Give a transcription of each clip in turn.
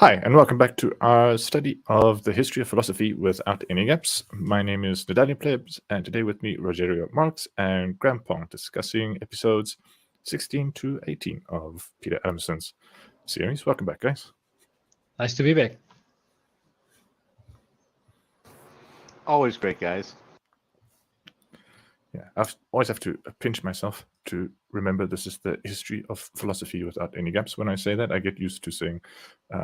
Hi, and welcome back to our study of the history of philosophy without any gaps. My name is Nerdalliun Plebz, and today with me, Rogério Marques and Pong, discussing episodes 16 to 18 of Peter Adamson's series. Welcome back, guys. Nice to be back. Always great, guys. Yeah, I always have to pinch myself to remember this is the history of philosophy without any gaps. When I say that, I get used to saying,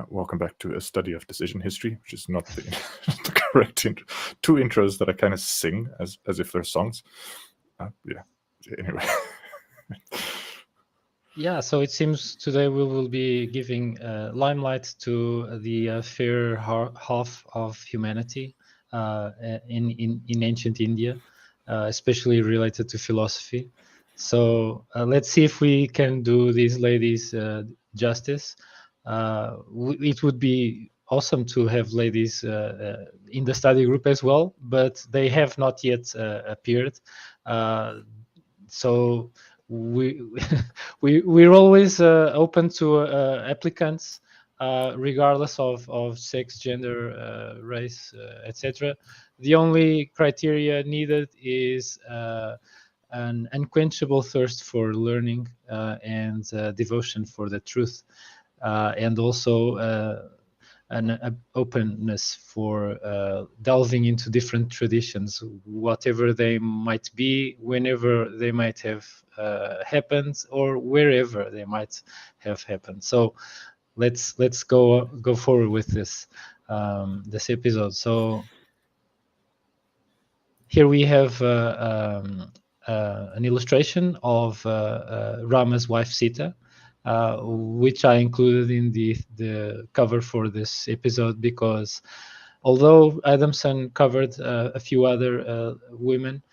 welcome back to a study of decision history, which is not the, the correct two intros that I kind of sing as if they're songs. Anyway. Yeah, so it seems today we will be giving limelight to the fair half of humanity in ancient India, especially related to philosophy. So let's see if we can do these ladies justice. It would be awesome to have ladies in the study group as well, but they have not yet appeared. So we're always open to applicants, regardless of sex, gender, race, etc. The only criteria needed is an unquenchable thirst for learning and devotion for the truth, and also an openness for delving into different traditions, whatever they might be, whenever they might have happened, or wherever they might have happened. So let's go forward with this this episode. So here we have an illustration of Rama's wife Sita, which I included in the cover for this episode because although Adamson covered a few other women,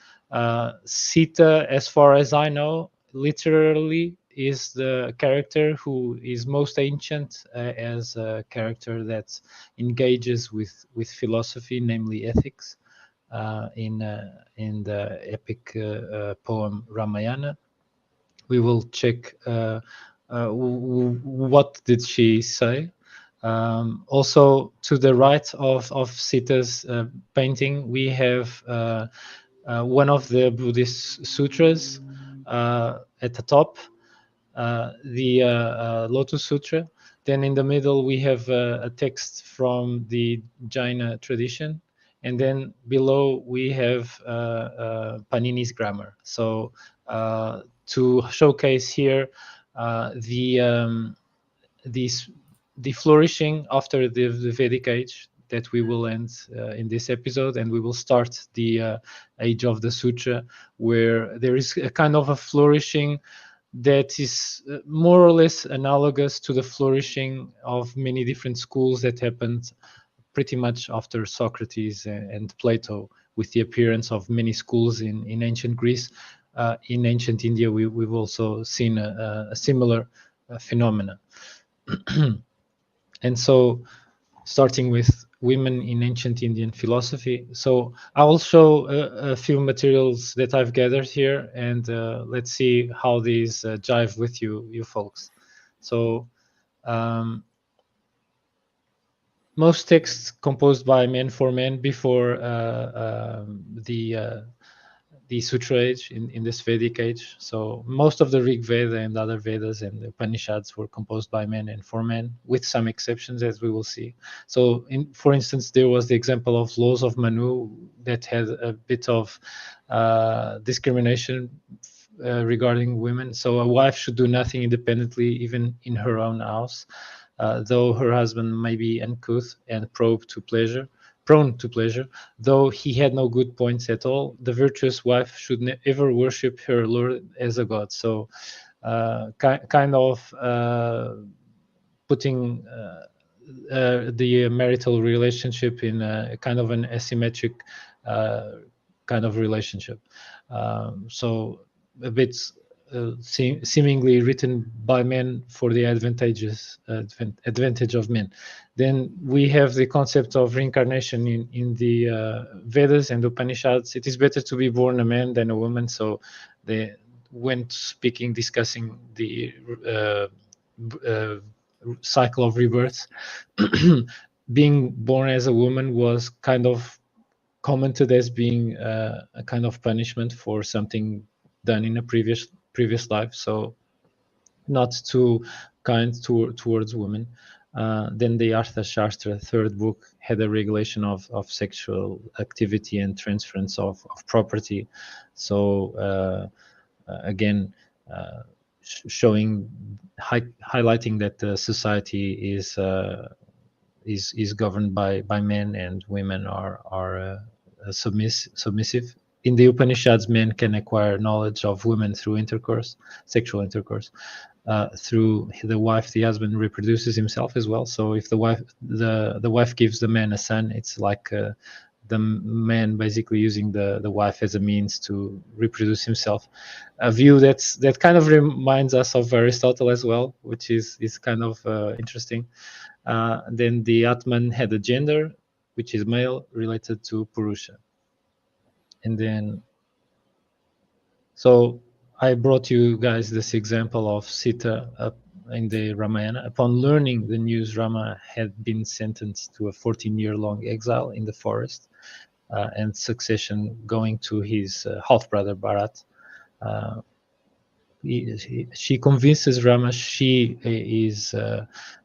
Sita, as far as I know, literally is the character who is most ancient as a character that engages with philosophy, namely ethics, in the epic poem Ramayana. We will check what did she say. Also, to the right of Sita's painting, we have one of the Buddhist sutras at the top, the Lotus Sutra. Then in the middle, we have a text from the Jaina tradition. And then below, we have Panini's grammar. So to showcase here the flourishing after the Vedic age that we will end in this episode, and we will start the age of the Sutra, where there is a kind of a flourishing that is more or less analogous to the flourishing of many different schools that happened pretty much after Socrates and Plato, with the appearance of many schools in ancient Greece. In ancient India, we've also seen a similar phenomena. And so, starting with women in ancient Indian philosophy. So I will show a few materials that I've gathered here, and let's see how these jive with you folks. So most texts composed by men for men before the Sutra age in this Vedic age. So most of the Rig Veda and other Vedas and the Upanishads were composed by men and for men, with some exceptions, as we will see. So, for instance, there was the example of laws of Manu that had a bit of discrimination regarding women. So a wife should do nothing independently, even in her own house, though her husband may be uncouth and prone to pleasure, though he had no good points at all. The virtuous wife should ever worship her lord as a god. So kind of putting the marital relationship in a kind of an asymmetric kind of relationship. So a bit seemingly written by men for the advantage of men. Then we have the concept of reincarnation in the Vedas and Upanishads. It is better to be born a man than a woman. So when discussing the cycle of rebirth. Being born as a woman was kind of commented as being a kind of punishment for something done in a previous life, so not too kind towards women. Then the Arthashastra, third book, had a regulation of sexual activity and transference of property. So again, showing highlighting that the society is governed by men, and women are submissive. In the Upanishads, men can acquire knowledge of women through intercourse, sexual intercourse. Through the wife, the husband reproduces himself as well. So if the wife gives the man a son, it's like the man basically using the wife as a means to reproduce himself. A view that kind of reminds us of Aristotle as well, which is kind of interesting. Then the Atman had a gender, which is male, related to Purusha. And then, so I brought you guys this example of Sita in the Ramayana. Upon learning the news, Rama had been sentenced to a 14-year-long exile in the forest, and succession going to his half-brother Bharat. She convinces Rama she is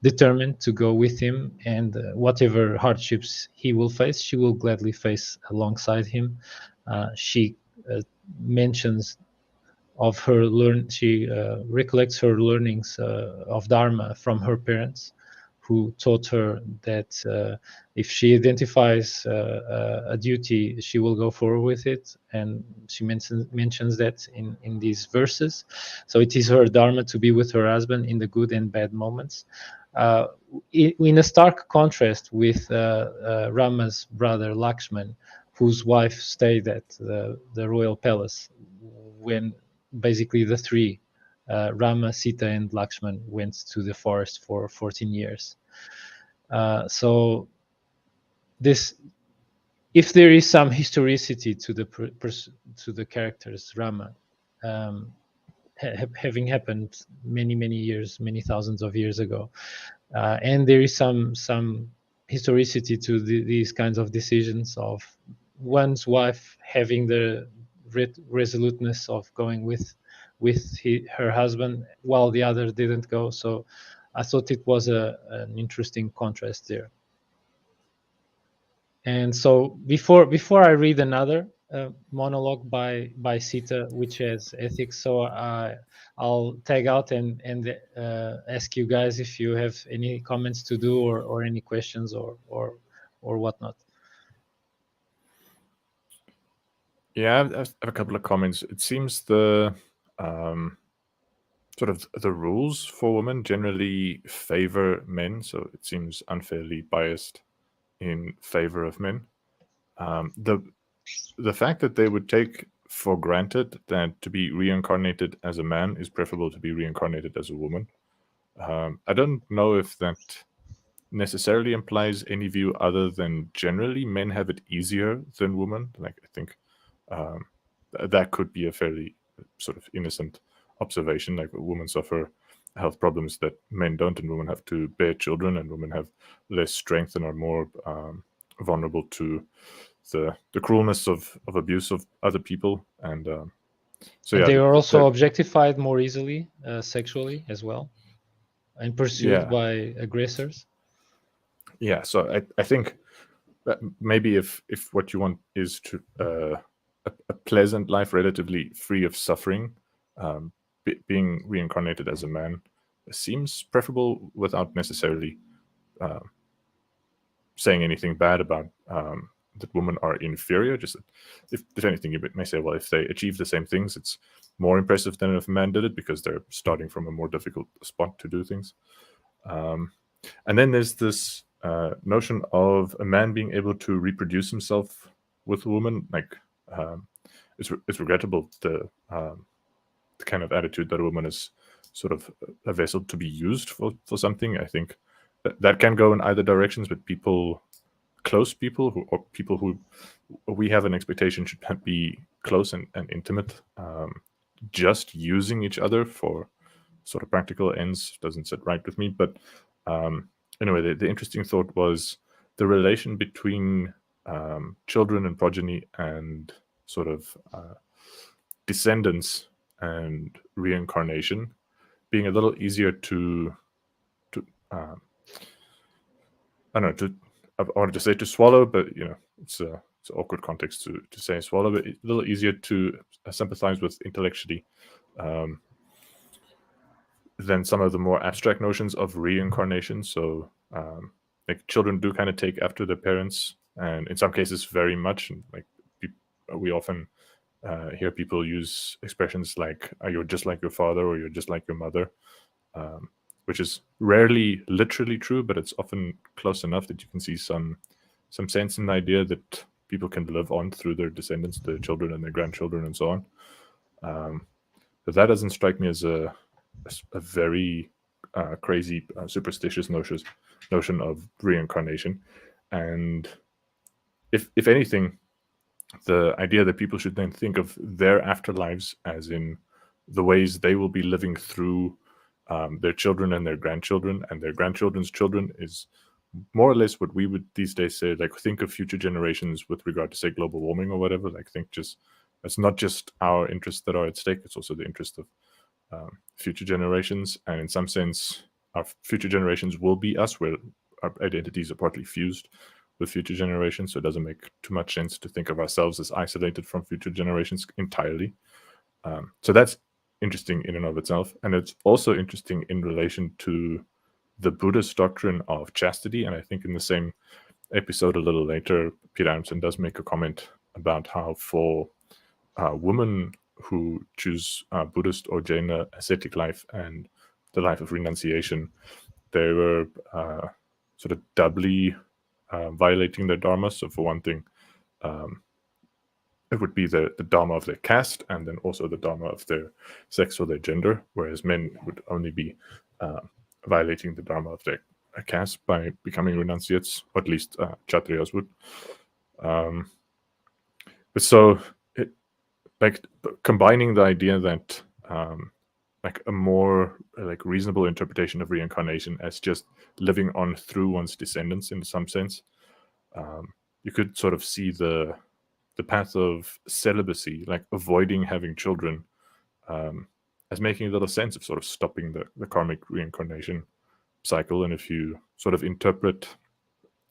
determined to go with him, and whatever hardships he will face, she will gladly face alongside him. She mentions of her she recollects her learnings of Dharma from her parents, who taught her that if she identifies a duty, she will go forward with it. And she mentions that in these verses. So it is her Dharma to be with her husband in the good and bad moments. In a stark contrast with Rama's brother Lakshman, whose wife stayed at the royal palace when basically the three, Rama, Sita, and Lakshman, went to the forest for 14 years. So this, if there is some historicity to the characters Rama, having happened many years, many thousands of years ago, and there is some historicity to these kinds of decisions of one's wife having the resoluteness of going with her husband while the other didn't go. So I thought it was an interesting contrast there. And so before I read another monologue by Sita, which has ethics, so I'll tag out and ask you guys if you have any comments to do or any questions or whatnot. Yeah, I have a couple of comments. It seems the sort of the rules for women generally favor men, so it seems unfairly biased in favor of men. The fact that they would take for granted that to be reincarnated as a man is preferable to be reincarnated as a woman. I don't know if that necessarily implies any view other than generally men have it easier than women. Like, I think that could be a fairly sort of innocent observation. Like, women suffer health problems that men don't, and women have to bear children, and women have less strength and are more vulnerable to the cruelness of abuse of other people. And so and yeah, they are also objectified more easily sexually as well, and pursued by aggressors. Yeah, so I think that maybe if what you want is to a pleasant life, relatively free of suffering, being reincarnated as a man seems preferable without necessarily saying anything bad about that women are inferior. Just if anything, you may say, well, if they achieve the same things, it's more impressive than if a man did it, because they're starting from a more difficult spot to do things. And then there's this notion of a man being able to reproduce himself with a woman. Like, it's regrettable the kind of attitude that a woman is sort of a vessel to be used for something. I think that can go in either directions, but close people who we have an expectation should be close and intimate, just using each other for sort of practical ends doesn't sit right with me. But Anyway, the interesting thought was the relation between children and progeny and sort of descendants and reincarnation being a little easier to I don't know, I wanted to say to swallow, but it's an awkward context to say swallow, but a little easier to sympathize with intellectually than some of the more abstract notions of reincarnation. So like children do kind of take after their parents, and in some cases very much. And like we often hear people use expressions like "you're just like your father" or "you're just like your mother," which is rarely literally true, but it's often close enough that you can see some sense in the idea that people can live on through their descendants, their children and their grandchildren, and so on. But that doesn't strike me as a very crazy, superstitious notion of reincarnation. And if anything, the idea that people should then think of their afterlives as in the ways they will be living through their children and their grandchildren and their grandchildren's children is more or less what we would these days say, like think of future generations with regard to, say, global warming or whatever. Like think just, it's not just our interests that are at stake, it's also the interest of future generations. And in some sense, our future generations will be us, where our identities are partly fused with future generations. So it doesn't make too much sense to think of ourselves as isolated from future generations entirely. So that's interesting in and of itself. And it's also interesting in relation to the Buddhist doctrine of chastity. And I think in the same episode a little later, Peter Adamson does make a comment about how for women who choose Buddhist or Jaina ascetic life and the life of renunciation, they were sort of doubly violating their dharma. So for one thing, it would be the dharma of their caste, and then also the dharma of their sex or their gender, whereas men would only be violating the dharma of their caste by becoming renunciates, or at least Kshatriyas would. But so like combining the idea that like a more like reasonable interpretation of reincarnation as just living on through one's descendants in some sense, you could sort of see the path of celibacy, like avoiding having children, as making a little sense of sort of stopping the karmic reincarnation cycle. And if you sort of interpret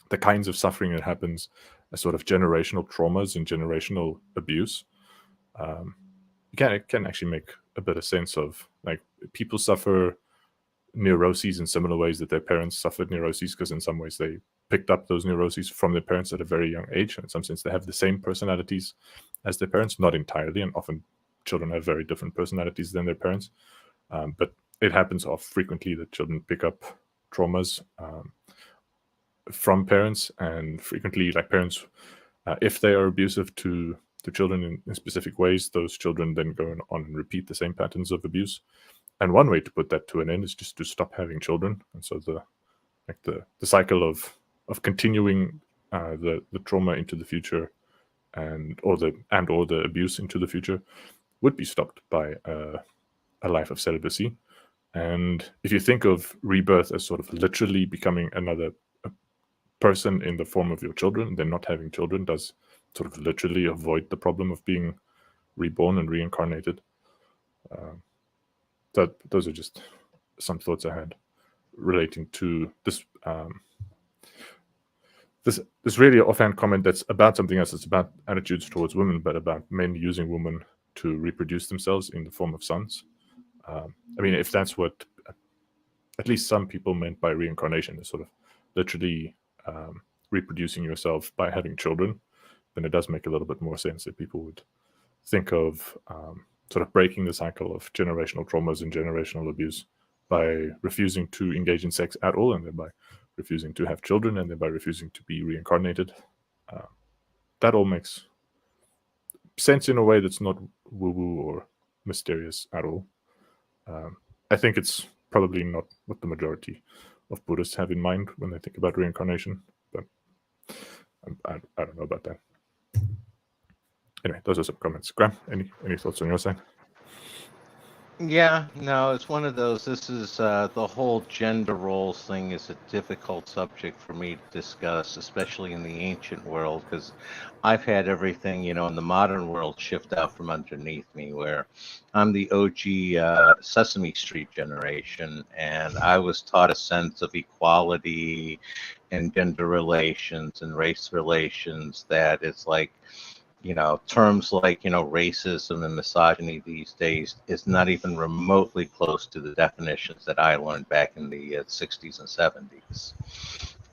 the kinds of suffering that happens as sort of generational traumas and generational abuse, it can actually make a bit of sense of like people suffer neuroses in similar ways that their parents suffered neuroses, because in some ways they picked up those neuroses from their parents at a very young age. And in some sense, they have the same personalities as their parents, not entirely. And often children have very different personalities than their parents. But it happens frequently that children pick up traumas from parents, and frequently like parents, if they are abusive to children in specific ways, those children then go on and repeat the same patterns of abuse. And one way to put that to an end is just to stop having children. And so the cycle of continuing the trauma into the future and or the abuse into the future would be stopped by a life of celibacy. And if you think of rebirth as sort of literally becoming another person in the form of your children, then not having children does sort of literally avoid the problem of being reborn and reincarnated. Those are just some thoughts I had relating to this this really offhand comment that's about something else. It's about attitudes towards women, but about men using women to reproduce themselves in the form of sons. I mean, if that's what at least some people meant by reincarnation, is sort of literally reproducing yourself by having children, then it does make a little bit more sense that people would think of sort of breaking the cycle of generational traumas and generational abuse by refusing to engage in sex at all, and then by refusing to have children, and then by refusing to be reincarnated. That all makes sense in a way that's not woo-woo or mysterious at all. I think it's probably not what the majority of Buddhists have in mind when they think about reincarnation, but I don't know about that. Anyway, those are some comments. Graham, any thoughts on your side? Yeah, no, it's one of those. This is the whole gender roles thing is a difficult subject for me to discuss, especially in the ancient world, because I've had everything, in the modern world shift out from underneath me, where I'm the OG Sesame Street generation, and I was taught a sense of equality and gender relations and race relations that it's like, terms like, racism and misogyny these days is not even remotely close to the definitions that I learned back in the 60s and 70s.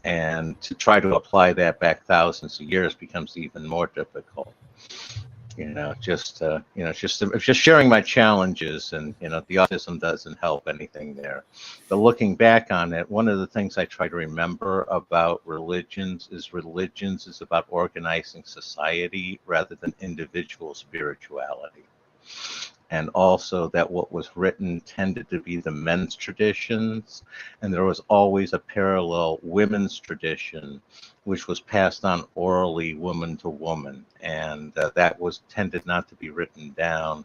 And to try to apply that back thousands of years becomes even more difficult. Just sharing my challenges, and the autism doesn't help anything there. But looking back on it, one of the things I try to remember about religions is about organizing society rather than individual spirituality. And also that what was written tended to be the men's traditions, and there was always a parallel women's tradition which was passed on orally, woman to woman, and that was tended not to be written down.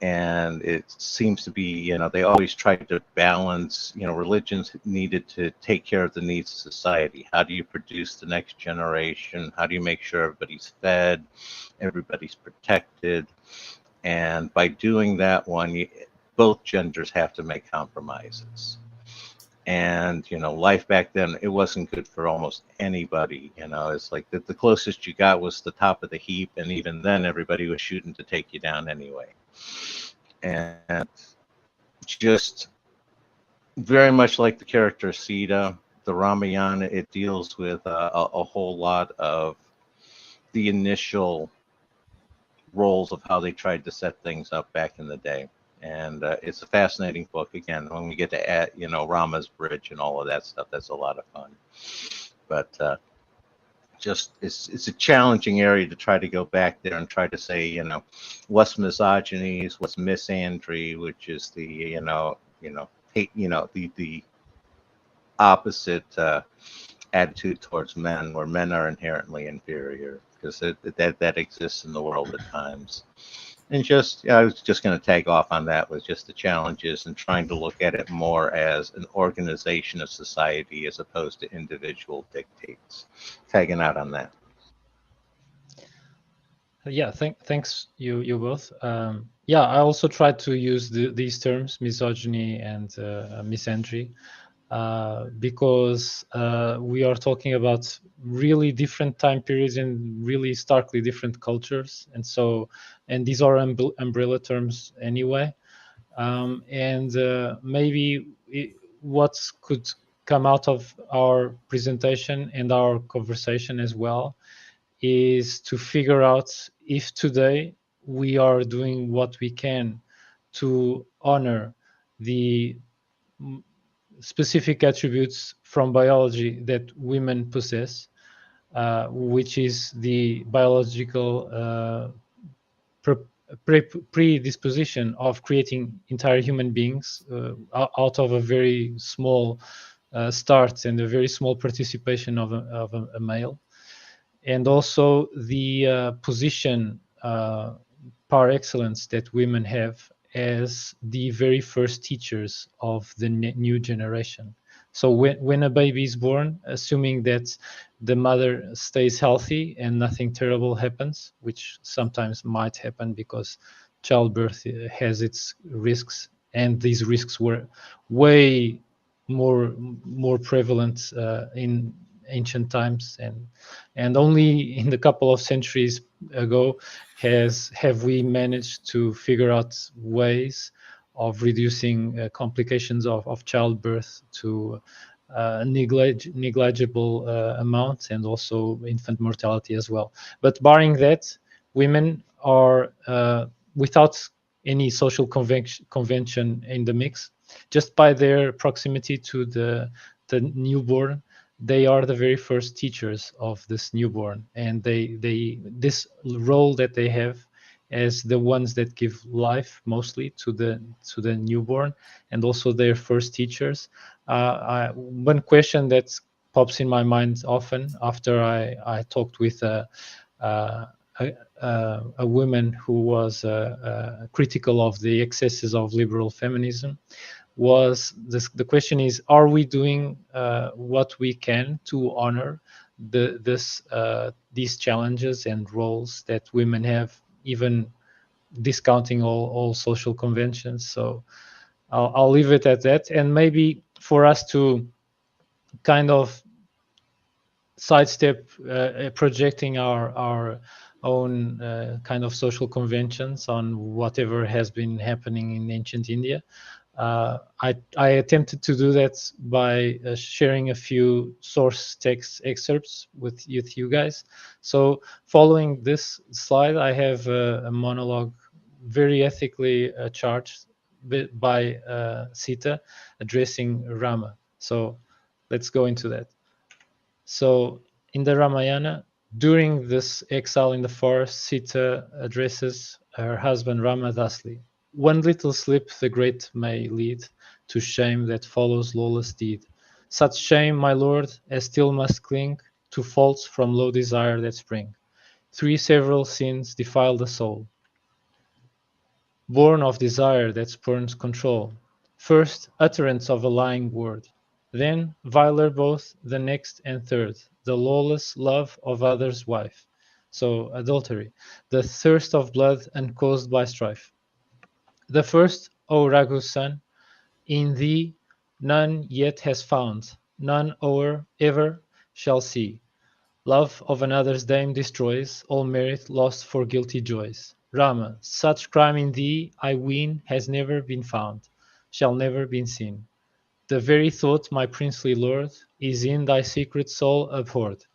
And it seems to be, they always tried to balance, religions needed to take care of the needs of society. How do you produce the next generation? How do you make sure everybody's fed, everybody's protected? And by doing that one, both genders have to make compromises. And, life back then, it wasn't good for almost anybody. It's like the closest you got was the top of the heap. And even then, everybody was shooting to take you down anyway. And just very much like the character Sita, the Ramayana, it deals with a whole lot of the initial roles of how they tried to set things up back in the day. And it's a fascinating book. Again, when we get to add, Rama's bridge and all of that stuff, that's a lot of fun. But just it's a challenging area to try to go back there and try to say, what's misogyny, what's misandry, which is the hate, the opposite attitude towards men, where men are inherently inferior, because that exists in the world at times. And I was just going to tag off on that with just the challenges and trying to look at it more as an organization of society as opposed to individual dictates. Tagging out on that. Yeah, thanks you both. Yeah, I also tried to use these terms, misogyny and misandry, because we are talking about really different time periods and really starkly different cultures, and these are umbrella terms anyway. And maybe what could come out of our presentation and our conversation as well is to figure out if today we are doing what we can to honor the specific attributes from biology that women possess, which is the biological predisposition of creating entire human beings out of a very small start and a very small participation of a male. And also the position par excellence that women have as the very first teachers of the new generation. So when a baby is born, assuming that the mother stays healthy and nothing terrible happens, which sometimes might happen because childbirth has its risks, and these risks were way more prevalent in ancient times, and only in the couple of centuries ago have we managed to figure out ways of reducing complications of childbirth to negligible amounts, and also infant mortality as well. But barring that, women are without any social convention in the mix, just by their proximity to the newborn, they are the very first teachers of this newborn, and this role that they have as the ones that give life mostly to the newborn, and also their first teachers. One question that pops in my mind often after I talked with a a woman who was critical of the excesses of liberal feminism, was this, the question is, are we doing what we can to honor these challenges and roles that women have, even discounting all social conventions? So I'll leave it at that, and maybe for us to kind of sidestep projecting our own kind of social conventions on whatever has been happening in ancient India. I attempted to do that by sharing a few source text excerpts with you guys. So following this slide, I have a monologue very ethically charged by Sita addressing Rama. So let's go into that. So in the Ramayana, during this exile in the forest, Sita addresses her husband Rama thusly: "One little slip the great may lead to shame that follows lawless deed. Such shame, my lord, as still must cling to faults from low desire that spring. Three several sins defile the soul, born of desire that spurns control. First, utterance of a lying word. Then, viler both, the next and third, the lawless love of other's wife. So, adultery. The thirst of blood uncaused by strife. The first, O Raghu's son, in thee none yet has found, none o'er ever shall see. Love of another's dame destroys all merit lost for guilty joys. Rama, such crime in thee, I ween, has never been found, shall never be seen. The very thought, my princely lord, is in thy secret soul abhorred.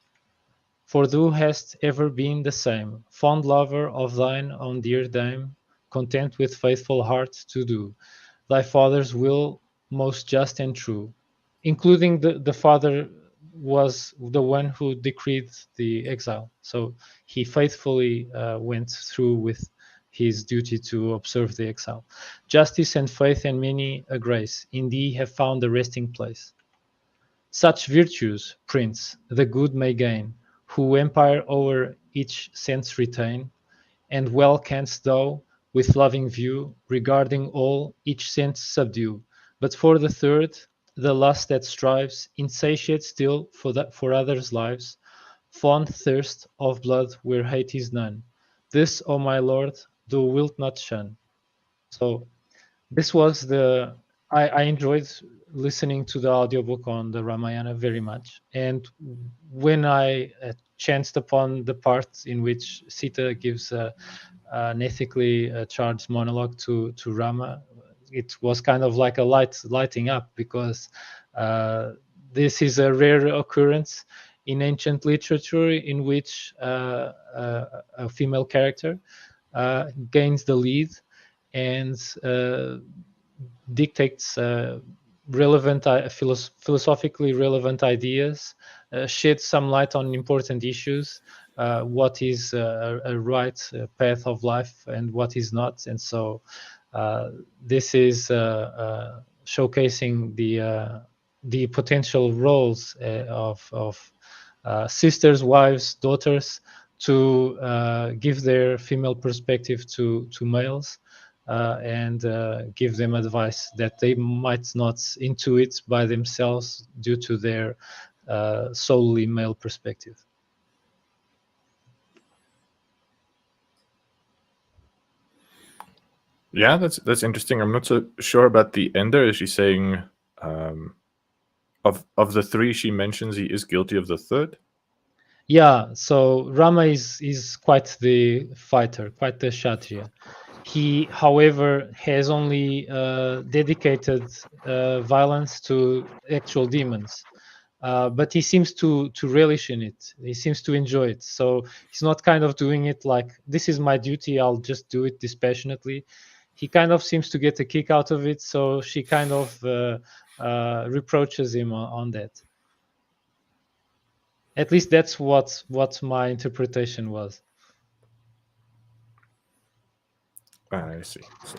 For thou hast ever been the same, fond lover of thine own dear dame, content with faithful heart to do thy father's will most just and true. Including the father was the one who decreed the exile. So he faithfully went through with his duty to observe the exile. Justice and faith and many a grace in thee have found a resting place. Such virtues, prince, the good may gain, who empire o'er each sense retain, and well canst thou, with loving view, regarding all, each sense subdue. But for the third, the lust that strives, insatiate still for others' lives, fond thirst of blood where hate is none. This, O my lord, thou wilt not shun. So this was the I enjoyed listening to the audiobook on the Ramayana very much, and when I chanced upon the part in which Sita gives an ethically charged monologue to Rama, it was kind of like a lighting up, because this is a rare occurrence in ancient literature in which a female character gains the lead and dictates relevant, philosophically relevant ideas, sheds some light on important issues, what is a right path of life and what is not. And so this is showcasing the potential roles of sisters, wives, daughters, to give their female perspective to males, and give them advice that they might not intuit by themselves due to their solely male perspective. Yeah, that's interesting. I'm not so sure about the ender. Is she saying of the three she mentions, he is guilty of the third? Yeah, so Rama is quite the fighter, quite the Kshatriya. He, however, has only dedicated violence to actual demons. But he seems to relish in it. He seems to enjoy it. So he's not kind of doing it like, this is my duty, I'll just do it dispassionately. He kind of seems to get a kick out of it. So she kind of reproaches him on that. At least that's what my interpretation was. I see. So,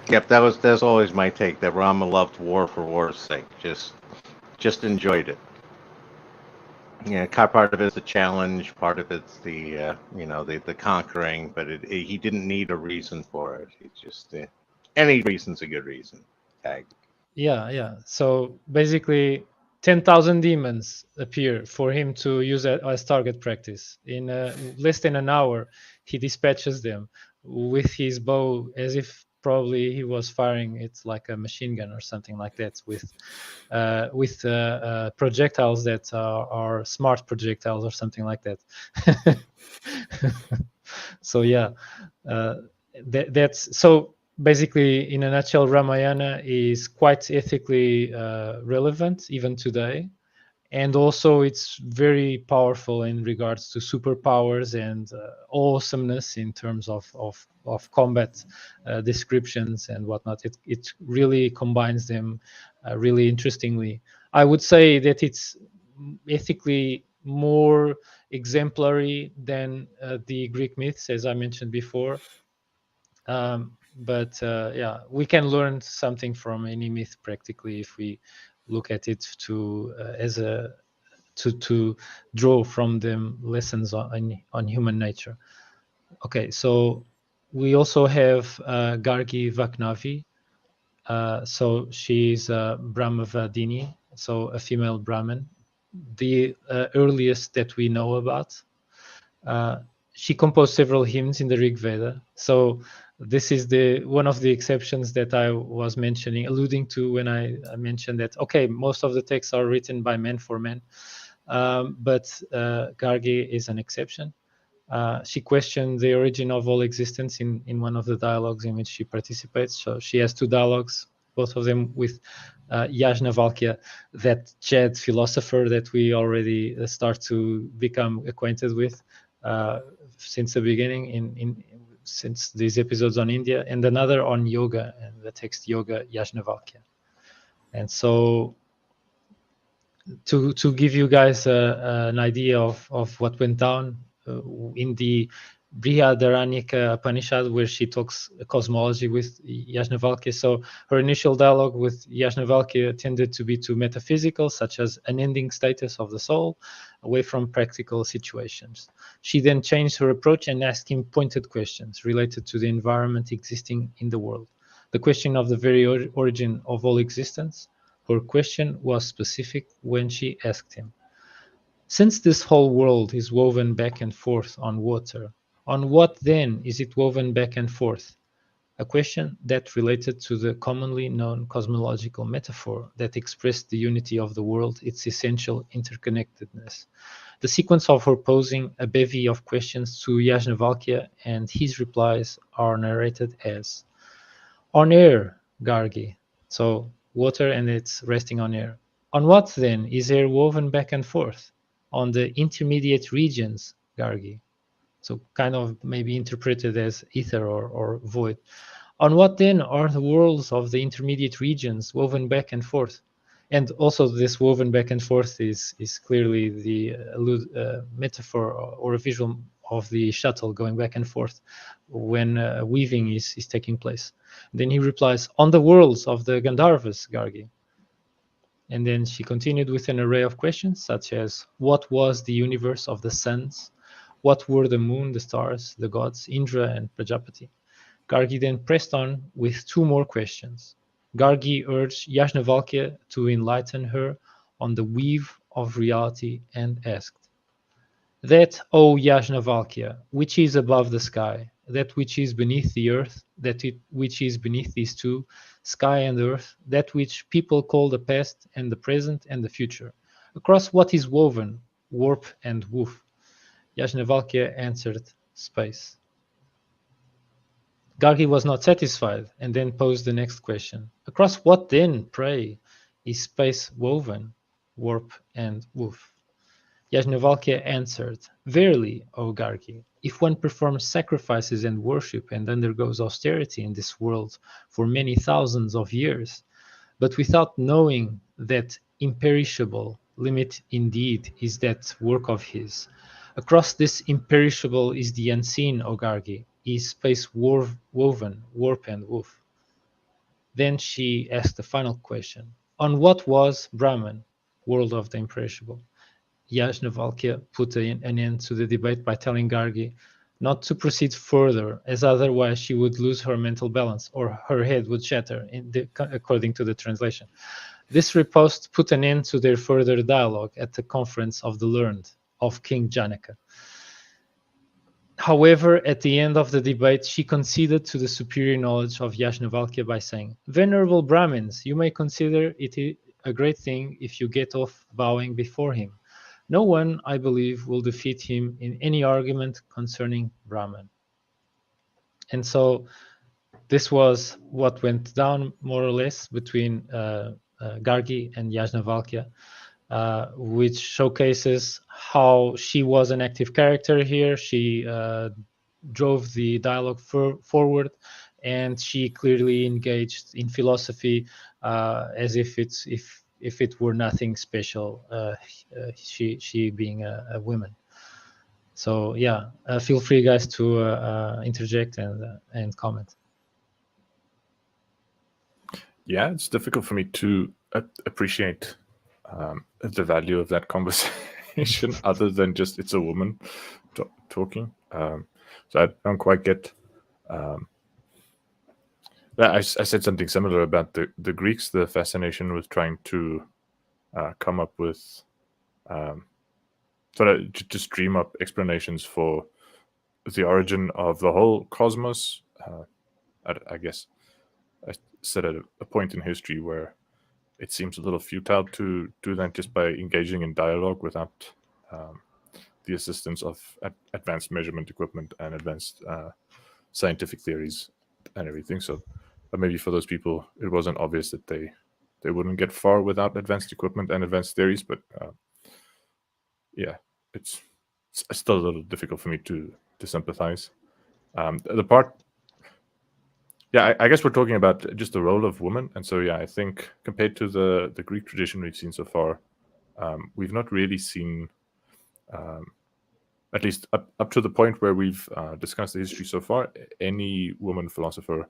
Yep, that's always my take. That Rama loved war for war's sake. Just enjoyed it. Yeah, part of it's the challenge, part of it's the the conquering, but he didn't need a reason for it. He just any reason's a good reason. Tag. Yeah. So basically, 10,000 demons appear for him to use as target practice. In less than an hour, he dispatches them with his bow, as if probably he was firing it like a machine gun or something like that, with projectiles that are smart projectiles or something like that. So yeah, that's so basically, in a nutshell, Ramayana is quite ethically relevant even today, and also it's very powerful in regards to superpowers and awesomeness in terms of combat descriptions and whatnot. It really combines them really interestingly. I would say that it's ethically more exemplary than the Greek myths, as I mentioned before. But yeah, we can learn something from any myth practically if we look at it to draw from them lessons on human nature. Okay, so we also have Gargi Vaknavi. So she's Brahmavadini, so a female Brahmin, the earliest that we know about. She composed several hymns in the Rig Veda. So this is the one of the exceptions that I was mentioning, alluding to when I mentioned that, okay, most of the texts are written by men for men, but Gargi is an exception. She questioned the origin of all existence in one of the dialogues in which she participates. So she has two dialogues, both of them with Yajnavalkya, that Chad philosopher that we already start to become acquainted with since the beginning, since these episodes on India, and another on yoga and the text Yoga Yajnavalkya. And so to give you guys an idea of what went down in the Brihadaranyaka Upanishad, where she talks cosmology with Yajnavalkya. So her initial dialogue with Yajnavalkya tended to be too metaphysical, such as unending status of the soul, away from practical situations. She then changed her approach and asked him pointed questions related to the environment existing in the world. The question of the very origin of all existence. Her question was specific when she asked him, since this whole world is woven back and forth on water, on what then is it woven back and forth? A question that related to the commonly known cosmological metaphor that expressed the unity of the world, its essential interconnectedness. The sequence of her posing a bevy of questions to Yajnavalkya and his replies are narrated as on air, Gargi. So water and it's resting on air. On what then is air woven back and forth? On the intermediate regions, Gargi. So kind of maybe interpreted as ether or void. On what then are the worlds of the intermediate regions woven back and forth? And also this woven back and forth is clearly the metaphor or a visual of the shuttle going back and forth when weaving is taking place. Then he replies, on the worlds of the Gandharvas, Gargi. And then she continued with an array of questions such as, what was the universe of the suns? What were the moon, the stars, the gods, Indra and Prajapati? Gargi then pressed on with two more questions. Gargi urged Yajnavalkya to enlighten her on the weave of reality and asked, that, O Yajnavalkya, which is above the sky, that which is beneath the earth, which is beneath these two, sky and earth, that which people call the past and the present and the future, across what is woven, warp and woof? Yajnavalkya answered, space. Gargi was not satisfied and then posed the next question. Across what then, pray, is space woven, warp and woof? Yajnavalkya answered, verily, O Gargi, if one performs sacrifices and worship and undergoes austerity in this world for many thousands of years, but without knowing that imperishable limit indeed is that work of his, across this imperishable is the unseen, O Gargi, is space woven, warp and woof. Then she asked the final question, on what was Brahman, world of the imperishable? Yajnavalkya put an end to the debate by telling Gargi not to proceed further, as otherwise she would lose her mental balance or her head would shatter, according to the translation. This riposte put an end to their further dialogue at the Conference of the Learned of King Janaka. However, at the end of the debate, she conceded to the superior knowledge of Yajnavalkya by saying, "Venerable Brahmins, you may consider it a great thing if you get off bowing before him. No one, I believe, will defeat him in any argument concerning Brahman." And so this was what went down more or less between Gargi and Yajnavalkya, which showcases how she was an active character here. She drove the dialogue forward, and she clearly engaged in philosophy as if it were nothing special. She being a woman. So yeah, feel free, guys, to interject and comment. Yeah, it's difficult for me to appreciate the value of that conversation other than just it's a woman talking. So I don't quite get. I said something similar about the Greeks, the fascination with trying to come up with sort of just dream up explanations for the origin of the whole cosmos. I guess I said at a point in history where it seems a little futile to do that just by engaging in dialogue without the assistance of advanced measurement equipment and advanced scientific theories and everything. So maybe for those people, it wasn't obvious that they wouldn't get far without advanced equipment and advanced theories. But yeah, it's still a little difficult for me to sympathize. The part, yeah, I guess we're talking about just the role of women, and so yeah, I think compared to the Greek tradition we've seen so far, we've not really seen, at least up to the point where we've discussed the history so far, any woman philosopher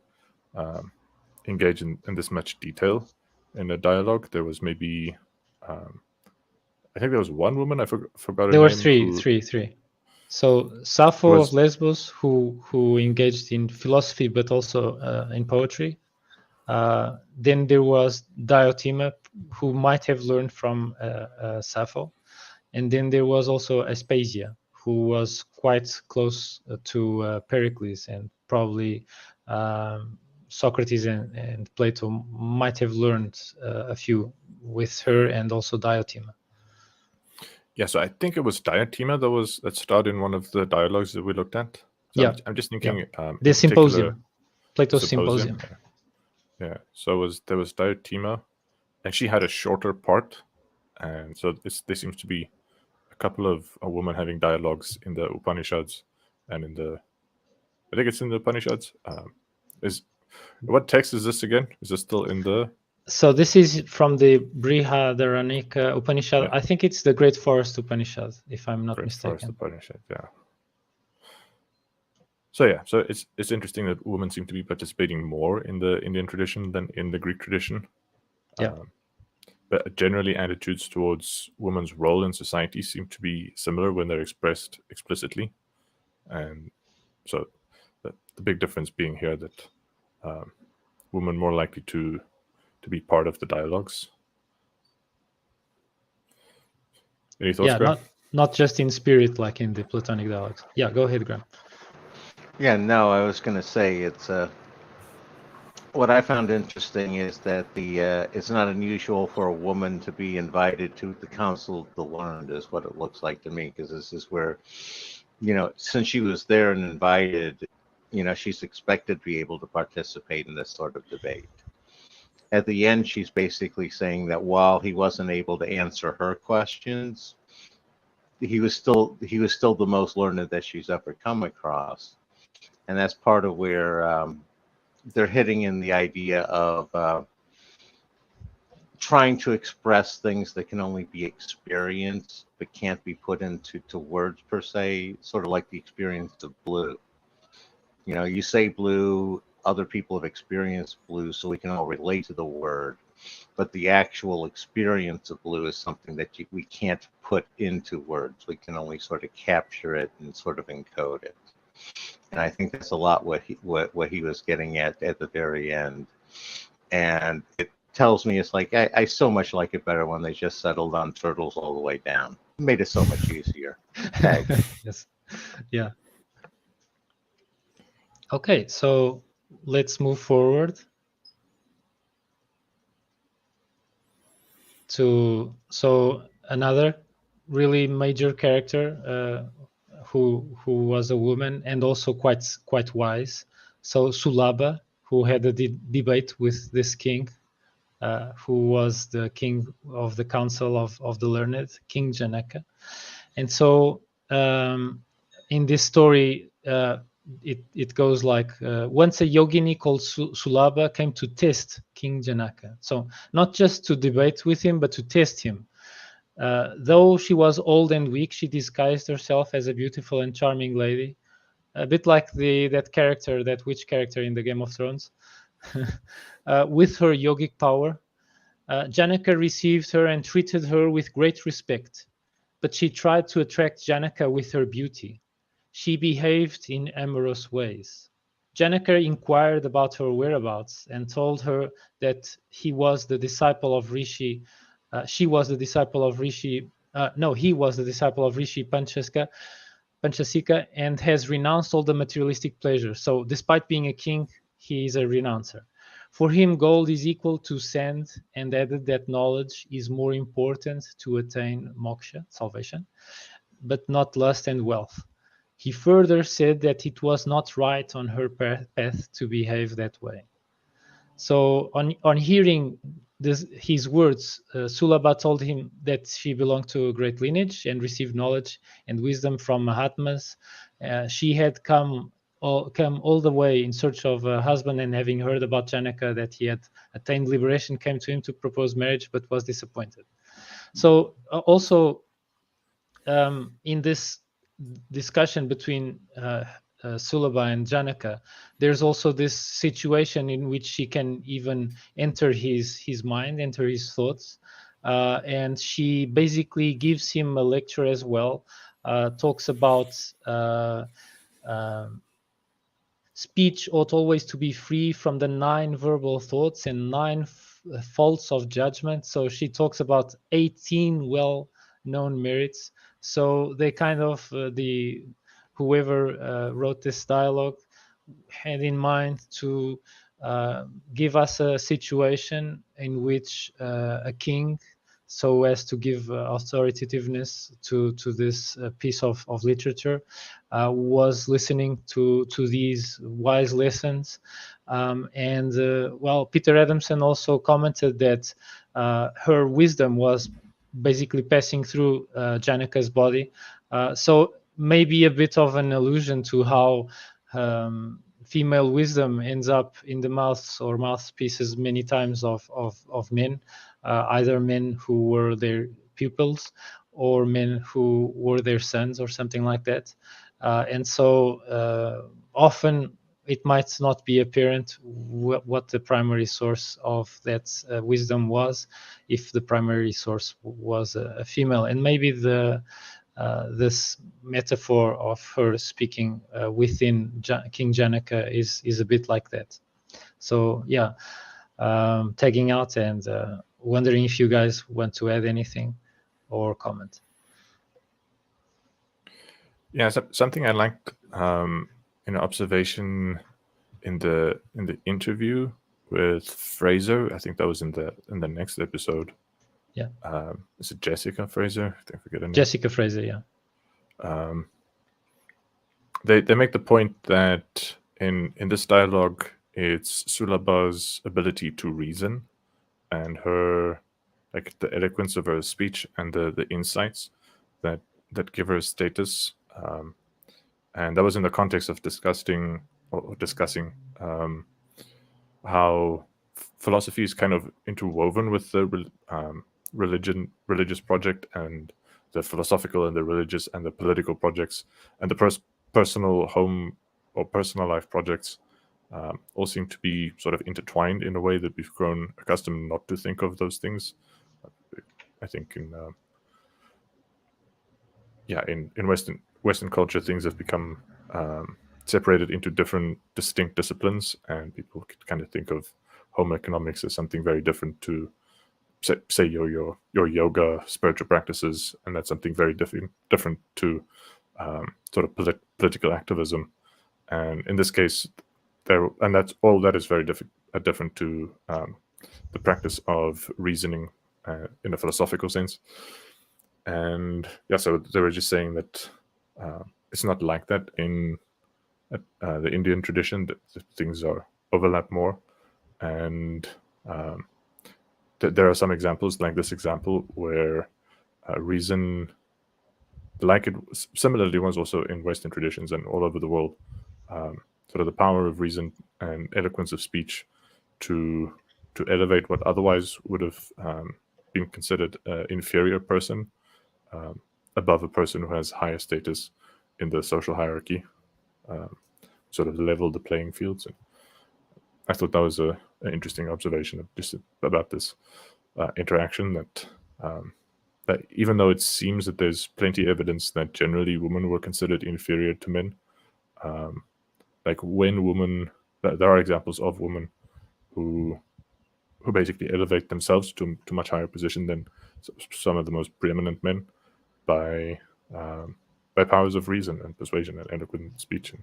engage in this much detail in a dialogue. There was maybe, I think there was one woman, I forgot her There were name. three. So Sappho of Lesbos, who engaged in philosophy but also in poetry. Then there was Diotima, who might have learned from Sappho. And then there was also Aspasia, who was quite close to Pericles, and probably Socrates and Plato might have learned a few with her, and also Diotima. Yeah, so I think it was Diotima that starred in one of the dialogues that we looked at. So yeah, I'm just thinking the symposium, Plato's symposium. Yeah, so there was Diotima, and she had a shorter part, and so there seems to be a couple of a woman having dialogues in the Upanishads and I think it's in the Upanishads. What text is this again? Is this still in the? So this is from the Brihadaranyaka Upanishad. Yeah. I think it's the Great Forest Upanishad, if I'm not mistaken. Forest Upanishad, yeah. So yeah, so it's interesting that women seem to be participating more in the Indian tradition than in the Greek tradition. Yeah. But generally, attitudes towards women's role in society seem to be similar when they're expressed explicitly, and so the big difference being here that women more likely to be part of the dialogues. Any thoughts, Graham? Not just in spirit like in the Platonic dialogues. Yeah, go ahead, Graham. Yeah, no, I was going to say it's what I found interesting is that it's not unusual for a woman to be invited to the Council of the Learned, is what it looks like to me, because this is where, since she was there and invited, she's expected to be able to participate in this sort of debate. At the end, she's basically saying that while he wasn't able to answer her questions, he was still the most learned that she's ever come across. And that's part of where they're hitting in the idea of trying to express things that can only be experienced but can't be put into words per se, sort of like the experience of blue. You say blue, other people have experienced blue, so we can all relate to the word. but the actual experience of blue is something that we can't put into words. We can only sort of capture it and sort of encode it. And I think that's a lot what he was getting at the very end. And it tells me it's like I so much like it better when they just settled on turtles all the way down. It made it so much easier. Yes. Yeah. Okay, so let's move forward to another really major character who was a woman and also quite wise. So Sulaba, who had a debate with this king, who was the king of the council of the learned, King Janaka. And so in this story, it goes like, once a yogini called Sulaba came to test King Janaka. So not just to debate with him, but to test him. Though she was old and weak, she disguised herself as a beautiful and charming lady, a bit like that witch character in the Game of Thrones. With her yogic power, Janaka received her and treated her with great respect, but she tried to attract Janaka with her beauty. She behaved in amorous ways. Janaka inquired about her whereabouts and told her that he was the disciple of Rishi. He was the disciple of Rishi Panchasika and has renounced all the materialistic pleasures. So despite being a king, he is a renouncer. For him, gold is equal to sand, and added that knowledge is more important to attain moksha, salvation, but not lust and wealth. He further said that it was not right on her path to behave that way. So on hearing his words, Sulaba told him that she belonged to a great lineage and received knowledge and wisdom from Mahatmas. She had come all the way in search of a husband, and having heard about Janaka that he had attained liberation, came to him to propose marriage, but was disappointed. So also in this discussion between Sulaba and Janaka, there's also this situation in which she can even enter his mind, enter his thoughts, and she basically gives him a lecture as well, talks about speech ought always to be free from the 9 verbal thoughts and 9 faults of judgment. So she talks about 18 well-known merits. So they kind of, whoever wrote this dialogue had in mind to give us a situation in which a king, so as to give authoritativeness to this piece of literature, was listening to these wise lessons. Well, Peter Adamson also commented that her wisdom was basically passing through Janaka's body. So maybe a bit of an allusion to how female wisdom ends up in the mouths or mouthpieces many times of men, either men who were their pupils or men who were their sons or something like that. And so often it might not be apparent what the primary source of that wisdom was, if the primary source was a female. And maybe this metaphor of her speaking within King Janaka is a bit like that. So yeah, tagging out and wondering if you guys want to add anything or comment. Yeah, something I liked in observation in the interview with Fraser. I think that was in the next episode. Yeah. Is it Jessica Fraser? I forget her name. Jessica Fraser, yeah. They make the point that in this dialogue, it's Sulaba's ability to reason and her, like, the eloquence of her speech and the insights that give her status. And that was in the context of discussing how philosophy is kind of interwoven with the religious project, and the philosophical and the religious and the political projects and the personal home or personal life projects. all seem to be sort of intertwined in a way that we've grown accustomed not to think of those things. I think in Western culture, things have become separated into different distinct disciplines, and people could kind of think of home economics as something very different to say your yoga spiritual practices, and that's something very different to sort of political activism. And in this case, that's all that is very different to the practice of reasoning in a philosophical sense. And yeah, so they were just saying that it's not like that in the Indian tradition, that things are overlap more. And there are some examples, like this example, where reason, like it similarly was also in Western traditions and all over the world, sort of the power of reason and eloquence of speech to elevate what otherwise would have been considered an inferior person above a person who has higher status in the social hierarchy, sort of level the playing fields. And I thought that was an interesting observation just about this interaction, that even though it seems that there's plenty of evidence that generally women were considered inferior to men, like when women, there are examples of women who basically elevate themselves to much higher position than some of the most preeminent men by powers of reason and persuasion and eloquent speech and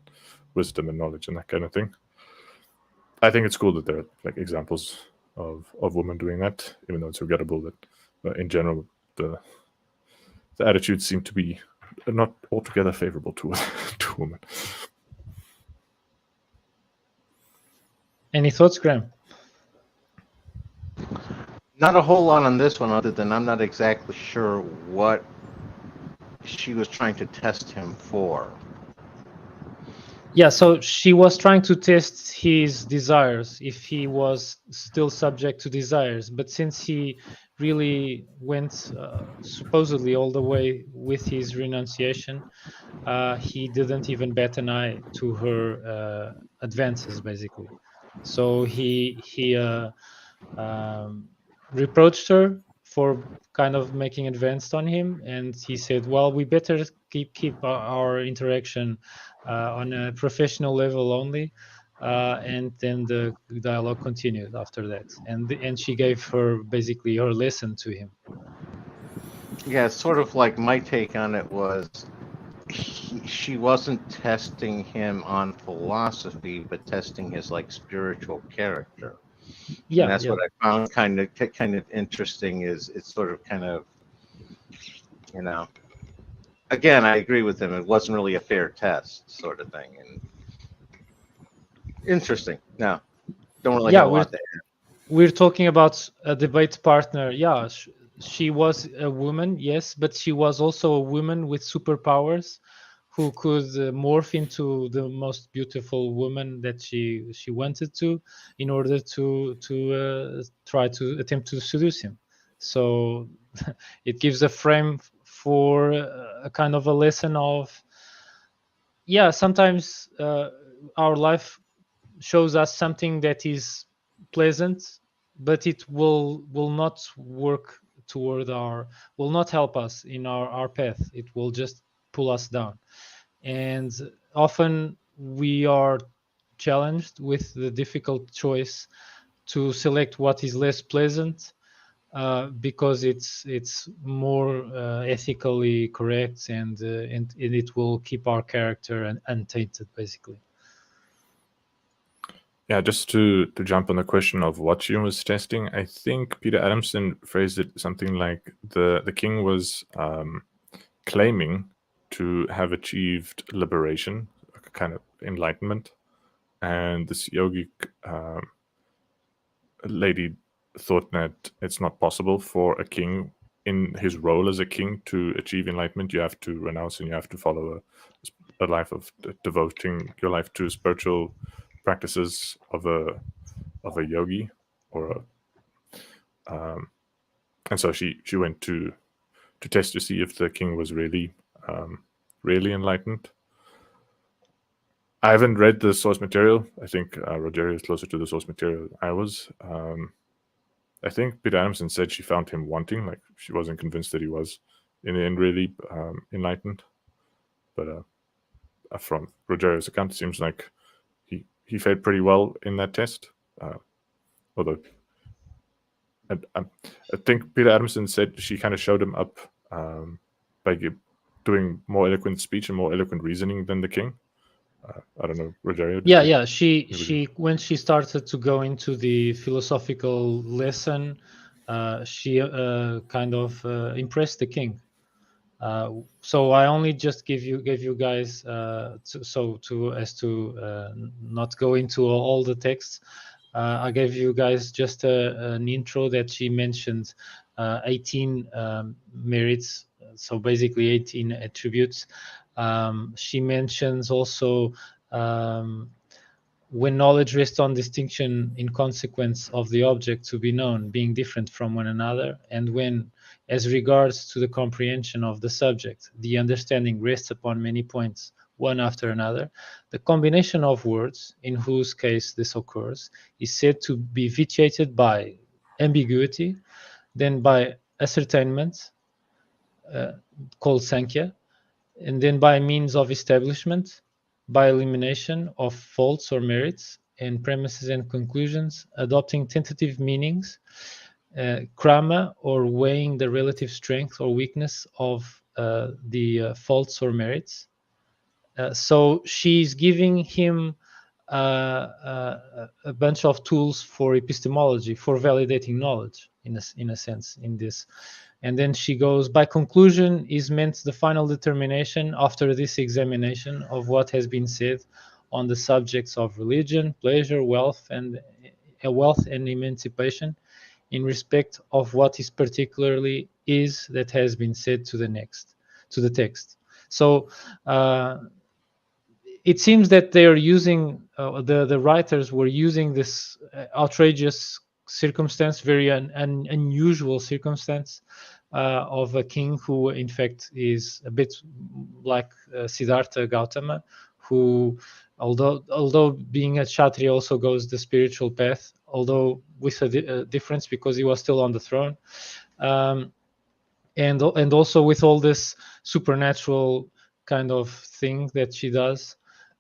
wisdom and knowledge and that kind of thing. I think it's cool that there are like examples of women doing that, even though it's regrettable that in general the attitudes seem to be not altogether favorable to women. Any thoughts, Graham? Not a whole lot on this one, other than I'm not exactly sure what she was trying to test him for. Yeah, so she was trying to test his desires, if he was still subject to desires. But since he really went supposedly all the way with his renunciation, he didn't even bat an eye to her advances, basically. So he reproached her for kind of making advanced on him, and he said, well, we better keep our interaction on a professional level only, and then the dialogue continued after that, and she gave her basically her lesson to him. Yeah, it's sort of like my take on it was she wasn't testing him on philosophy, but testing his like spiritual character. Yeah, and that's yeah. what I found kind of interesting. Is it's sort of kind of, you know, again, I agree with him. It wasn't really a fair test, sort of thing, and interesting. No, don't really have a lot to add. We're talking about a debate partner. Yeah, she was a woman, yes, but she was also a woman with superpowers who could morph into the most beautiful woman that she wanted to, in order to try to attempt to seduce him. So it gives a frame for a kind of a lesson of, yeah, sometimes our life shows us something that is pleasant, but it will not work toward will not help us in our path. It will just pull us down. And often we are challenged with the difficult choice to select what is less pleasant, because it's more ethically correct, and it will keep our character untainted, basically. Yeah, just to jump on the question of what she was testing, I think Peter Adamson phrased it something like the king was claiming to have achieved liberation, a kind of enlightenment, and this yogic lady thought that it's not possible for a king in his role as a king to achieve enlightenment. You have to renounce and you have to follow a life of devoting your life to spiritual practices of a yogi, or and so she went to test to see if the king was really enlightened. I haven't read the source material. I think Rogério is closer to the source material than I was. I think Peter Adamson said she found him wanting, like she wasn't convinced that he was in the end really enlightened. But from Rogério's account, it seems like he fared pretty well in that test. Although I think Peter Adamson said she kind of showed him up by doing more eloquent speech and more eloquent reasoning than the king. I don't know, Rogério. Yeah. She when she started to go into the philosophical lesson, she kind of impressed the king. So I only just gave you guys not go into all the texts. I gave you guys just an intro that she mentioned 18 merits, so basically 18 attributes. She mentions also when knowledge rests on distinction in consequence of the object to be known being different from one another, and when, as regards to the comprehension of the subject, the understanding rests upon many points, one after another, the combination of words, in whose case this occurs, is said to be vitiated by ambiguity, then by ascertainment, called Sankhya, and then by means of establishment, by elimination of faults or merits, and premises and conclusions, adopting tentative meanings, krama, or weighing the relative strength or weakness of the faults or merits. So she's giving him a bunch of tools for epistemology, for validating knowledge, in a sense, in this. And then she goes, by conclusion is meant the final determination after this examination of what has been said on the subjects of religion, pleasure, wealth and emancipation, in respect of what is particularly is that has been said to the text. So it seems that they are using the writers were using this outrageous circumstance, very unusual circumstance of a king who in fact is a bit like Siddhartha Gautama, who although being a Kshatriya also goes the spiritual path, although with a difference because he was still on the throne, and also with all this supernatural kind of thing that she does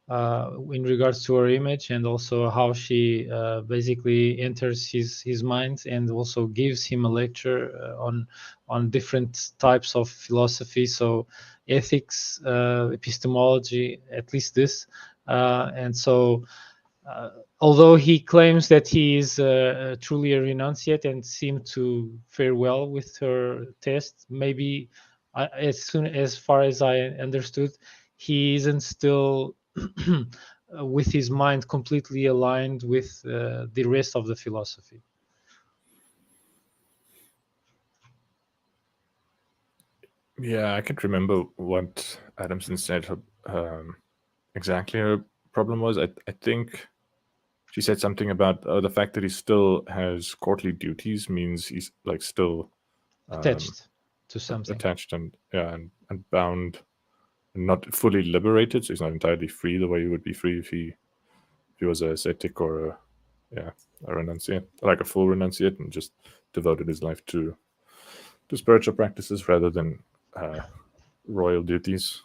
in regards to her image, and also how she basically enters his mind and also gives him a lecture on different types of philosophy, so ethics, epistemology, at least this, and so although he claims that he is truly a renunciate and seemed to fare well with her test, maybe as far as I understood, he isn't still with his mind completely aligned with the rest of the philosophy. Yeah, I can't remember what Adamson said exactly her problem was. I think she said something about the fact that he still has courtly duties means he's like still attached to something, attached and bound, and not fully liberated. So he's not entirely free the way he would be free if he was a ascetic or a renunciate, like a full renunciate, and just devoted his life to spiritual practices rather than royal duties.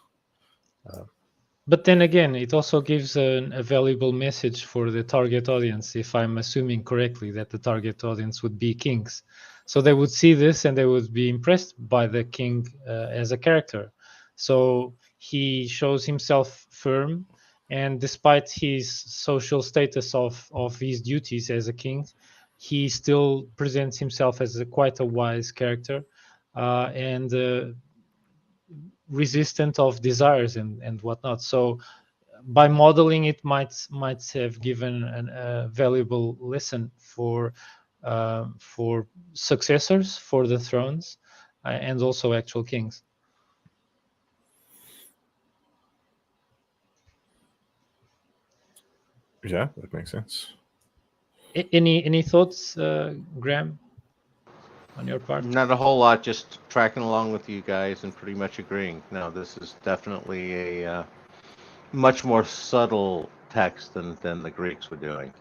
But then again, it also gives a valuable message for the target audience, if I'm assuming correctly that the target audience would be kings. So they would see this and they would be impressed by the king as a character. So he shows himself firm, and despite his social status of his duties as a king, he still presents himself as quite a wise character and resistant of desires and whatnot. So by modeling it might have given a valuable lesson for successors for the thrones and also actual kings. Yeah, that makes sense. Any thoughts, Graham, on your part? Not a whole lot, just tracking along with you guys and pretty much agreeing. No, this is definitely a much more subtle text than the Greeks were doing.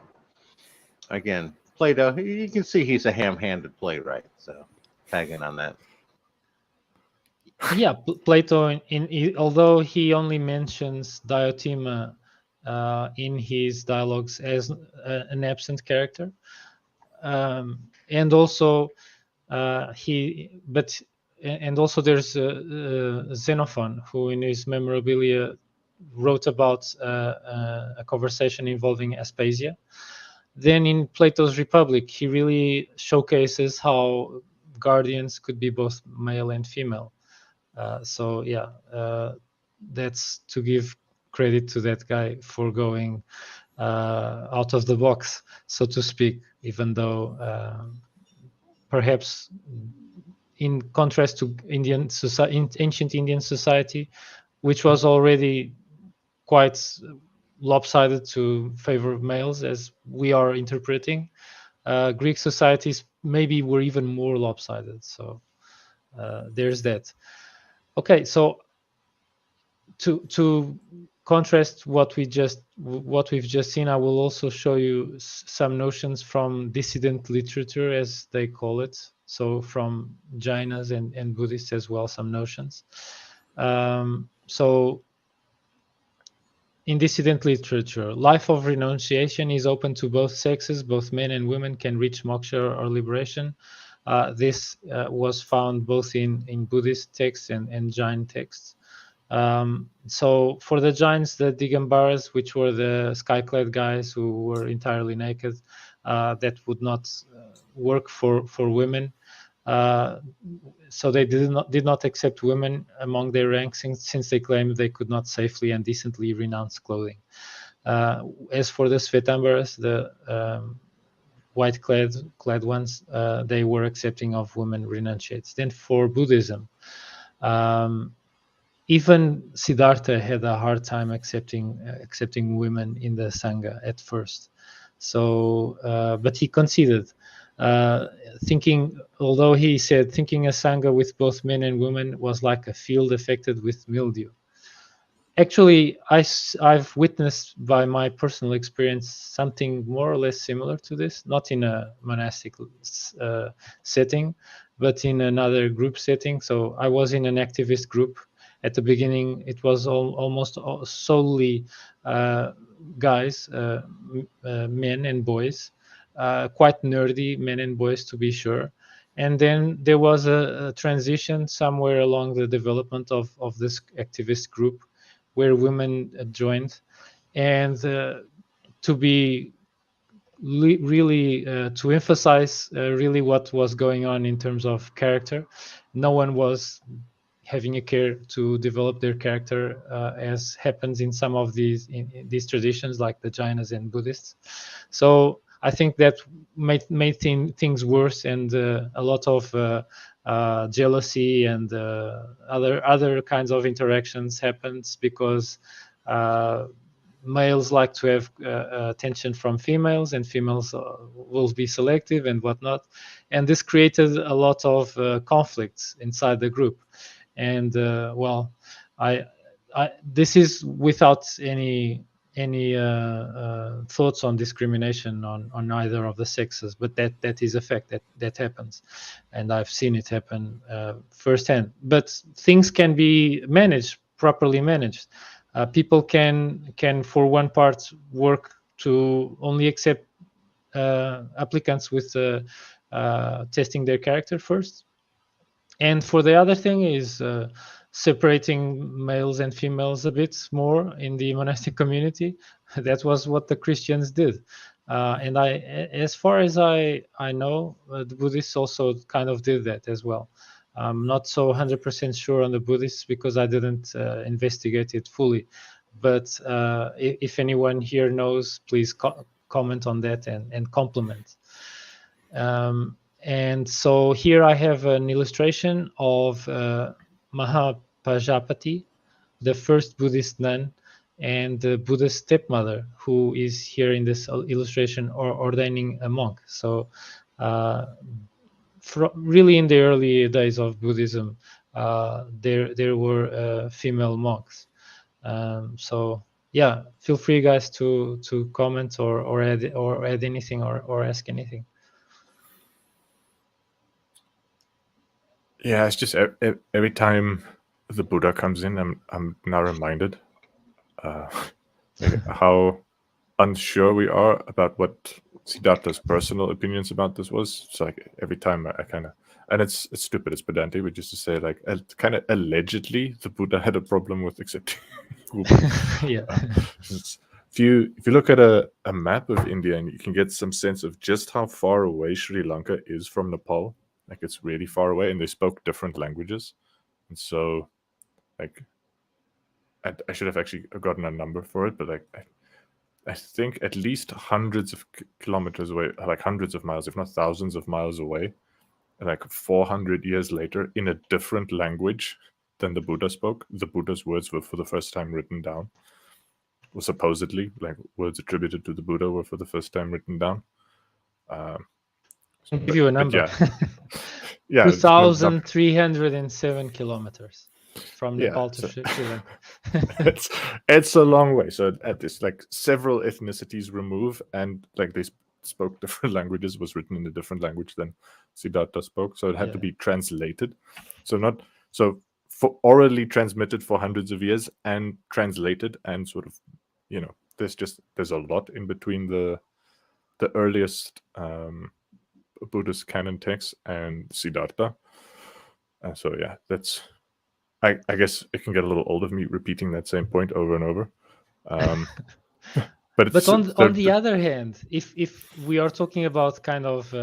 Again, Plato, you can see he's a ham-handed playwright, so tagging on that. Yeah, Plato, although he only mentions Diotima in his dialogues as an absent character, and also also there's Xenophon, who in his Memorabilia wrote about a conversation involving Aspasia. Then in Plato's Republic, he really showcases how guardians could be both male and female. So yeah, that's to give credit to that guy for going out of the box, so to speak, even though perhaps in contrast to ancient Indian society, which was already quite lopsided to favor males, as we are interpreting, Greek societies maybe were even more lopsided. So there's that. Okay, so to contrast what we've just seen, I will also show you some notions from dissident literature, as they call it. So from Jainas and Buddhists as well, some notions. So in dissident literature, life of renunciation is open to both sexes. Both men and women can reach moksha or liberation. This was found both in Buddhist texts and Jain texts. So for the Jains, the Digambaras, which were the sky-clad guys who were entirely naked, that would not work for women. So they did not accept women among their ranks, since they claimed they could not safely and decently renounce clothing. As for the Svetambaras, the white-clad ones, they were accepting of women renunciates. Then for Buddhism, even Siddhartha had a hard time accepting women in the Sangha at first. So, but he conceded, although he said thinking a Sangha with both men and women was like a field affected with mildew. Actually, I've witnessed by my personal experience something more or less similar to this, not in a monastic setting, but in another group setting. So I was in an activist group. At the beginning, it was almost solely guys, men and boys, quite nerdy men and boys, to be sure. And then there was a transition somewhere along the development of this activist group, where women joined, and to be really to emphasize really what was going on in terms of character. No one was having a care to develop their character, as happens in some of these traditions, like the Jainas and Buddhists. So I think that made things worse, and a lot of jealousy and other kinds of interactions happens, because males like to have attention from females, and females will be selective and whatnot, and this created a lot of conflicts inside the group. And well, this is without any thoughts on discrimination on either of the sexes, but that is a fact that happens, and I've seen it happen firsthand. But things can be properly managed. People can for one part work to only accept applicants with testing their character first, and for the other thing is separating males and females a bit more in the monastic community. That was what the Christians did, and as far as I know, the Buddhists also kind of did that as well. I'm not so 100% sure on the Buddhists, because I didn't investigate it fully. But if anyone here knows, please comment on that and compliment. And so here I have an illustration of Mahapajapati, the first Buddhist nun, and the Buddha's stepmother, who is here in this illustration ordaining a monk. So really in the early days of Buddhism, there were female monks. So yeah, feel free, guys, to comment or add anything or ask anything. Yeah, it's just every time the Buddha comes in, I'm now reminded like how unsure we are about what Siddhartha's personal opinions about this was. So like every time I kind of, and it's stupid, it's pedantic, but just to say like kind of allegedly the Buddha had a problem with accepting women. Yeah. If you look at a map of India, and you can get some sense of just how far away Sri Lanka is from Nepal. Like it's really far away, and they spoke different languages, and so like I should have actually gotten a number for it, but like I think at least hundreds of kilometers away, like hundreds of miles, if not thousands of miles away, like 400 years later, in a different language than the Buddha spoke, the Buddha's words were for the first time written down. Or supposedly, like words attributed to the Buddha were for the first time written down. I'll give you a number. Yeah, 2,307 kilometers from Nepal to Sri Lanka. it's a long way. So at this, like several ethnicities remove, and like they spoke different languages, was written in a different language than Siddhartha spoke. So it had to be translated. So for orally transmitted for hundreds of years and translated, and sort of, you know, there's a lot in between the earliest Buddhist canon texts and Siddhartha. So yeah, that's. I guess it can get a little old of me repeating that same point over and over. But on the other hand, if we are talking about kind of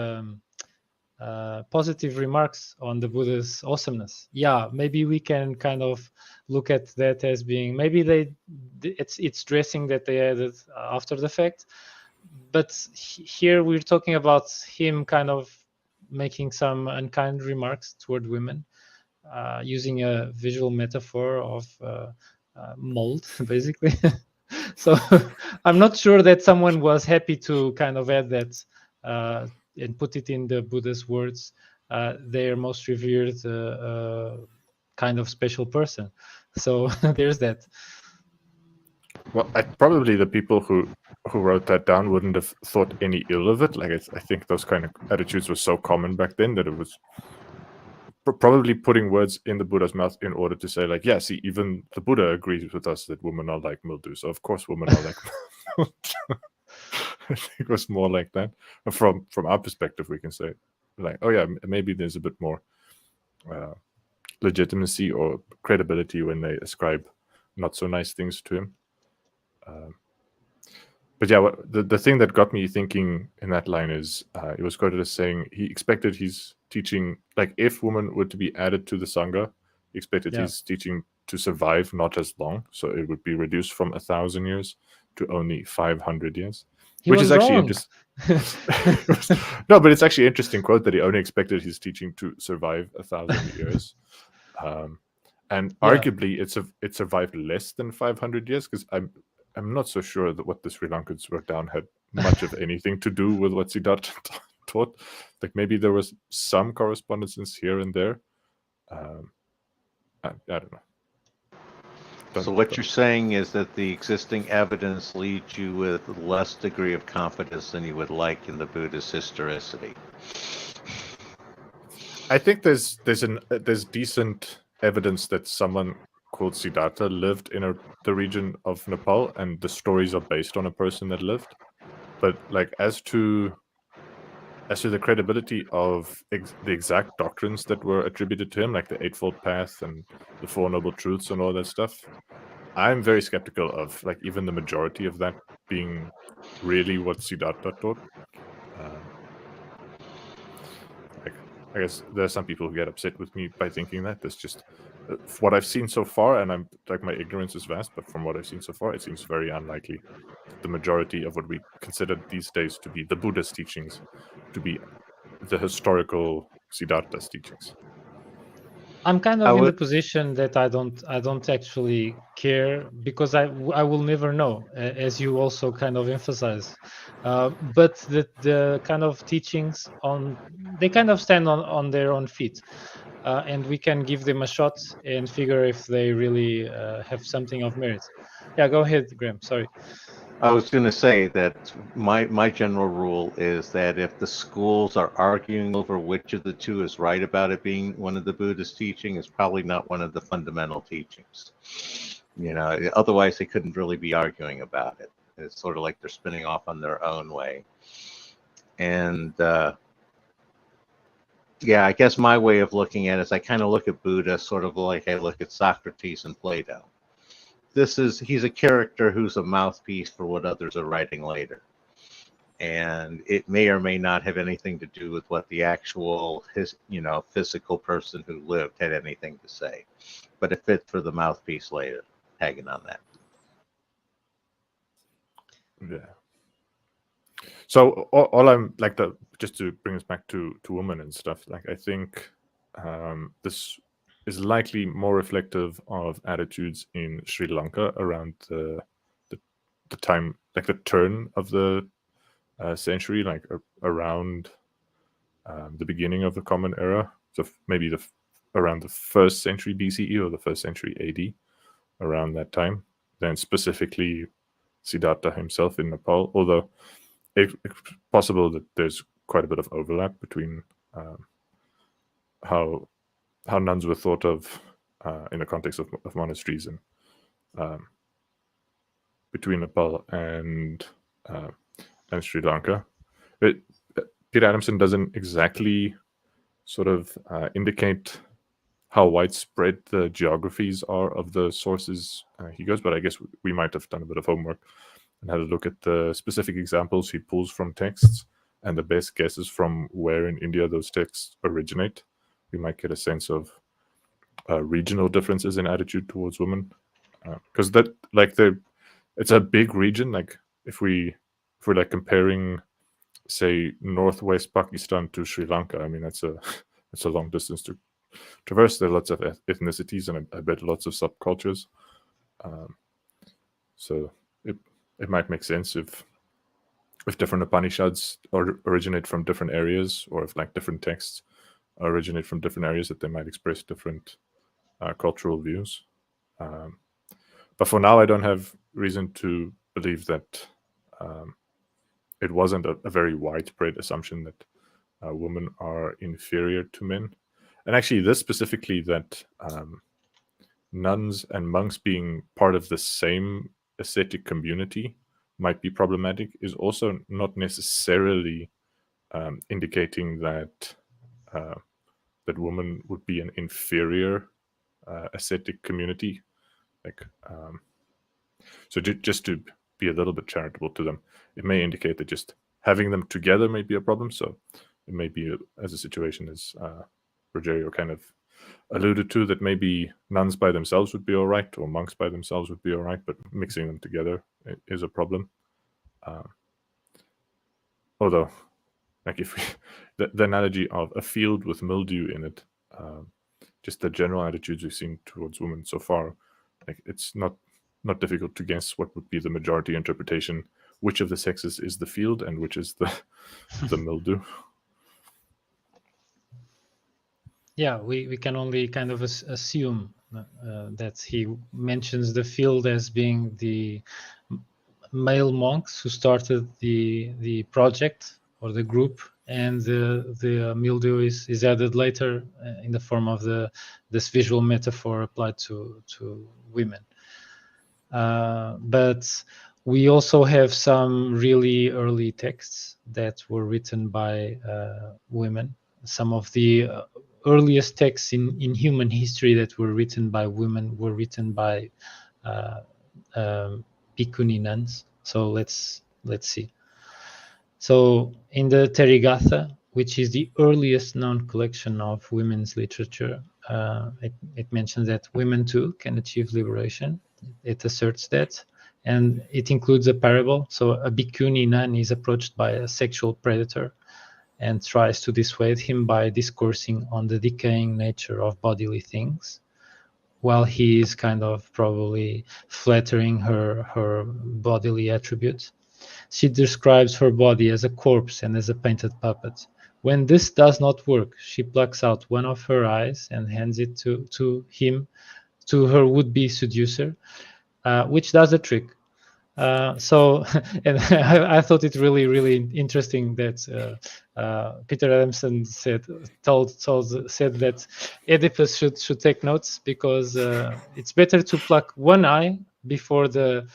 positive remarks on the Buddha's awesomeness, yeah, maybe we can kind of look at that as being maybe it's dressing that they added after the fact. But here we're talking about him kind of making some unkind remarks toward women. Using a visual metaphor of mold, basically. So I'm not sure that someone was happy to kind of add that and put it in the Buddha's words, their most revered kind of special person. So there's that. Well, probably the people who wrote that down wouldn't have thought any ill of it. Like I think those kind of attitudes were so common back then that it was probably putting words in the Buddha's mouth in order to say, like, yeah, see, even the Buddha agrees with us that women are like mildew, so of course women are like mildew. I think it was more like that. From our perspective, we can say, like, oh yeah, maybe there's a bit more legitimacy or credibility when they ascribe not so nice things to him. But yeah, the thing that got me thinking in that line is it was quoted as saying he expected his teaching, like if women were to be added to the Sangha, he expected his teaching to survive not as long. So it would be reduced from 1,000 years to only 500 years. Which is actually interesting. No, but it's actually an interesting quote that he only expected his teaching to survive 1,000 years. And arguably it survived less than 500 years, because I'm not so sure that what the Sri Lankans wrote down had much of anything to do with what Siddhartha taught. Like maybe there was some correspondences here and there. I don't know. So what you're saying is that the existing evidence leaves you with less degree of confidence than you would like in the Buddhist historicity. I think there's decent evidence that someone called Siddhartha lived in the region of Nepal, and the stories are based on a person that lived. But like as to the credibility of the exact doctrines that were attributed to him, like the Eightfold Path and the Four Noble Truths and all that stuff, I'm very skeptical of like even the majority of that being really what Siddhartha taught. I guess there are some people who get upset with me by thinking that. That's just what I've seen so far, and I'm like, my ignorance is vast, but from what I've seen so far, it seems very unlikely that the majority of what we consider these days to be the Buddha's teachings to be the historical Siddhartha's teachings. I'm kind of in the position that I don't actually care, because I will never know, as you also kind of emphasize. But the kind of teachings they kind of stand on their own feet. and we can give them a shot and figure if they really have something of merit. Yeah, go ahead, Graham. Sorry. I was going to say that my general rule is that if the schools are arguing over which of the two is right about it being one of the Buddhist teaching, it's probably not one of the fundamental teachings. You know, otherwise they couldn't really be arguing about it. It's sort of like they're spinning off on their own way. And yeah, I guess my way of looking at it is I kind of look at Buddha sort of like I look at Socrates and Plato. He's a character who's a mouthpiece for what others are writing later. And it may or may not have anything to do with what the actual physical person who lived had anything to say. But it fit for the mouthpiece later, tagging on that. Yeah. So all I'm like just to bring us back to women and stuff, like I think this is likely more reflective of attitudes in Sri Lanka around the time, like the turn of the century, like around the beginning of the Common Era. So maybe around the 1st century BCE or the 1st century AD, around that time. Then specifically Siddhartha himself in Nepal, although it's possible that there's quite a bit of overlap between how nuns were thought of in the context of monasteries and between Nepal and Sri Lanka. Peter Adamson doesn't exactly sort of indicate how widespread the geographies are of the sources he goes, but I guess we might have done a bit of homework and had a look at the specific examples he pulls from texts and the best guesses from where in India those texts originate. We might get a sense of regional differences in attitude towards women, because it's a big region. Like if we're like comparing, say, northwest Pakistan to Sri Lanka, I mean that's a long distance to traverse. There are lots of ethnicities and I bet lots of subcultures. So it might make sense if different Upanishads originate from different areas, or if like different texts originate from different areas, that they might express different cultural views. But for now, I don't have reason to believe that it wasn't a very widespread assumption that women are inferior to men. And actually, this specifically, that nuns and monks being part of the same ascetic community might be problematic, is also not necessarily indicating that women would be an inferior ascetic community. Like, so just to be a little bit charitable to them, it may indicate that just having them together may be a problem. So it may be as a situation as Rogério kind of alluded to, that maybe nuns by themselves would be all right, or monks by themselves would be all right, but mixing them together is a problem. Although, like if the analogy of a field with mildew in it, just the general attitudes we've seen towards women so far, like it's not difficult to guess what would be the majority interpretation, which of the sexes is the field and which is the mildew. Yeah, we can only kind of assume that he mentions the field as being the male monks who started the project or the group, and the mildew is added later in the form of this visual metaphor applied to women. But we also have some really early texts that were written by women. Some of the earliest texts in human history that were written by women were written by Bhikkhuni nuns. So let's see. So in the Therigatha, which is the earliest known collection of women's literature, it mentions that women too can achieve liberation. It asserts that, and it includes a parable. So a Bhikkhuni nun is approached by a sexual predator and tries to dissuade him by discoursing on the decaying nature of bodily things, while he is kind of probably flattering her bodily attributes. She describes her body as a corpse and as a painted puppet, When this does not work, she plucks out one of her eyes and hands it to her would-be seducer, which does the trick. So, and I thought it really interesting that Peter Adamson said that Oedipus should take notes, because it's better to pluck one eye before the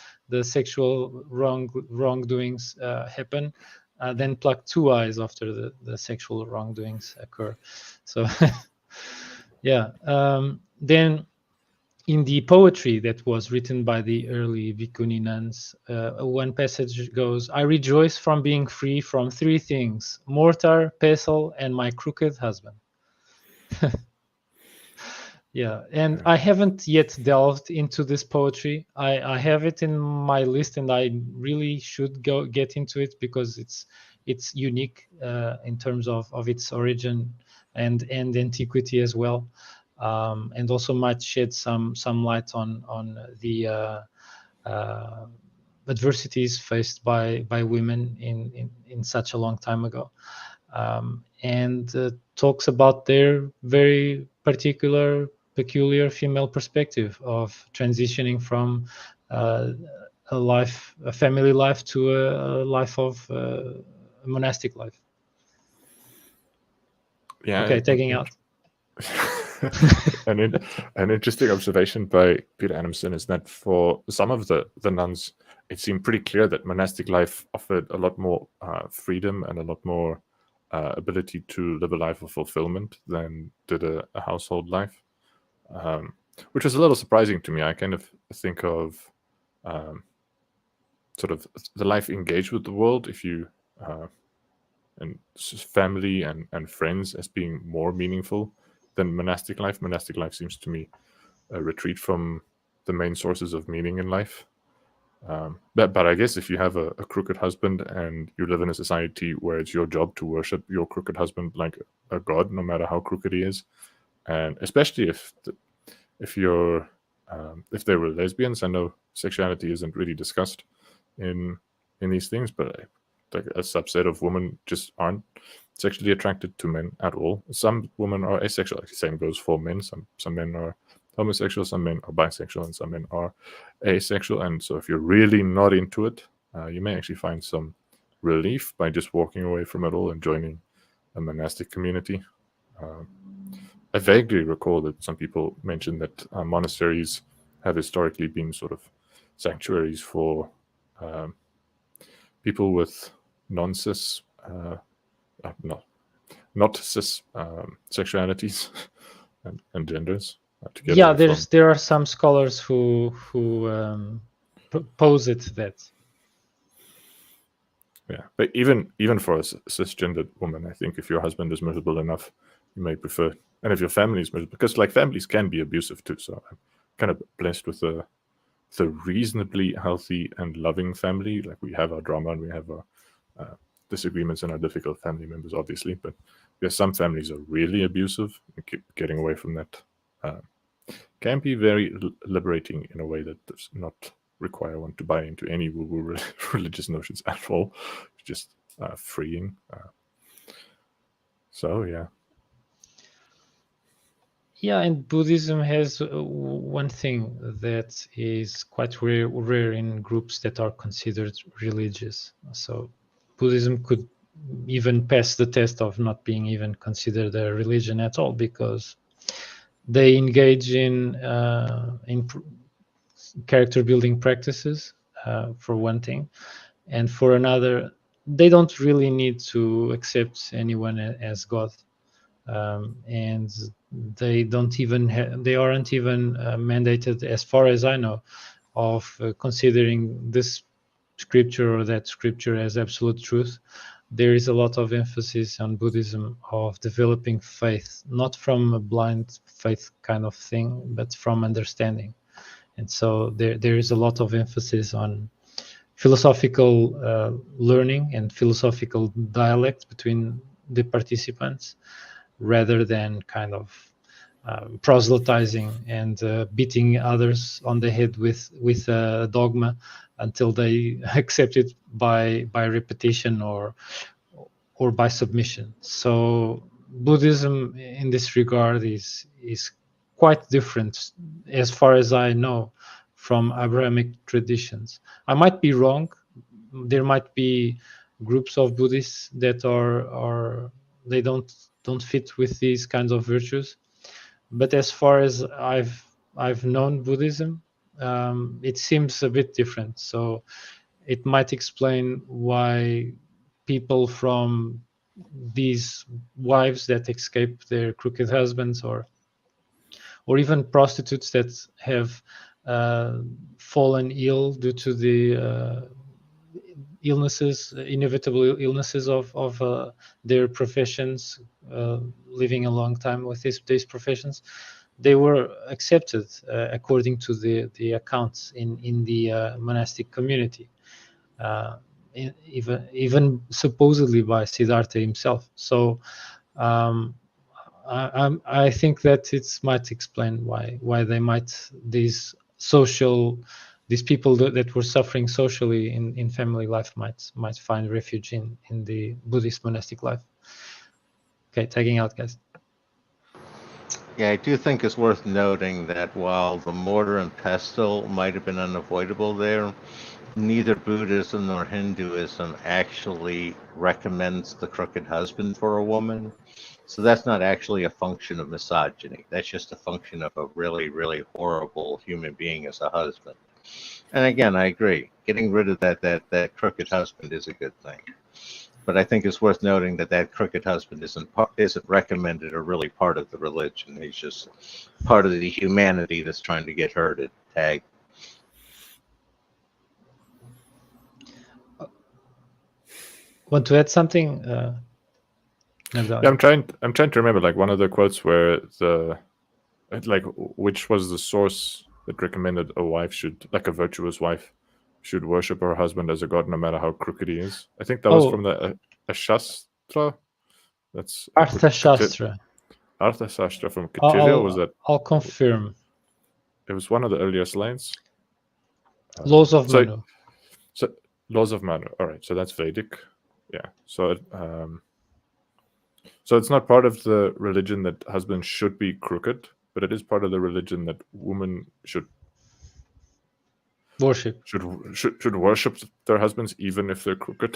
sexual wrongdoings happen, than pluck two eyes after the sexual wrongdoings occur. So, yeah. Then, in the poetry that was written by the early Bhikkhuni nuns, one passage goes, "I rejoice from being free from three things: mortar, pestle, and my crooked husband." Yeah, and I haven't yet delved into this poetry. I have it in my list, and I really should get into it, because it's unique in terms of its origin and antiquity as well. And also might shed some light on the adversities faced by women in such a long time ago, and talks about their very peculiar female perspective of transitioning from a family life to a life of a monastic life. Yeah. Okay, taking out. An interesting observation by Peter Adamson is that for some of the nuns, it seemed pretty clear that monastic life offered a lot more freedom and a lot more ability to live a life of fulfillment than did a household life, which was a little surprising to me. I kind of think of sort of the life engaged with the world, if you and family and friends, as being more meaningful than monastic life. Monastic life seems to me a retreat from the main sources of meaning in life. But I guess if you have a crooked husband and you live in a society where it's your job to worship your crooked husband like a god, no matter how crooked he is, and especially if they were lesbians. I know sexuality isn't really discussed in these things, but like a subset of women just aren't sexually attracted to men at all. Some women are asexual. The same goes for men. Some men are homosexual, some men are bisexual, and some men are asexual. And so if you're really not into it, you may actually find some relief by just walking away from it all and joining a monastic community. I vaguely recall that some people mentioned that monasteries have historically been sort of sanctuaries for people with non-cis, not cis sexualities and genders. Yeah, there are some scholars who posit that. Yeah, but even for a cisgendered woman, I think if your husband is miserable enough, you may prefer, and if your family is miserable, because like families can be abusive too. So I'm kind of blessed with a reasonably healthy and loving family. Like we have our drama and we have our disagreements and our difficult family members, obviously, but there's some families are really abusive. Getting away from that can be very liberating in a way that does not require one to buy into any woo-woo religious notions at all. It's just freeing. So yeah. Yeah, and Buddhism has one thing that is quite rare in groups that are considered religious. So Buddhism could even pass the test of not being even considered a religion at all, because they engage in character building practices, for one thing, and for another, they don't really need to accept anyone as God. And they aren't even mandated, as far as I know, of considering this scripture or that scripture as absolute truth. There is a lot of emphasis on Buddhism of developing faith, not from a blind faith kind of thing, but from understanding. And so there is a lot of emphasis on philosophical learning and philosophical dialect between the participants, rather than kind of proselytizing and beating others on the head with a dogma until they accept it by repetition or or by submission. So Buddhism in this regard is quite different, as far as I know, from Abrahamic traditions. I might be wrong. There might be groups of Buddhists that are they don't fit with these kinds of virtues. But as far as I've known Buddhism, it seems a bit different. So it might explain why people from these wives that escape their crooked husbands, or even prostitutes that have fallen ill due to the inevitable illnesses of their professions, living a long time with these professions, they were accepted according to the accounts in the monastic community, even supposedly by Siddhartha himself. So I think that it might explain why they might these people that were suffering socially in family life might find refuge in the Buddhist monastic life. Okay, tagging out, guys. Yeah, I do think it's worth noting that while the mortar and pestle might have been unavoidable there, neither Buddhism nor Hinduism actually recommends the crooked husband for a woman. So that's not actually a function of misogyny. That's just a function of a really, really horrible human being as a husband. And again, I agree. Getting rid of that crooked husband is a good thing. But I think it's worth noting that crooked husband isn't recommended or really part of the religion. He's just part of the humanity that's trying to get herded. Tag. Want to add something? Yeah, I'm trying to remember like one of the quotes where which was the source that recommended a wife should, like a virtuous wife, should worship her husband as a god no matter how crooked he is. I think that was from the Shastra. That's Arthashastra. Arthashastra from Katirya. Was that? I'll confirm. It was one of the earliest lines. Laws of Manu. So Laws of Manu. All right, so that's Vedic. Yeah. So so it's not part of the religion that husbands should be crooked, but it is part of the religion that women should worship their husbands even if they're crooked.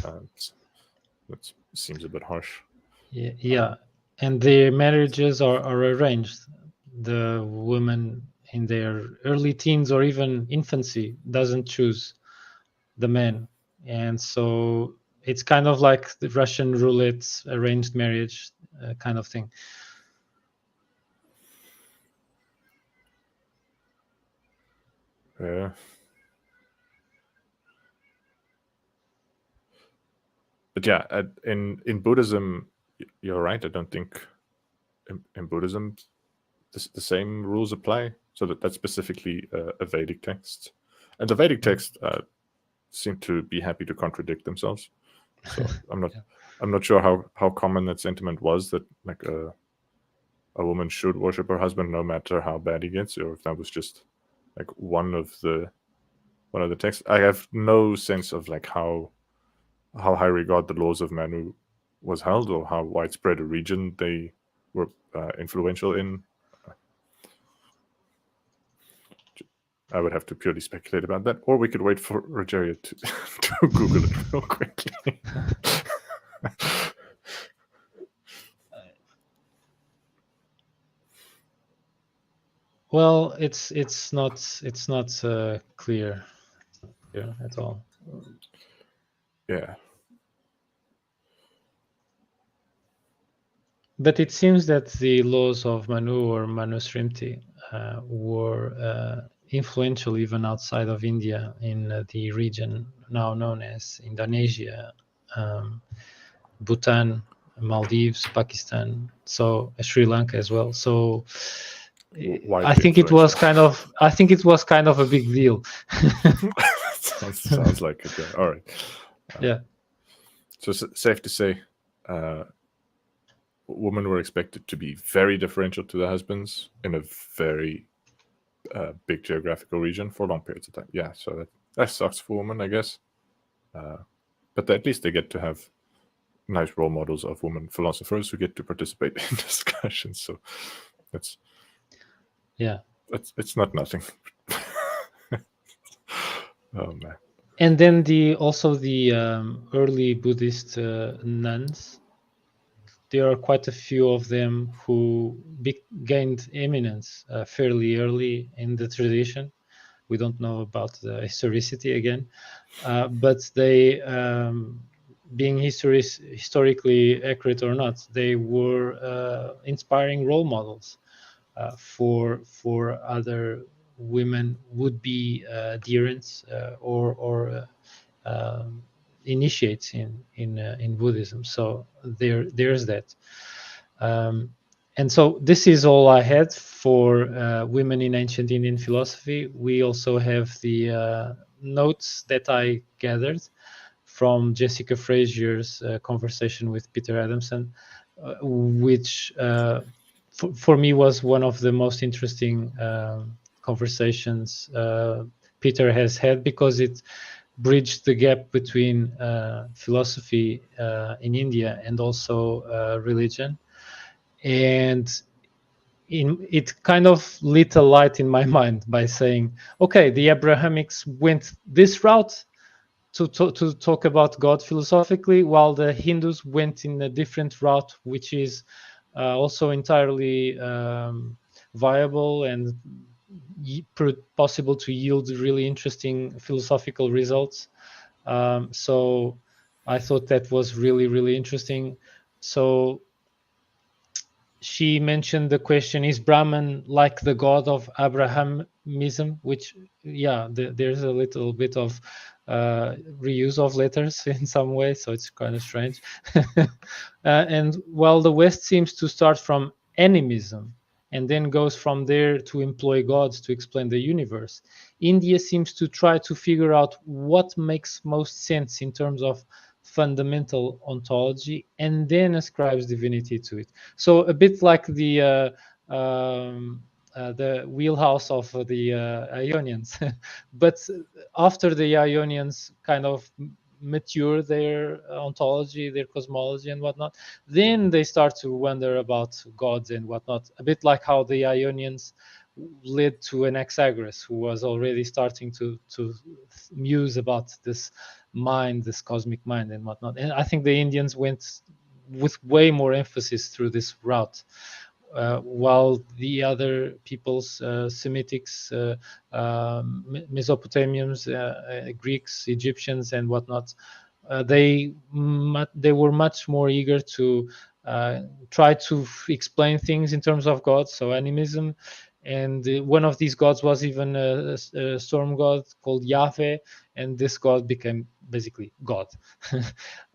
That seems a bit harsh. Yeah. And their marriages are arranged. The woman in their early teens or even infancy doesn't choose the man, and so it's kind of like the Russian roulette, arranged marriage kind of thing. Yeah. But yeah, in Buddhism, you're right. I don't think in Buddhism the same rules apply. So that's specifically a Vedic text, and the Vedic text seem to be happy to contradict themselves. So I'm not sure how common that sentiment was, that like a woman should worship her husband no matter how bad he gets, or if that was just like one of the texts. I have no sense of like how high regard the Laws of Manu was held, or how widespread a region they were influential in. I would have to purely speculate about that, or we could wait for Rogério to Google it real quickly. Well, it's not clear at all. Yeah. But it seems that the laws of Manu or Manusrimti were influential even outside of India, in the region now known as Indonesia, Bhutan, Maldives, Pakistan, so Sri Lanka as well. So I think it was kind of a big deal. sounds like it. Yeah. All right. Yeah. So safe to say, women were expected to be very differential to their husbands in a very big geographical region for long periods of time. Yeah, so that sucks for women, I guess. But at least they get to have nice role models of women philosophers who get to participate in discussions. So it's not nothing. Oh man. And then the early Buddhist nuns. There are quite a few of them who gained eminence fairly early in the tradition. We don't know about the historicity again, but they, being historically accurate or not, they were inspiring role models for other women would-be adherents or initiates in Buddhism. So there's that. And so this is all I had for women in ancient Indian philosophy. We also have the notes that I gathered from Jessica Frazier's conversation with Peter Adamson, which for me was one of the most interesting conversations Peter has had, because it bridged the gap between philosophy in India and also religion. And it kind of lit a light in my mind by saying, okay, the Abrahamics went this route to talk about God philosophically, while the Hindus went in a different route, which is also entirely viable and possible to yield really interesting philosophical results. So I thought that was really, really interesting. So she mentioned the question, is Brahman like the god of Abrahamism? Which, there's a little bit of reuse of letters in some way, so it's kind of strange. And while the West seems to start from animism and then goes from there to employ gods to explain the universe, India seems to try to figure out what makes most sense in terms of fundamental ontology and then ascribes divinity to it. So a bit like the wheelhouse of the Ionians. But after the Ionians kind of mature their ontology, their cosmology and whatnot, then they start to wonder about gods and whatnot, a bit like how the Ionians led to Anaxagoras, who was already starting to muse about this mind, this cosmic mind and whatnot. And I think the Indians went with way more emphasis through this route, while the other peoples, Semitics, Mesopotamians, Greeks, Egyptians and whatnot, they were much more eager to try to explain things in terms of gods, so animism. And one of these gods was even a storm god called Yahweh, and this god became basically God.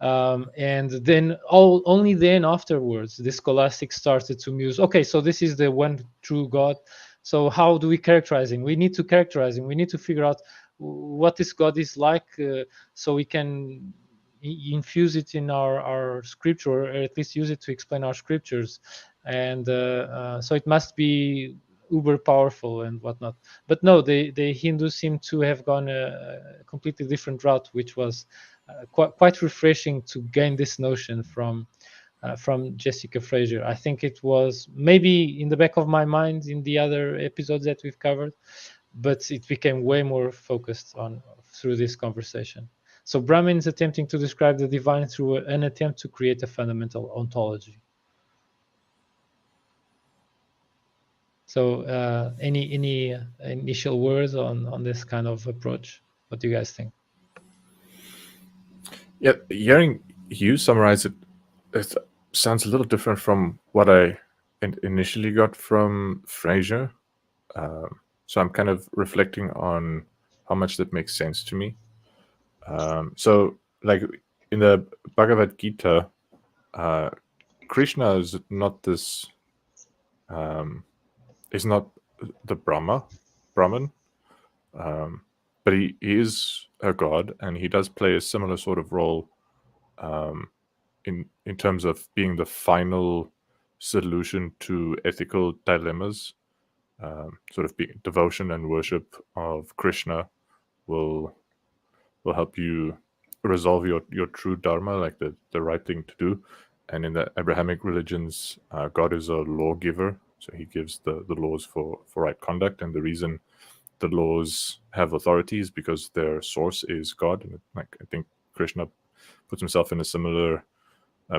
And then only then afterwards, the scholastics started to muse, okay, so this is the one true God. So how do we characterize him? We need to characterize him. We need to figure out what this God is like, so we can infuse it in our scripture, or at least use it to explain our scriptures. And so it must be uber powerful and whatnot. But no, the Hindus seem to have gone a completely different route, which was quite refreshing to gain this notion from Jessica Frazier. I think it was maybe in the back of my mind in the other episodes that we've covered, but it became way more focused on through this conversation. So Brahmin is attempting to describe the divine through an attempt to create a fundamental ontology. So any initial words on this kind of approach? What do you guys think? Yeah, hearing you summarize it, it sounds a little different from what I initially got from Frazier. So I'm kind of reflecting on how much that makes sense to me. So, like in the Bhagavad Gita, Krishna is not this. Is not the Brahman, but he is a god, and he does play a similar sort of role in terms of being the final solution to ethical dilemmas. Sort of devotion and worship of Krishna will help you resolve your true dharma, like the right thing to do. And in the Abrahamic religions, God is a lawgiver, so he gives the laws for right conduct. And the reason the laws have authority is because their source is God. And like, I think Krishna puts himself in a similar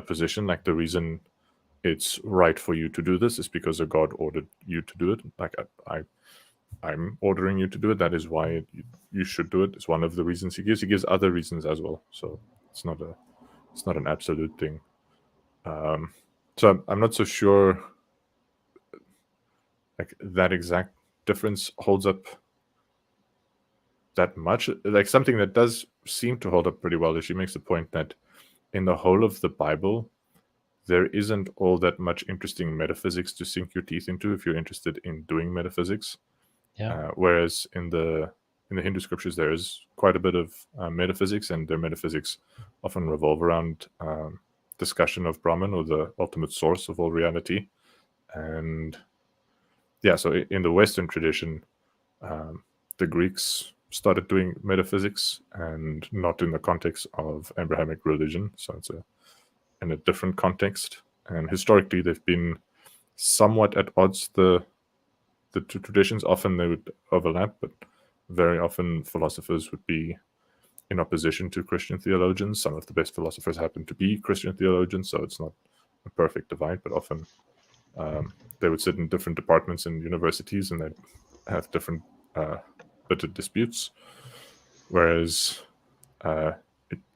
position. Like, the reason it's right for you to do this is because a God ordered you to do it. Like, I'm ordering you to do it. That is why you should do it. It's one of the reasons he gives. He gives other reasons as well. So it's not an absolute thing. So I'm not so sure like that exact difference holds up that much. Like, something that does seem to hold up pretty well is she makes the point that in the whole of the Bible, there isn't all that much interesting metaphysics to sink your teeth into if you're interested in doing metaphysics. Whereas in the Hindu scriptures, there is quite a bit of metaphysics, and their metaphysics often revolve around discussion of Brahman, or the ultimate source of all reality. And yeah, so in the Western tradition, the Greeks started doing metaphysics, and not in the context of Abrahamic religion. So it's in a different context. And historically, they've been somewhat at odds. The two traditions, often they would overlap, but very often philosophers would be in opposition to Christian theologians. Some of the best philosophers happen to be Christian theologians, so it's not a perfect divide, but often they would sit in different departments in universities, and they'd have different bitter disputes. Whereas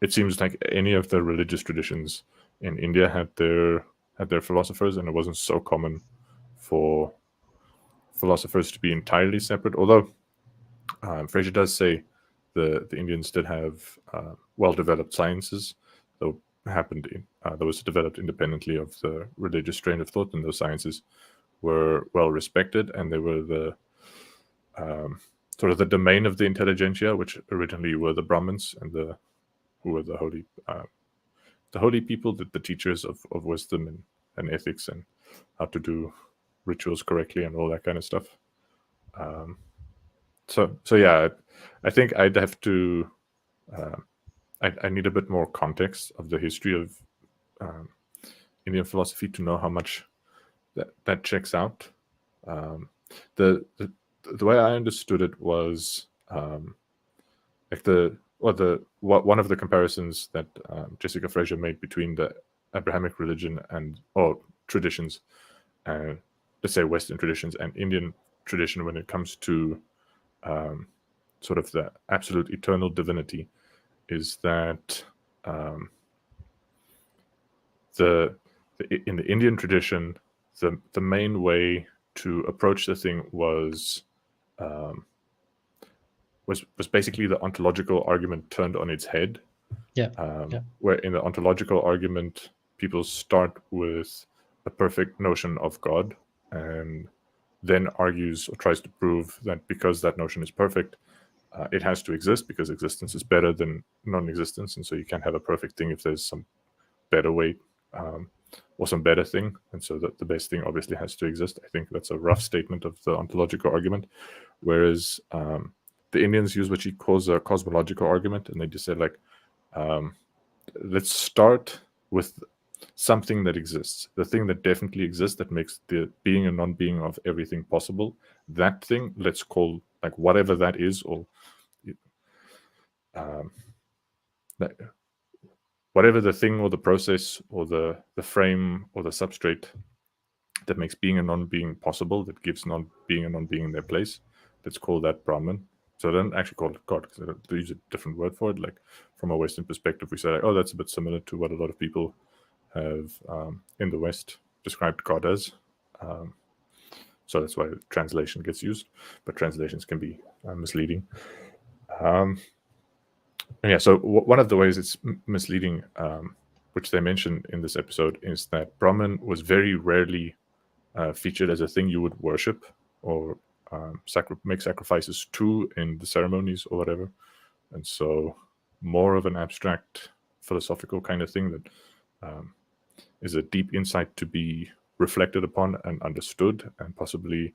it seems like any of the religious traditions in India had their philosophers, and it wasn't so common for philosophers to be entirely separate. Although Fraser does say the Indians did have well-developed sciences, though that was developed independently of the religious strain of thought, and those sciences were well respected, and they were the sort of the domain of the intelligentsia, which originally were the Brahmins, and who were the holy people, the teachers of wisdom and ethics, and how to do rituals correctly and all that kind of stuff. So yeah, I think I'd have to. I need a bit more context of the history of Indian philosophy to know how much that checks out. The way I understood it was like one of the comparisons that Jessica Fraser made between the Abrahamic religion or traditions, let's say Western traditions and Indian tradition, when it comes to sort of the absolute eternal divinity, is that in the Indian tradition, the main way to approach the thing was basically the ontological argument turned on its head. Where in the ontological argument, people start with a perfect notion of God, and then argues or tries to prove that because that notion is perfect, it has to exist, because existence is better than non-existence, and so you can't have a perfect thing if there's some better way or some better thing, and so that the best thing obviously has to exist. I think that's a rough statement of the ontological argument. Whereas the Indians use what she calls a cosmological argument, and they just say, like, let's start with something that exists, the thing that definitely exists, that makes the being and non-being of everything possible. That thing, let's call, like, whatever that is, or whatever the thing or the process or the frame or the substrate that makes being and non-being possible, that gives non-being and non-being their place, let's call that Brahman. So I don't actually call it God, because they use a different word for it. Like, from a Western perspective, we say, like, oh, that's a bit similar to what a lot of people have in the West described God as. So that's why translation gets used, but translations can be misleading. Yeah, so one of the ways it's misleading, which they mention in this episode, is that Brahman was very rarely featured as a thing you would worship or make sacrifices to in the ceremonies or whatever. And so more of an abstract philosophical kind of thing that is a deep insight to be reflected upon and understood, and possibly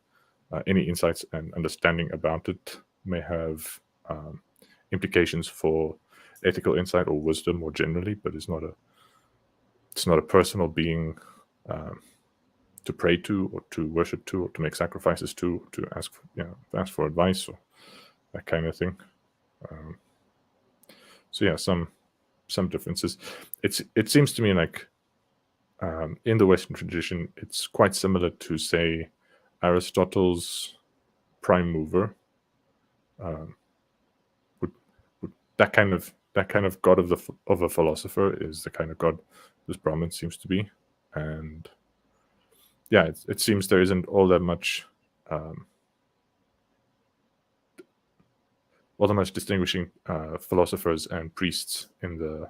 any insights and understanding about it may have implications for ethical insight or wisdom more generally, but it's not a personal being to pray to or to worship to or to make sacrifices to ask for advice or that kind of thing. So yeah, some differences. It seems to me like in the Western tradition, it's quite similar to, say, Aristotle's prime mover. That kind of god of a philosopher is the kind of god this Brahman seems to be, and yeah, it seems there isn't all that much distinguishing philosophers and priests in the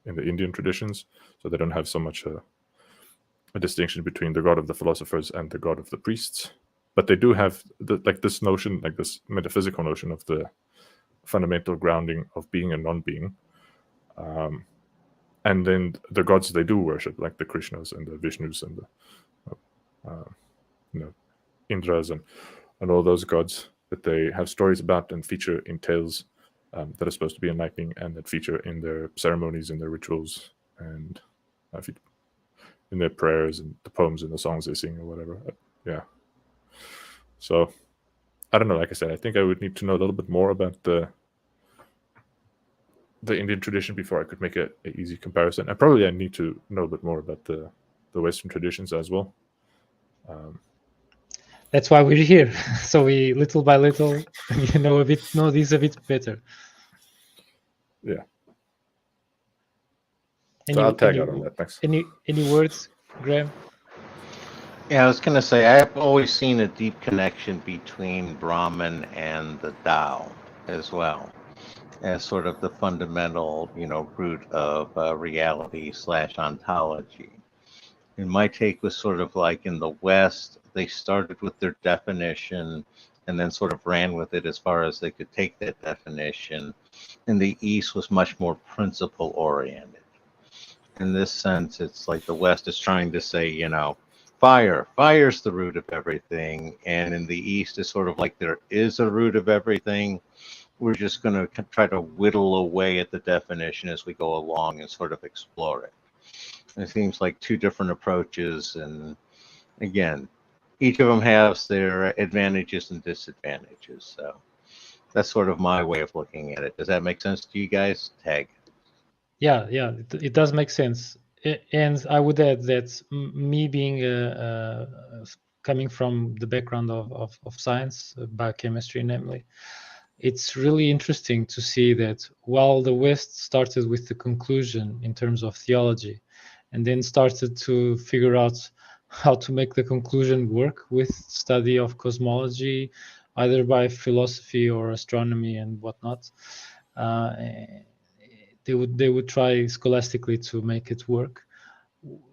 Indian traditions, so they don't have so much a distinction between the god of the philosophers and the god of the priests, but they do have this notion, like this metaphysical notion of the fundamental grounding of being and non-being, and then the gods they do worship, like the Krishnas and the Vishnus and the Indras and all those gods that they have stories about and feature in tales that are supposed to be enlightening and that feature in their ceremonies and their rituals and in their prayers and the poems and the songs they sing or whatever. Yeah. So I don't know. Like I said, I think I would need to know a little bit more about the Indian tradition before I could make an easy comparison. And probably I need to know a bit more about the Western traditions as well. That's why we're here. So we little by little, know these a bit better. Yeah. So I'll tag out on that. Thanks. Any words, Graham? Yeah, I was going to say, I've always seen a deep connection between Brahman and the Tao as well, as sort of the fundamental, root of reality / ontology. And my take was sort of like in the West, they started with their definition and then sort of ran with it as far as they could take that definition. And the East was much more principle oriented. In this sense, it's like the West is trying to say, fire's the root of everything. And in the East, it's sort of like there is a root of everything. We're just going to try to whittle away at the definition as we go along and sort of explore it. And it seems like two different approaches. And again, each of them has their advantages and disadvantages. So that's sort of my way of looking at it. Does that make sense to you guys? Tag. Yeah, it does make sense. And I would add that me being coming from the background of science, biochemistry namely, it's really interesting to see that while the West started with the conclusion in terms of theology, and then started to figure out how to make the conclusion work with study of cosmology, either by philosophy or astronomy and whatnot, they would try scholastically to make it work.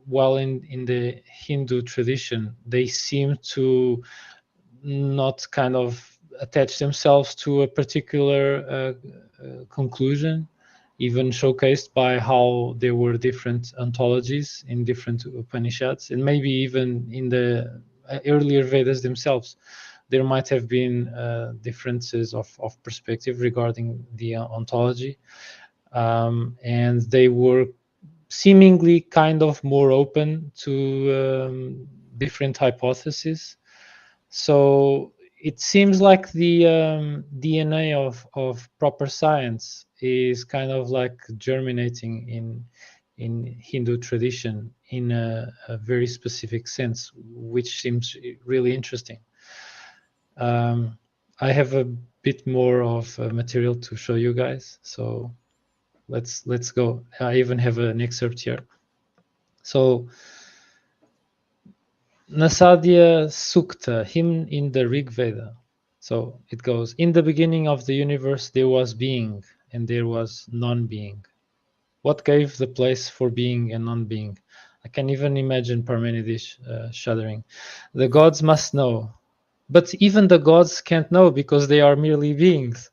While in the Hindu tradition, they seem to not kind of attach themselves to a particular conclusion, even showcased by how there were different ontologies in different Upanishads, and maybe even in the earlier Vedas themselves. There might have been differences of perspective regarding the ontology. And they were seemingly kind of more open to different hypotheses. So it seems like the DNA of proper science is kind of like germinating in Hindu tradition in a very specific sense, which seems really interesting. I have a bit more of material to show you guys, so let's go. I even have an excerpt here. So Nasadya Sukta, hymn in the Rig Veda. So it goes, in the beginning of the universe there was being and there was non-being. What gave the place for being and non-being? I can even imagine Parmenides shuddering. The gods must know, but even the gods can't know because they are merely beings.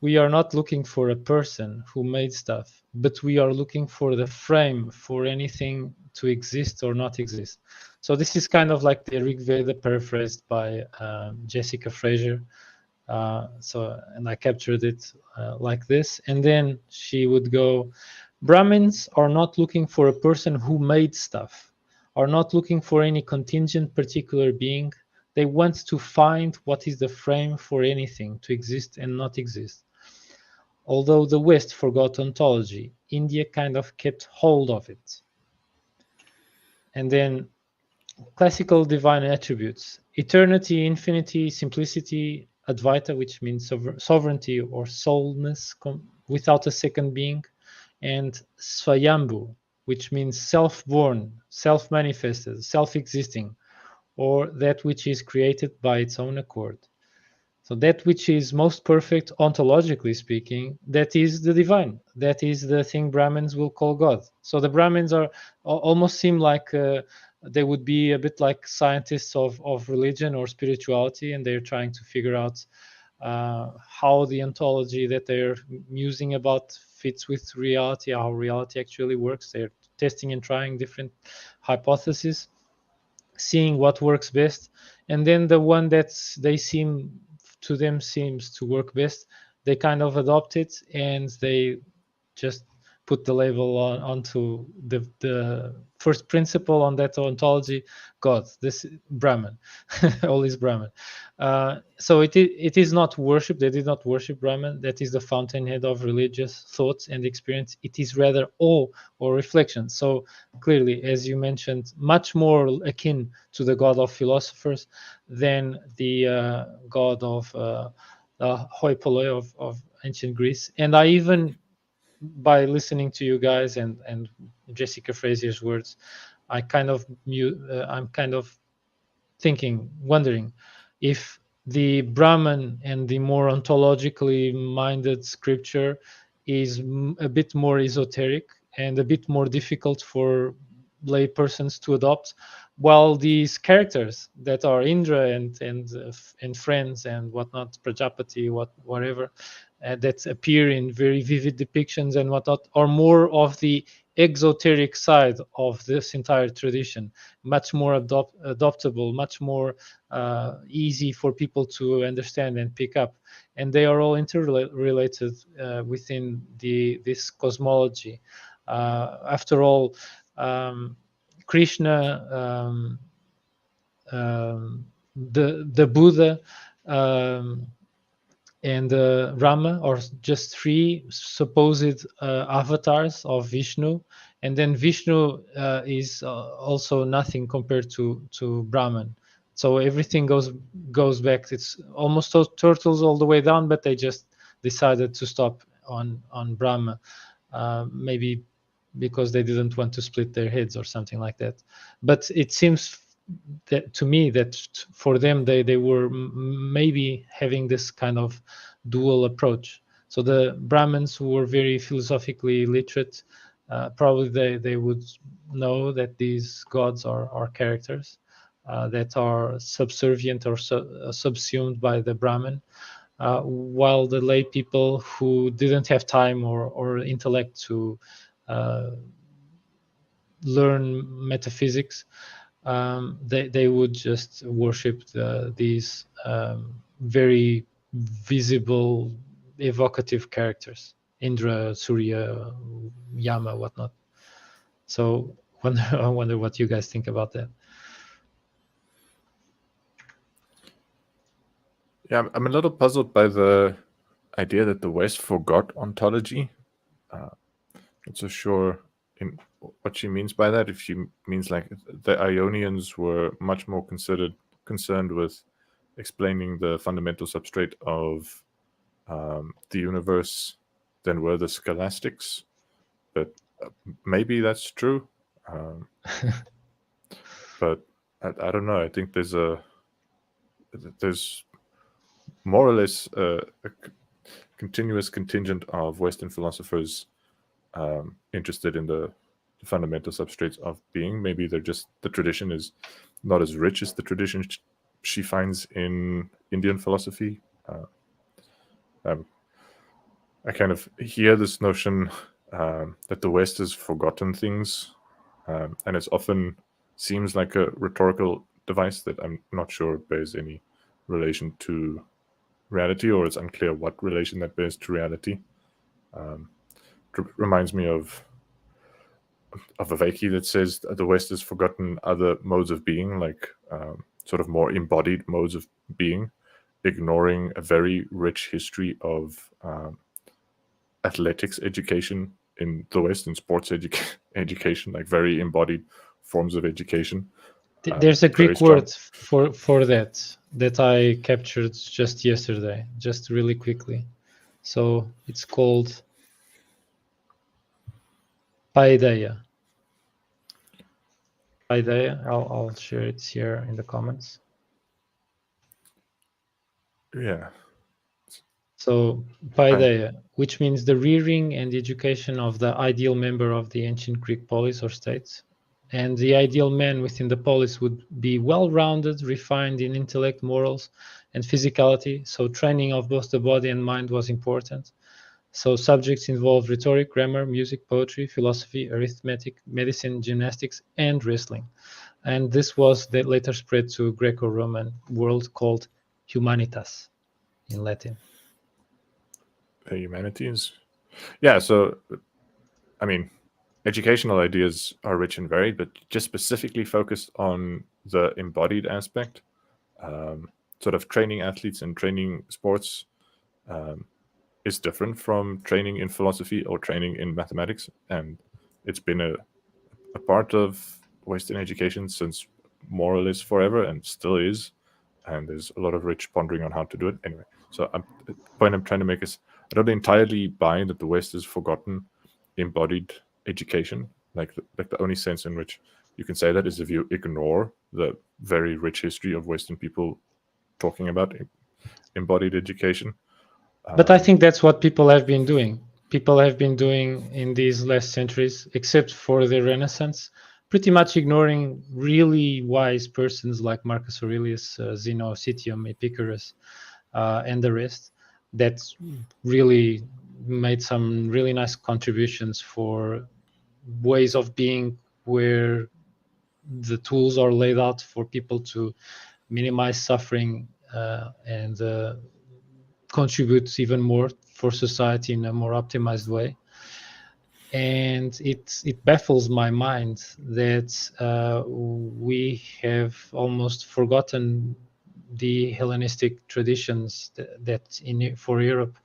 We are not looking for a person who made stuff, but we are looking for the frame for anything to exist or not exist. So this is kind of like the Rig Veda paraphrased by Jessica Fraser. And I captured it like this. And then she would go, Brahmins are not looking for a person who made stuff, are not looking for any contingent particular being. They want to find what is the frame for anything to exist and not exist. Although the West forgot ontology, India kind of kept hold of it. And then classical divine attributes: eternity, infinity, simplicity, Advaita, which means sovereignty or soulness without a second being, and Swayambhu, which means self-born, self-manifested, self-existing, or that which is created by its own accord. So that which is most perfect, ontologically speaking, that is the divine. That is the thing Brahmins will call God. So the Brahmins are almost seem like they would be a bit like scientists of religion or spirituality, and they're trying to figure out how the ontology that they're musing about fits with reality, how reality actually works. They're testing and trying different hypotheses, seeing what works best, and then the one that they seem to them seems to work best, they kind of adopt it, and they just put the label onto the first principle on that ontology, God, this Brahman, all is Brahman. So it is not worship. They did not worship Brahman. That is the fountainhead of religious thoughts and experience. It is rather awe or reflection. So clearly, as you mentioned, much more akin to the God of philosophers than the God of hoi polloi of ancient Greece. And I even, by listening to you guys and Jessica Frazier's words, I'm kind of wondering if the Brahman and the more ontologically minded scripture is a bit more esoteric and a bit more difficult for lay persons to adopt, while these characters that are Indra and friends and whatnot, Prajapati, whatever, that appear in very vivid depictions and whatnot, are more of the exoteric side of this entire tradition, much more adoptable, much more easy for people to understand and pick up, and they are all interrelated within this cosmology. After all, Krishna, the Buddha, and Rama are just three supposed avatars of Vishnu, and then Vishnu is also nothing compared to Brahman. So everything goes back. It's almost turtles all the way down, but they just decided to stop on Brahma, maybe because they didn't want to split their heads or something like that. But it seems that to me that for them they were maybe having this kind of dual approach. So the Brahmins, who were very philosophically literate, probably they would know that these gods are characters that are subservient or subsumed by the Brahman, while the lay people who didn't have time or intellect to learn metaphysics, they would just worship these very visible, evocative characters: Indra, Surya, Yama, whatnot. So I wonder what you guys think about that. Yeah, I'm a little puzzled by the idea that the West forgot ontology. Not so sure in what she means by that. If she means like the Ionians were much more concerned with explaining the fundamental substrate of the universe than were the scholastics, but maybe that's true. But I don't know. I think there's more or less a continuous contingent of Western philosophers interested in the fundamental substrates of being. Maybe they're just, the tradition is not as rich as the tradition she finds in Indian philosophy. I kind of hear this notion that the West has forgotten things, and it often seems like a rhetorical device that I'm not sure bears any relation to reality, or it's unclear what relation that bears to reality. Reminds me of a Viveki that says that the West has forgotten other modes of being, like sort of more embodied modes of being, ignoring a very rich history of athletics education in the West and sports education, like very embodied forms of education. There's a Greek strong. word for that I captured just yesterday, just really quickly. So it's called paideia. Paideia. I'll share it here in the comments. Yeah. So paideia, which means the rearing and education of the ideal member of the ancient Greek polis or state. And the ideal man within the polis would be well-rounded, refined in intellect, morals, and physicality. So training of both the body and mind was important. So subjects involved rhetoric, grammar, music, poetry, philosophy, arithmetic, medicine, gymnastics, and wrestling. And this was that later spread to Greco-Roman world called humanitas in Latin. The humanities. Yeah, so I mean, educational ideas are rich and varied, but just specifically focused on the embodied aspect, sort of training athletes and training sports is different from training in philosophy or training in mathematics. And it's been a part of Western education since more or less forever, and still is. And there's a lot of rich pondering on how to do it. Anyway, so the point I'm trying to make is I don't entirely buy that the West has forgotten embodied education. Like the only sense in which you can say that is if you ignore the very rich history of Western people talking about embodied education. But I think that's what people have been doing. People have been doing in these last centuries, except for the Renaissance, pretty much ignoring really wise persons like Marcus Aurelius, Zeno, Citium, Epicurus, and the rest, that really made some really nice contributions for ways of being where the tools are laid out for people to minimize suffering and contribute even more for society in a more optimized way. And it baffles my mind that we have almost forgotten the Hellenistic traditions that for Europe,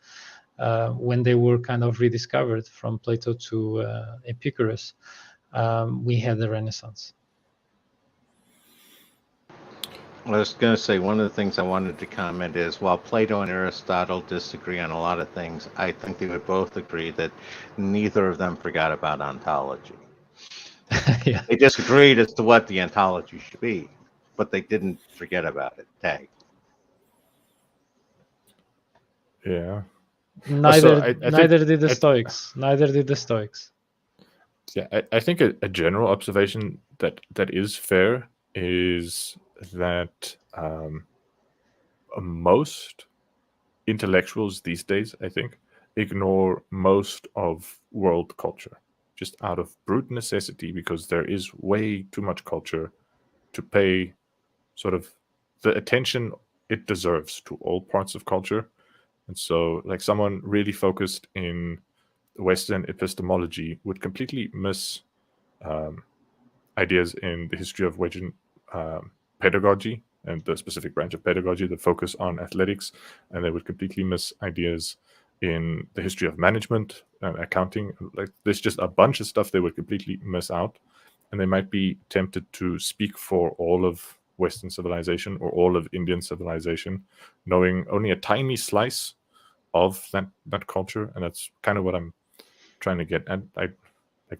when they were kind of rediscovered from Plato to Epicurus, we had the Renaissance. I was going to say, one of the things I wanted to comment is, while Plato and Aristotle disagree on a lot of things, I think they would both agree that neither of them forgot about ontology. Yeah. They disagreed as to what the ontology should be, but they didn't forget about it. Tag. Neither think, did the Stoics. Neither did the Stoics. Yeah, I think a general observation that is fair is that most intellectuals these days, I think, ignore most of world culture just out of brute necessity, because there is way too much culture to pay sort of the attention it deserves to all parts of culture. And so, like, someone really focused in Western epistemology would completely miss ideas in the history of Western pedagogy and the specific branch of pedagogy that focus on athletics, and they would completely miss ideas in the history of management and accounting. Like, there's just a bunch of stuff they would completely miss out, and they might be tempted to speak for all of Western civilization or all of Indian civilization, knowing only a tiny slice of that culture. And that's kind of what I'm trying to get at. Like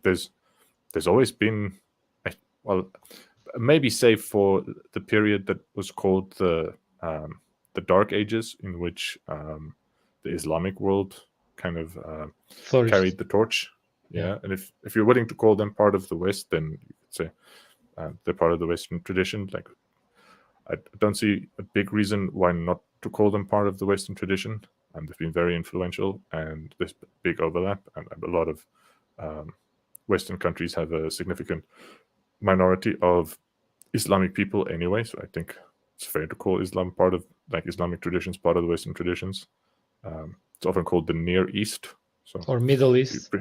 there's always been, well, maybe save for the period that was called the Dark Ages, in which the Islamic world kind of carried the torch. Yeah. And if you're willing to call them part of the West, then you could say they're part of the Western tradition. Like, I don't see a big reason why not to call them part of the Western tradition. And they've been very influential, and there's big overlap, and a lot of Western countries have a significant minority of Islamic people anyway, so I think it's fair to call Islam part of like Islamic traditions, part of the Western traditions. It's often called the Near East, so or Middle East,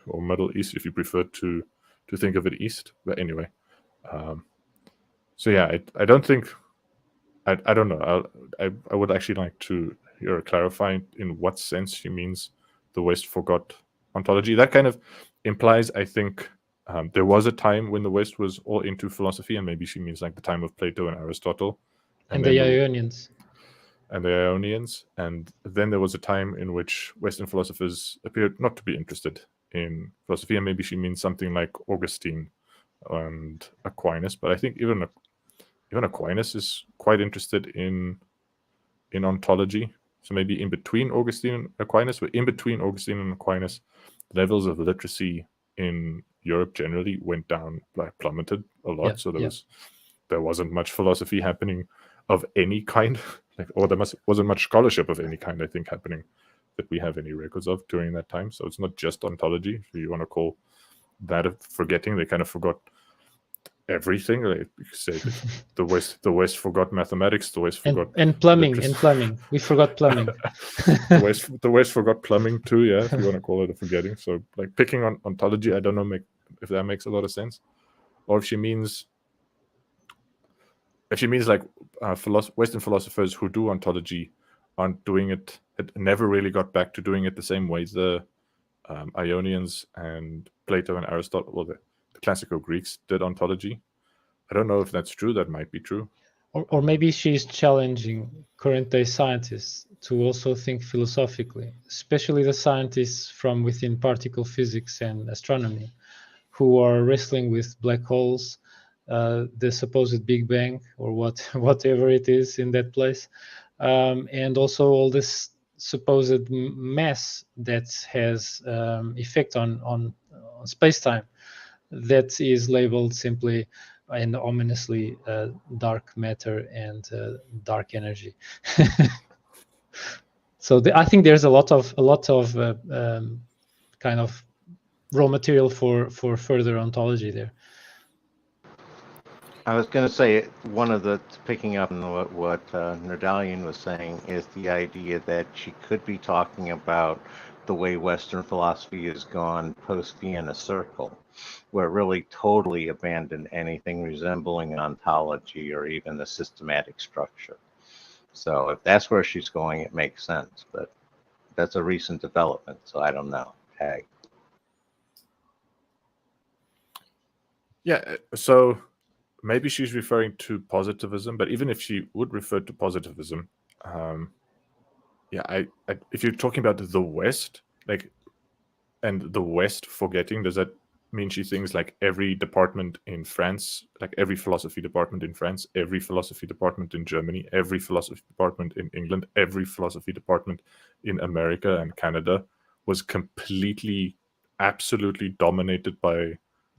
or Middle East, if you prefer to think of it East. But anyway, so yeah, I don't think, I don't know. I would actually like to hear her clarify in what sense she means the West forgot ontology. That kind of implies, I think, there was a time when the West was all into philosophy, and maybe she means like the time of Plato and Aristotle, and the Ionians. And the Ionians, and then there was a time in which Western philosophers appeared not to be interested in philosophy, and maybe she means something like Augustine and Aquinas. But I think even Aquinas is quite interested in ontology. So maybe in between Augustine and Aquinas, but in between Augustine and Aquinas, levels of literacy in Europe generally went down, like plummeted a lot. Yeah, so there wasn't much philosophy happening of any kind, or there wasn't much scholarship of any kind, I think, happening that we have any records of during that time. So it's not just ontology, if you want to call that a forgetting. They kind of forgot everything. Like you say, the West forgot mathematics. The West forgot and plumbing. Literacy. And plumbing. We forgot plumbing. the West forgot plumbing too. Yeah, if you want to call it a forgetting. So like picking on ontology, I don't know if that makes a lot of sense, or if she means like Western philosophers who do ontology aren't doing it. It never really got back to doing it the same way the Ionians and Plato and Aristotle, well, the classical Greeks did ontology. I don't know if that's true. That might be true. Or maybe she's challenging current day scientists to also think philosophically, especially the scientists from within particle physics and astronomy, who are wrestling with black holes, the supposed Big Bang, or whatever it is in that place, and also all this supposed mass that has effect on space-time, that is labeled simply and ominously dark matter and dark energy. So I think there's a lot of kind of raw material for further ontology there. I was going to say, one of the, picking up on what Nerdalliun was saying, is the idea that she could be talking about the way Western philosophy has gone post-Vienna Circle, where it really totally abandoned anything resembling ontology or even the systematic structure. So if that's where she's going, it makes sense, but that's a recent development, so I don't know. Tag. Yeah, so maybe she's referring to positivism, but even if she would refer to positivism, if you're talking about the West, like, and the West forgetting, does that mean she thinks like every department in France, like every philosophy department in France, every philosophy department in Germany, every philosophy department in England, every philosophy department in America and Canada was completely, absolutely dominated by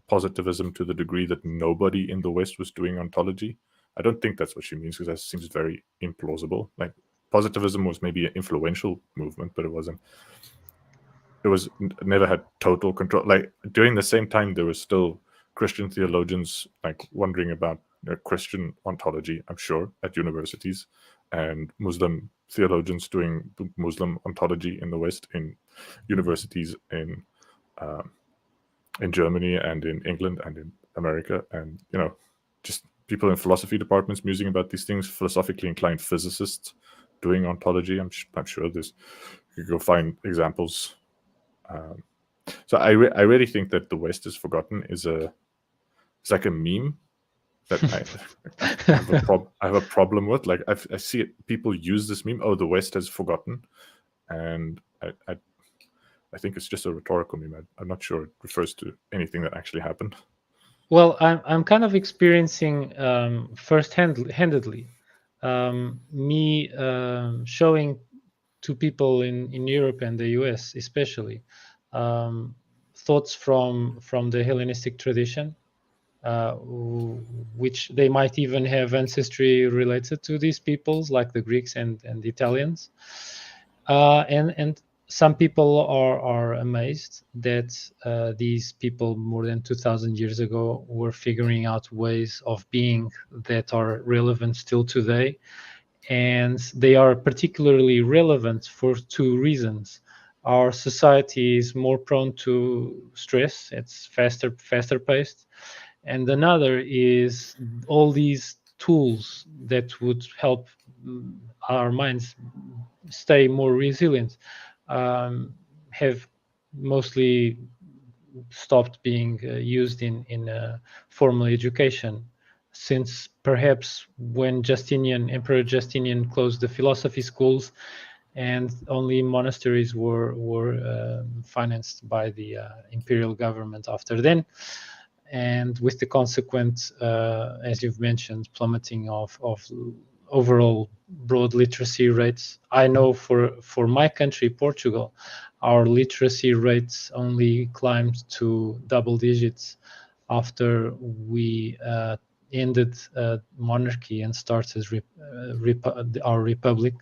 positivism to the degree that nobody in the West was doing ontology? I don't think that's what she means, because that seems very implausible. Like, positivism was maybe an influential movement, but it wasn't. It was never had total control. Like, during the same time, there was still Christian theologians like wondering about Christian ontology, I'm sure, at universities, and Muslim theologians doing Muslim ontology in the West in universities in Germany and in England and in America, and just people in philosophy departments musing about these things, philosophically inclined physicists doing ontology. I'm sure there's, you could go find examples. So I really think that the West is forgotten it's like a meme that I have a problem with. Like, I see it, people use this meme. Oh, the West has forgotten, and I think it's just a rhetorical meme. I'm not sure it refers to anything that actually happened. Well, I'm kind of experiencing first-handedly me showing to people in Europe and the US especially thoughts from the Hellenistic tradition, which they might even have ancestry related to these peoples, like the Greeks and the Italians, and some people are amazed that these people more than 2,000 years ago were figuring out ways of being that are relevant still today. and they are particularly relevant for two reasons. Our society is more prone to stress; it's faster paced, and another is all these tools that would help our minds stay more resilient have mostly stopped being used in formal education, since perhaps when Emperor Justinian closed the philosophy schools, and only monasteries were financed by the imperial government after then, and with the consequent, as you've mentioned, plummeting of overall broad literacy rates. I know for my country, Portugal, our literacy rates only climbed to double digits after we ended monarchy and started our republic,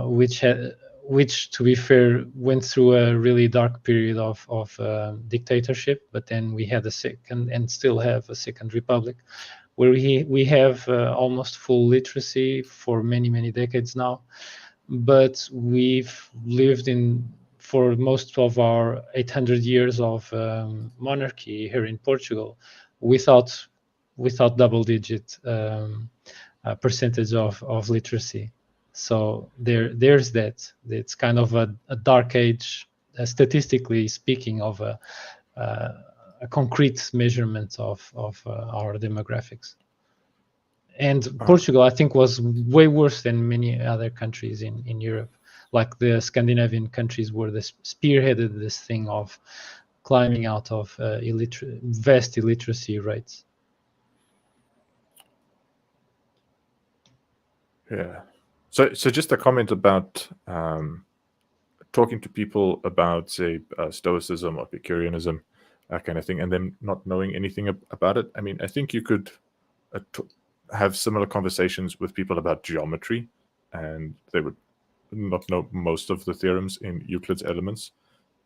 which, to be fair, went through a really dark period of dictatorship. But then we had a second, and still have a second republic, where we have almost full literacy for many decades now. But we've lived for most of our 800 years of monarchy here in Portugal without double-digit percentage of literacy. So there's that. It's kind of a dark age, statistically speaking, of a concrete measurement of our demographics. And Portugal, I think, was way worse than many other countries in Europe, like the Scandinavian countries, where they spearheaded this thing of climbing out of vast illiteracy rates. Yeah. So just a comment about talking to people about, say, Stoicism or Epicureanism, that kind of thing, and them not knowing anything about it. I mean, I think you could have similar conversations with people about geometry, and they would not know most of the theorems in Euclid's Elements.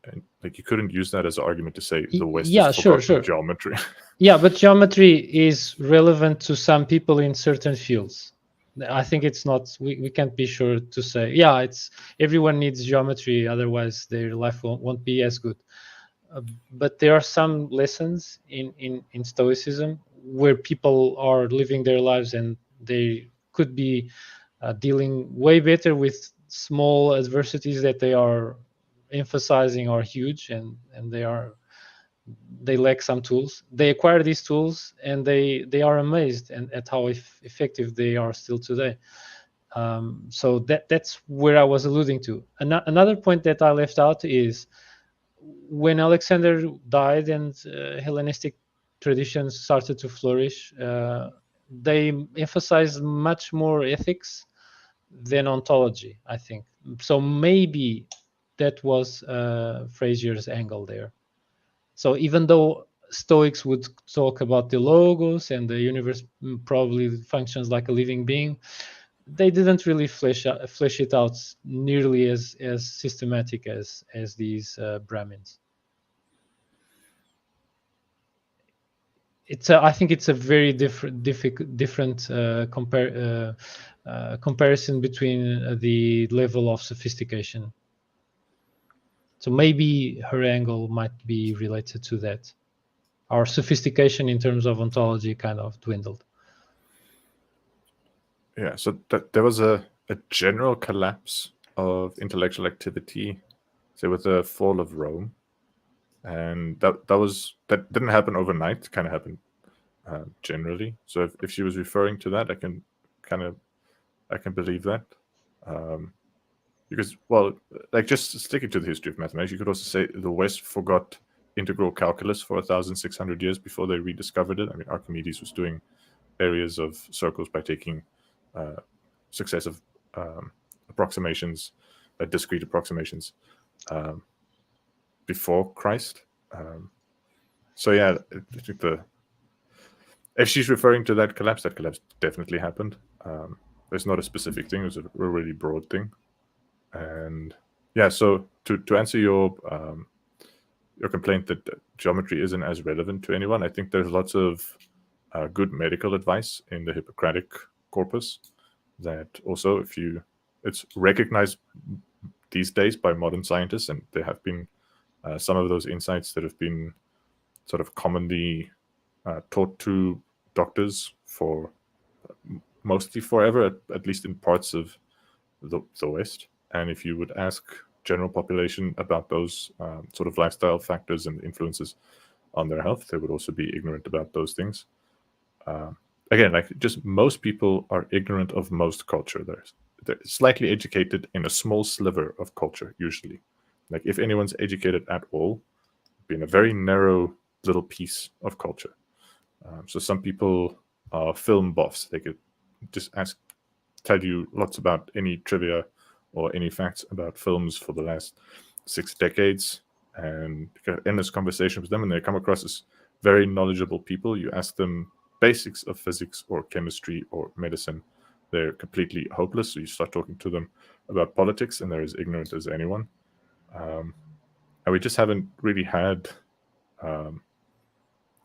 And like, you couldn't use that as an argument to say the West is forgotten geometry. Yeah, but geometry is relevant to some people in certain fields. I think it's not. We can't be sure to say, yeah, it's everyone needs geometry, otherwise their life won't be as good. But there are some lessons in Stoicism where people are living their lives, and they could be dealing way better with small adversities that they are emphasizing are huge, and they lack some tools. They acquire these tools, and they are amazed at how effective they are still today. So that's where I was alluding to. Another point that I left out is when Alexander died and Hellenistic traditions started to flourish, they emphasized much more ethics than ontology, I think. So maybe that was Fraser's angle there. So even though Stoics would talk about the logos and the universe probably functions like a living being, they didn't really flesh it out nearly as systematic as these Brahmins. I think it's a very different comparison between the level of sophistication. So maybe her angle might be related to that. Our sophistication in terms of ontology kind of dwindled. Yeah, so there was a general collapse of intellectual activity, say, with the fall of Rome, and that didn't happen overnight. It kind of happened generally. So if she was referring to that, I can believe that. Because, well, like, just sticking to the history of mathematics, you could also say the West forgot integral calculus for 1,600 years before they rediscovered it. I mean, Archimedes was doing areas of circles by taking successive approximations, discrete approximations, before Christ. So yeah, I think if she's referring to that collapse definitely happened. There's not a specific thing; it's a really broad thing. And yeah, so to answer your complaint that geometry isn't as relevant to anyone, I think there's lots of good medical advice in the Hippocratic corpus that also it's recognized these days by modern scientists, and there have been some of those insights that have been sort of commonly taught to doctors for mostly forever, at least in parts of the West. And if you would ask general population about those sort of lifestyle factors and influences on their health, they would also be ignorant about those things. Again, like just most people are ignorant of most culture. They're slightly educated in a small sliver of culture, usually. Like if anyone's educated at all, be in a very narrow little piece of culture. So some people are film buffs. They could just tell you lots about any trivia or any facts about films for the last 6 decades, and you can end this conversation with them, and they come across as very knowledgeable people. You ask them basics of physics or chemistry or medicine, they're completely hopeless. So you start talking to them about politics, and they're as ignorant as anyone. And we just haven't really had,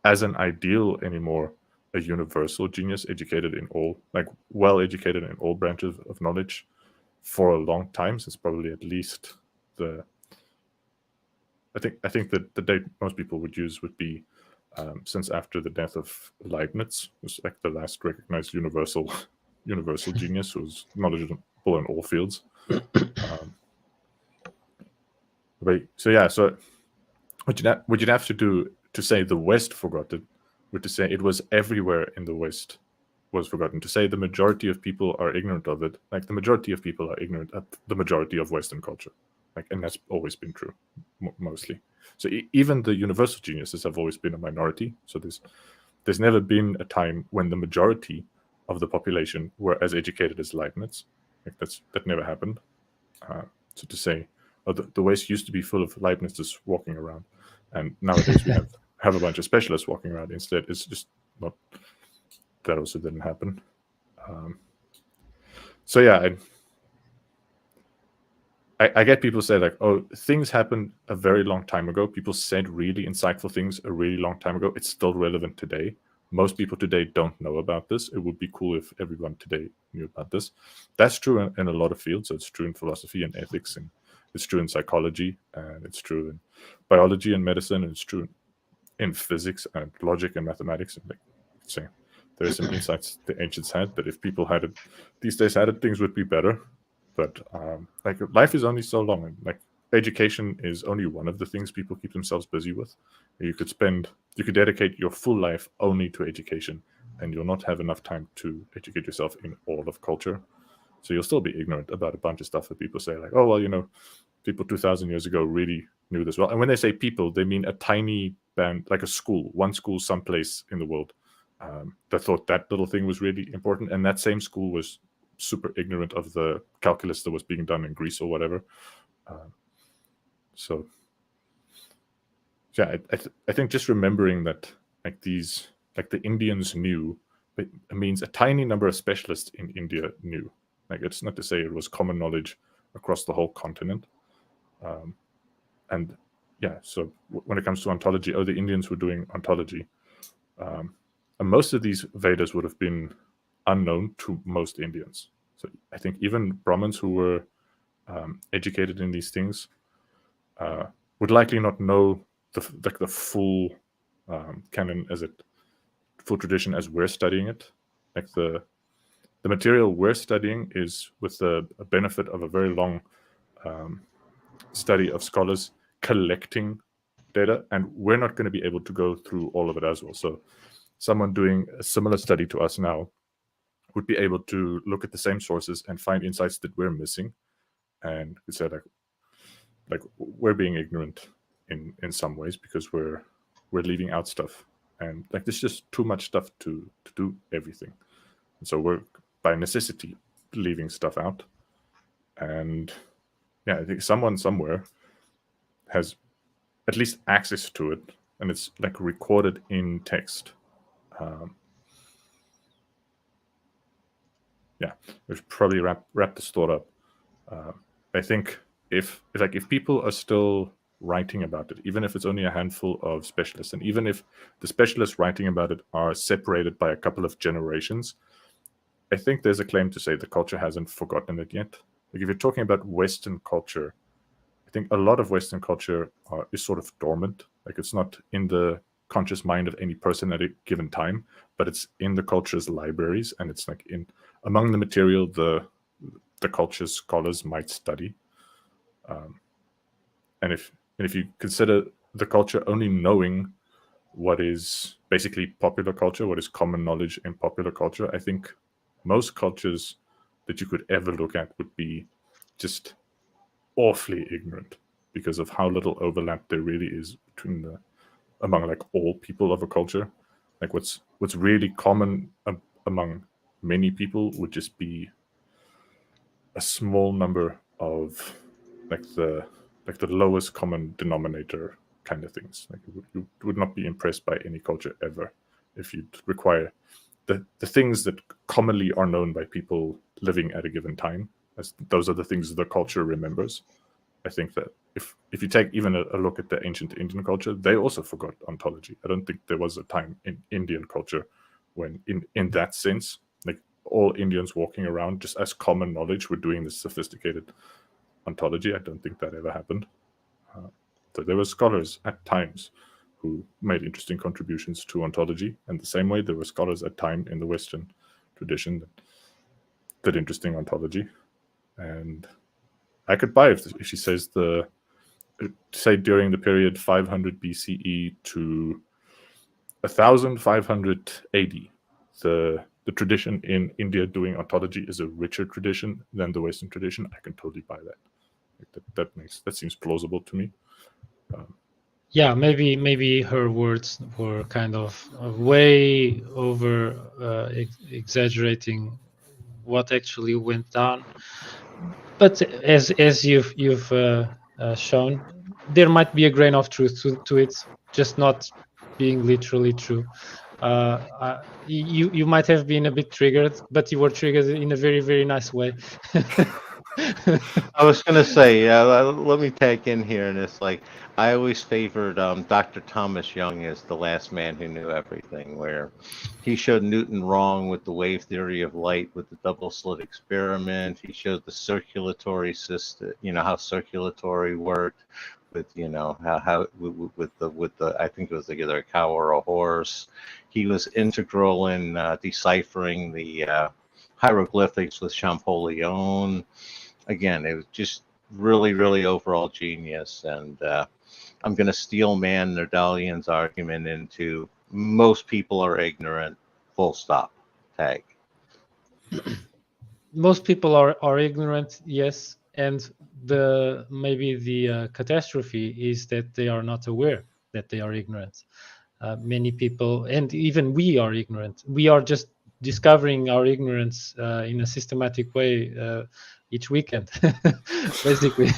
as an ideal anymore, a universal genius educated in all, like well educated in all branches of knowledge for a long time, since probably at least I think that the date most people would use would be since after the death of Leibniz, was like the last recognized universal genius who was knowledgeable in all fields. So what you'd have to do to say the West forgot it would to say it was everywhere in the West was forgotten. To say the majority of people are ignorant of it, like the majority of people are ignorant of the majority of Western culture, like, and that's always been true, mostly. So even the universal geniuses have always been a minority. So there's never been a time when the majority of the population were as educated as Leibniz. Like that never happened. So to say, the West used to be full of Leibnizes walking around, and nowadays we have a bunch of specialists walking around instead. It's just not. That also didn't happen. So yeah, I get people say like, oh, things happened a very long time ago. People said really insightful things a really long time ago. It's still relevant today. Most people today don't know about this. It would be cool if everyone today knew about this. That's true in a lot of fields. So it's true in philosophy and ethics, and it's true in psychology, and it's true in biology and medicine, and it's true in physics and logic and mathematics. And like saying, there are some insights the ancients had that if people had it these days things would be better. But like life is only so long, and like education is only one of the things people keep themselves busy with. You could dedicate your full life only to education, and you'll not have enough time to educate yourself in all of culture. So you'll still be ignorant about a bunch of stuff that people say like, oh, well, people 2,000 years ago really knew this well. And when they say people, they mean a tiny band, like a school, one school someplace in the world that thought that little thing was really important. And that same school was super ignorant of the calculus that was being done in Greece or whatever. So yeah, I think just remembering that like the Indians knew, it means a tiny number of specialists in India knew. Like it's not to say it was common knowledge across the whole continent. And yeah, so when it comes to ontology, the Indians were doing ontology. And most of these Vedas would have been unknown to most Indians. So I think even Brahmins who were educated in these things would likely not know the full canon full tradition as we're studying it. Like the material we're studying is with the benefit of a very long study of scholars collecting data, and we're not going to be able to go through all of it as well. So someone doing a similar study to us now would be able to look at the same sources and find insights that we're missing, and say like we're being ignorant in some ways because we're leaving out stuff, and like there's just too much stuff to do everything, and so we're by necessity leaving stuff out. And yeah, I think someone somewhere has at least access to it, and it's like recorded in text. Yeah, we should probably wrap this thought up. I think if people are still writing about it, even if it's only a handful of specialists, and even if the specialists writing about it are separated by a couple of generations, I think there's a claim to say the culture hasn't forgotten it yet. Like if you're talking about Western culture, I think a lot of Western culture is sort of dormant. Like it's not in the conscious mind of any person at a given time, but it's in the culture's libraries, and it's like in among the material the culture's scholars might study. And if you consider the culture only knowing what is basically popular culture, what is common knowledge in popular culture, I think most cultures that you could ever look at would be just awfully ignorant because of how little overlap there really is between among like all people of a culture. Like what's really common among many people would just be a small number of like the lowest common denominator kind of things. Like you would not be impressed by any culture ever if you require the things that commonly are known by people living at a given time, as those are the things the culture remembers. I think that if you take even a look at the ancient Indian culture, they also forgot ontology. I don't think there was a time in Indian culture when in that sense, like all Indians walking around just as common knowledge were doing this sophisticated ontology. I don't think that ever happened. So there were scholars at times who made interesting contributions to ontology, and the same way there were scholars at time in the Western tradition that did interesting ontology. And I could buy if she says say during the period 500 BCE to 1500 AD, the tradition in India doing ontology is a richer tradition than the Western tradition. I can totally buy that. That seems plausible to me. Yeah, maybe her words were kind of way over exaggerating what actually went down. But as you've shown, there might be a grain of truth to it, just not being literally true. You might have been a bit triggered, but you were triggered in a very, very nice way. I was going to say, let me tag in here, and it's like I always favored Dr. Thomas Young as the last man who knew everything, where he showed Newton wrong with the wave theory of light with the double slit experiment. He showed the circulatory system, how circulatory worked with, how with the I think it was either a cow or a horse. He was integral in deciphering the hieroglyphics with Champollion. Again, it was just really, really overall genius. And I'm going to steel man Nerdalliun's argument into most people are ignorant, full stop, tag. Most people are ignorant, yes. And maybe the catastrophe is that they are not aware that they are ignorant. Many people, and even we are ignorant. We are just discovering our ignorance in a systematic way each weekend, basically.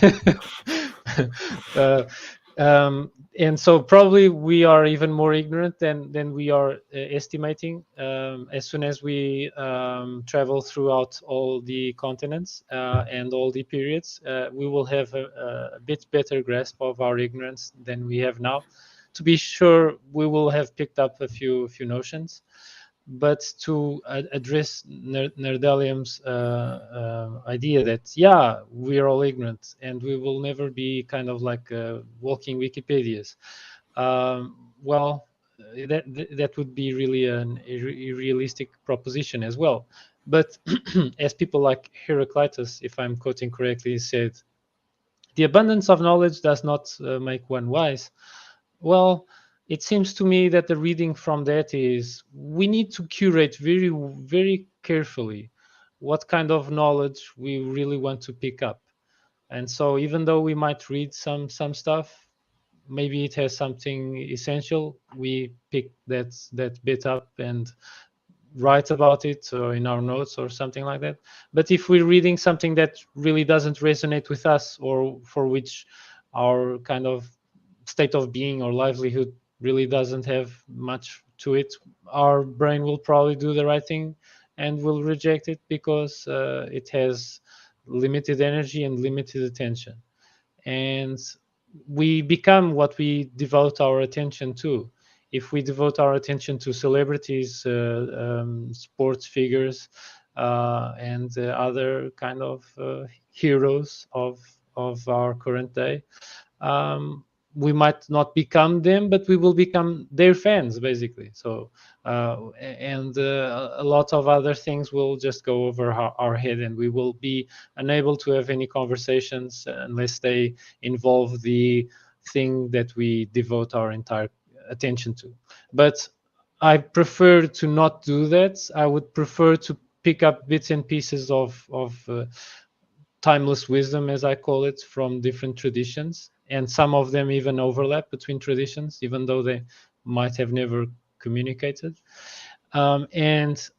And so probably we are even more ignorant than we are estimating. As soon as we travel throughout all the continents and all the periods, we will have a bit better grasp of our ignorance than we have now. To be sure, we will have picked up a few notions, but to address Nerdalliun's idea that we are all ignorant and we will never be kind of like walking Wikipedias, well, that would be really an irrealistic proposition as well. But as people like Heraclitus, if I'm quoting correctly, said, the abundance of knowledge does not make one wise. Well, it seems to me that the reading from that is we need to curate very, very carefully what kind of knowledge we really want to pick up. And so even though we might read some stuff, maybe it has something essential, we pick that bit up and write about it or in our notes or something like that. But if we're reading something that really doesn't resonate with us, or for which our kind of state of being or livelihood really doesn't have much to it, our brain will probably do the right thing and will reject it because it has limited energy and limited attention. And we become what we devote our attention to. If we devote our attention to celebrities, sports figures, and other kind of heroes of our current day. We might not become them, but we will become their fans, basically. So, a lot of other things will just go over our head, and we will be unable to have any conversations unless they involve the thing that we devote our entire attention to. But I prefer to not do that. I would prefer to pick up bits and pieces of timeless wisdom, as I call it, from different traditions, and some of them even overlap between traditions, even though they might have never communicated. And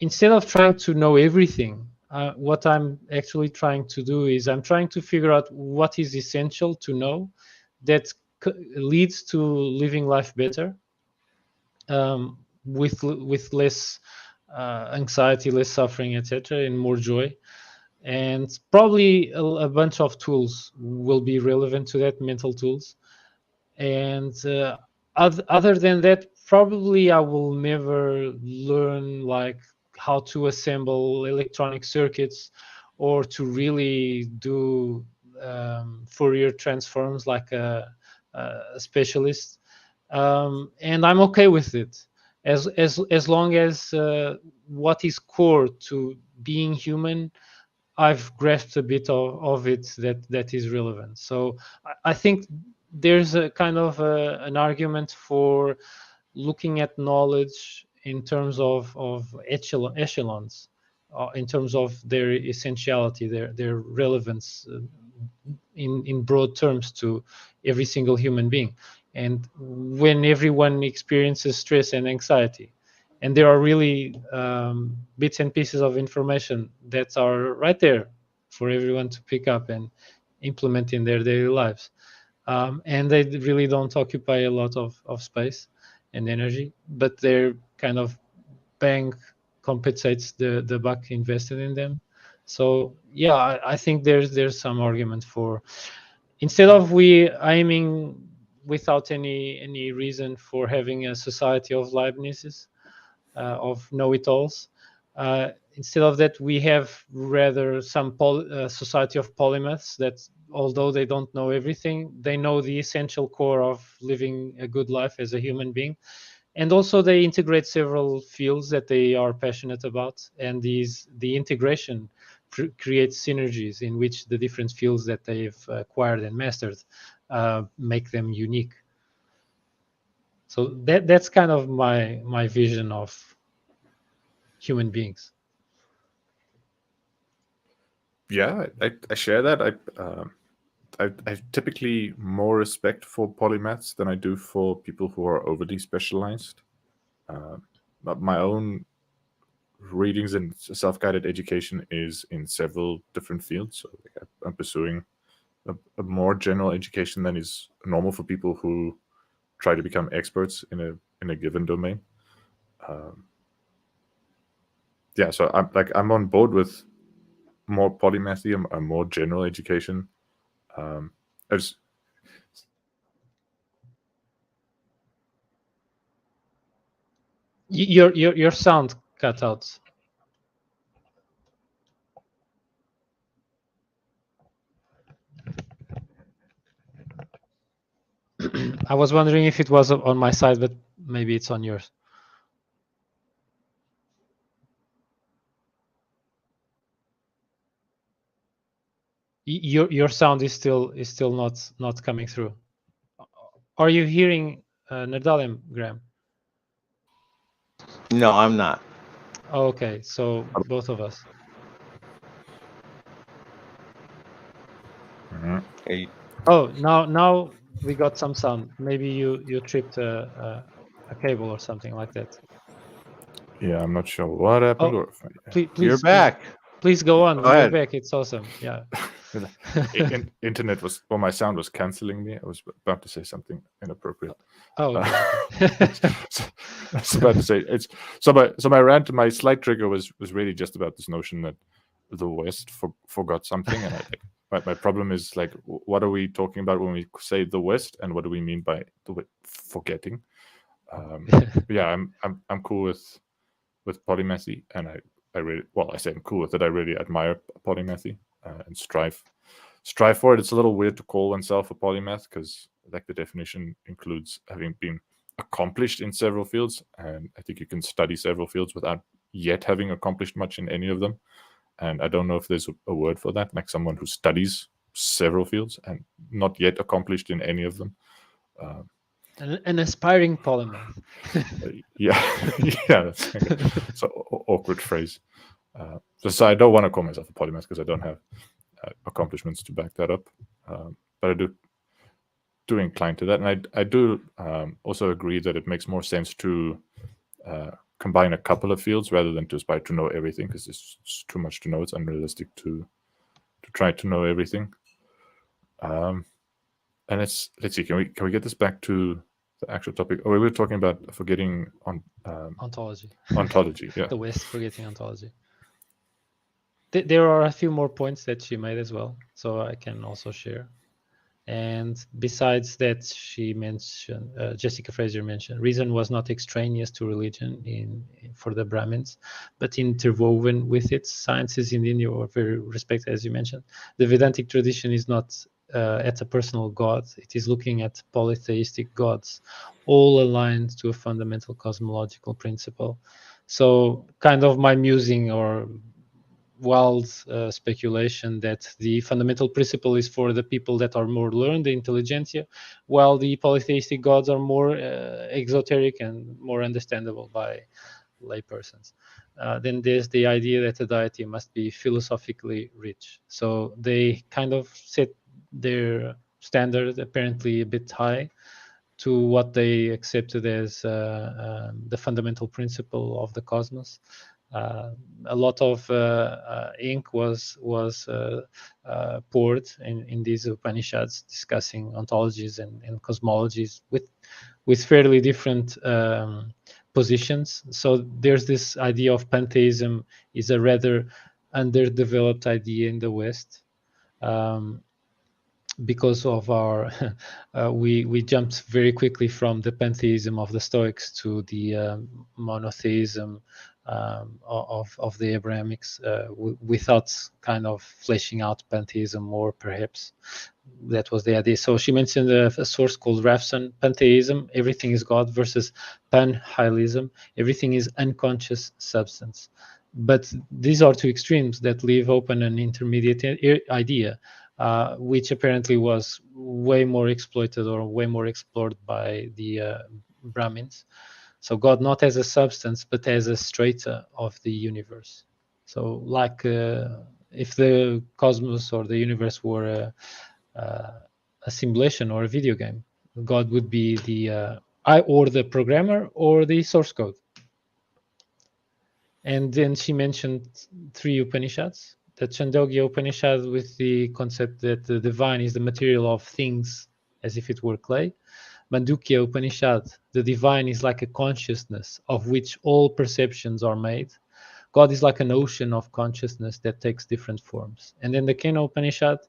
instead of trying to know everything, what I'm actually trying to do is I'm trying to figure out what is essential to know that leads to living life better, with less anxiety, less suffering, etc., and more joy. And probably a bunch of tools will be relevant to that, mental tools. And other than that, probably I will never learn like how to assemble electronic circuits or to really do Fourier transforms like a specialist. And I'm okay with it, as long as what is core to being human, I've grasped a bit of it that is relevant. So I think there's a kind of an argument for looking at knowledge in terms of echelons, in terms of their essentiality, their relevance in broad terms to every single human being. And when everyone experiences stress and anxiety, and there are really bits and pieces of information that are right there for everyone to pick up and implement in their daily lives, and they really don't occupy a lot of space and energy, but their kind of bank compensates the buck invested in them. So yeah, I think there's some argument for, instead of we aiming without any reason for having a society of Leibnizes, of know-it-alls. Instead of that, we have rather some society of polymaths that, although they don't know everything, they know the essential core of living a good life as a human being. And also they integrate several fields that they are passionate about. And the integration creates synergies in which the different fields that they've acquired and mastered make them unique. So that's kind of my vision of human beings. Yeah, I share that. I have typically more respect for polymaths than I do for people who are overly specialized. But my own readings in self-guided education is in several different fields. So like I'm pursuing a more general education than is normal for people who try to become experts in a given domain. Yeah, so I'm on board with more polymathy, a more general education. Your sound cut out. I was wondering if it was on my side, but maybe it's on yours. Your sound is still not coming through. Are you hearing Nerdalliun, Graham? No, I'm not. Oh, okay, so both of us. Hey, Oh, now we got some sound. Maybe you tripped a cable or something like that. Yeah, I'm not sure what happened. Oh, please, you're back. Please go on. Go You're ahead. back. It's awesome. Yeah. Internet was, well, my sound was canceling me. I was about to say something inappropriate. Oh, okay. I was about to say it's so my rant, my slight trigger was really just about this notion that the West forgot something, and my problem is like, what are we talking about when we say the West, and what do we mean by the forgetting? Yeah, I'm cool with polymathy, and I say I'm cool with it. I really admire polymathy and strive for it. It's a little weird to call oneself a polymath because, like, the definition includes having been accomplished in several fields, and I think you can study several fields without yet having accomplished much in any of them. And I don't know if there's a word for that, like someone who studies several fields and not yet accomplished in any of them. An aspiring polymath. Yeah, yeah, that's so awkward phrase. So I don't want to call myself a polymath because I don't have accomplishments to back that up. But I do incline to that, and I do also agree that it makes more sense to combine a couple of fields rather than to aspire to know everything, because it's too much to know. It's unrealistic to try to know everything. And let's see. Can we get this back to the actual topic? Oh, we were talking about forgetting on ontology. Ontology, yeah. The West forgetting ontology. There are a few more points that she made as well, so I can also share. And besides that, she mentioned, Jessica Fraser mentioned, reason was not extraneous to religion for the Brahmins, but interwoven with it. Sciences in India were very respected, as you mentioned. The Vedantic tradition is not at a personal God. It is looking at polytheistic gods, all aligned to a fundamental cosmological principle. So kind of my musing or wild speculation that the fundamental principle is for the people that are more learned, the intelligentsia, while the polytheistic gods are more exoteric and more understandable by laypersons. Then there's the idea that a deity must be philosophically rich. So they kind of set their standard apparently a bit high to what they accepted as the fundamental principle of the cosmos. A lot of ink was poured in these Upanishads discussing ontologies and cosmologies with fairly different positions. So there's this idea of pantheism is a rather underdeveloped idea in the West. Because of our we jumped very quickly from the pantheism of the Stoics to the monotheism of the Abrahamics without kind of fleshing out pantheism more, perhaps. That was the idea. So she mentioned a source called Rafson, pantheism, everything is God, versus panhylism, everything is unconscious substance. But these are two extremes that leave open an intermediate idea, which apparently was way more exploited or way more explored by the Brahmins. So God not as a substance, but as a strata of the universe. So like if the cosmos or the universe were a simulation or a video game, God would be or the programmer or the source code. And then she mentioned 3 Upanishads. The Chandogya Upanishad with the concept that the divine is the material of things as if it were clay. Mandukya Upanishad, the divine is like a consciousness of which all perceptions are made. God is like an ocean of consciousness that takes different forms. And then the Kena Upanishad,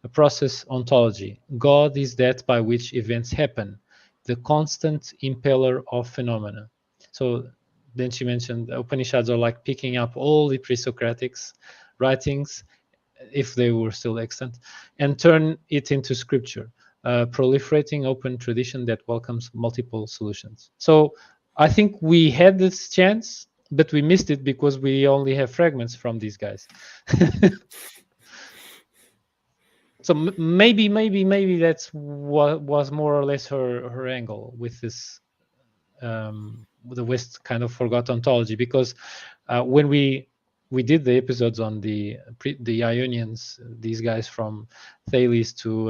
a process ontology. God is that by which events happen, the constant impeller of phenomena. So then she mentioned Upanishads are like picking up all the pre-Socratics writings, if they were still extant, and turn it into scripture, a proliferating open tradition that welcomes multiple solutions. So I think we had this chance, but we missed it because we only have fragments from these guys. So maybe that's what was more or less her angle with this. The West kind of forgot ontology, because when we did the episodes on the Ionians, these guys from Thales to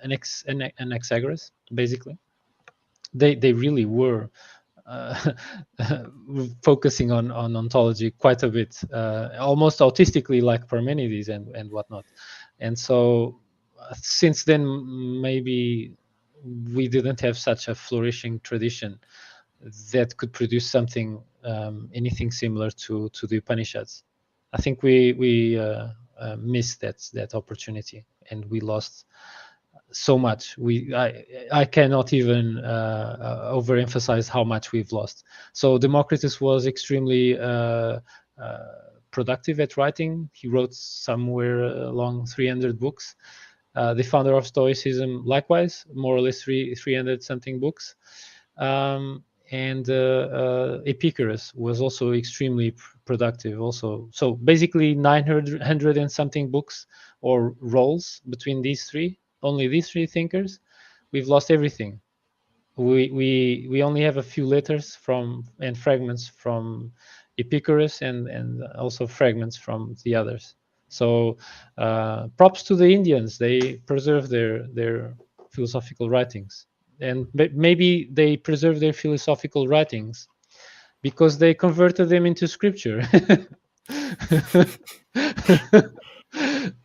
Anaxagoras, basically, they really were focusing on ontology quite a bit, almost autistically, like Parmenides and whatnot. And so since then, maybe we didn't have such a flourishing tradition that could produce something, anything similar to the Upanishads. I think we missed that opportunity, and we lost so much. I cannot even overemphasize how much we've lost. So Democritus was extremely productive at writing. He wrote somewhere along 300 books. The founder of Stoicism, likewise, more or less 300 something books. And Epicurus was also extremely productive also. So basically 900 and something books or roles between these three, only these three thinkers. We've lost everything. We only have a few letters from and fragments from Epicurus and also fragments from the others. So props to the Indians. They preserve their philosophical writings, and maybe they preserve their philosophical writings because they converted them into scripture.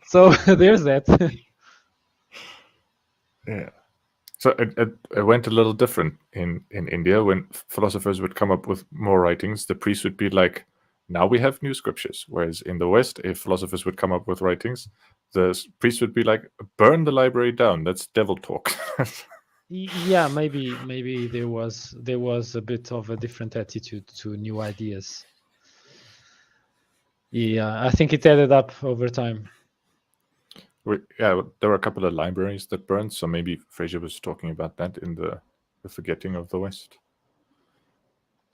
So there's that. Yeah. So it went a little different in India. When philosophers would come up with more writings, the priests would be like, now we have new scriptures. Whereas in the West, if philosophers would come up with writings, the priests would be like, burn the library down. That's devil talk. Yeah, maybe there was a bit of a different attitude to new ideas. Yeah, I think it added up over time. Yeah, there were a couple of libraries that burned, so maybe Fraser was talking about that in the forgetting of the West.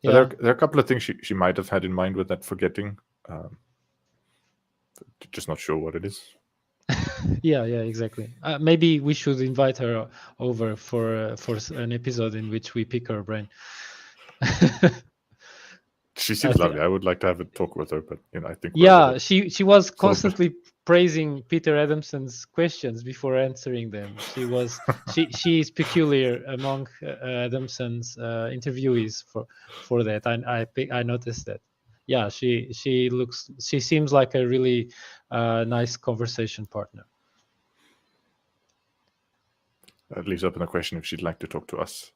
But Yeah, there are a couple of things she might have had in mind with that forgetting. Just not sure what it is. yeah, exactly. Maybe we should invite her over for an episode in which we pick her brain. She seems lovely. I would like to have a talk with her, but I think yeah, she was constantly praising Peter Adamson's questions before answering them. She is peculiar among Adamson's interviewees for that. I noticed that. Yeah, she seems like a really nice conversation partner. That leaves open the question if she'd like to talk to us.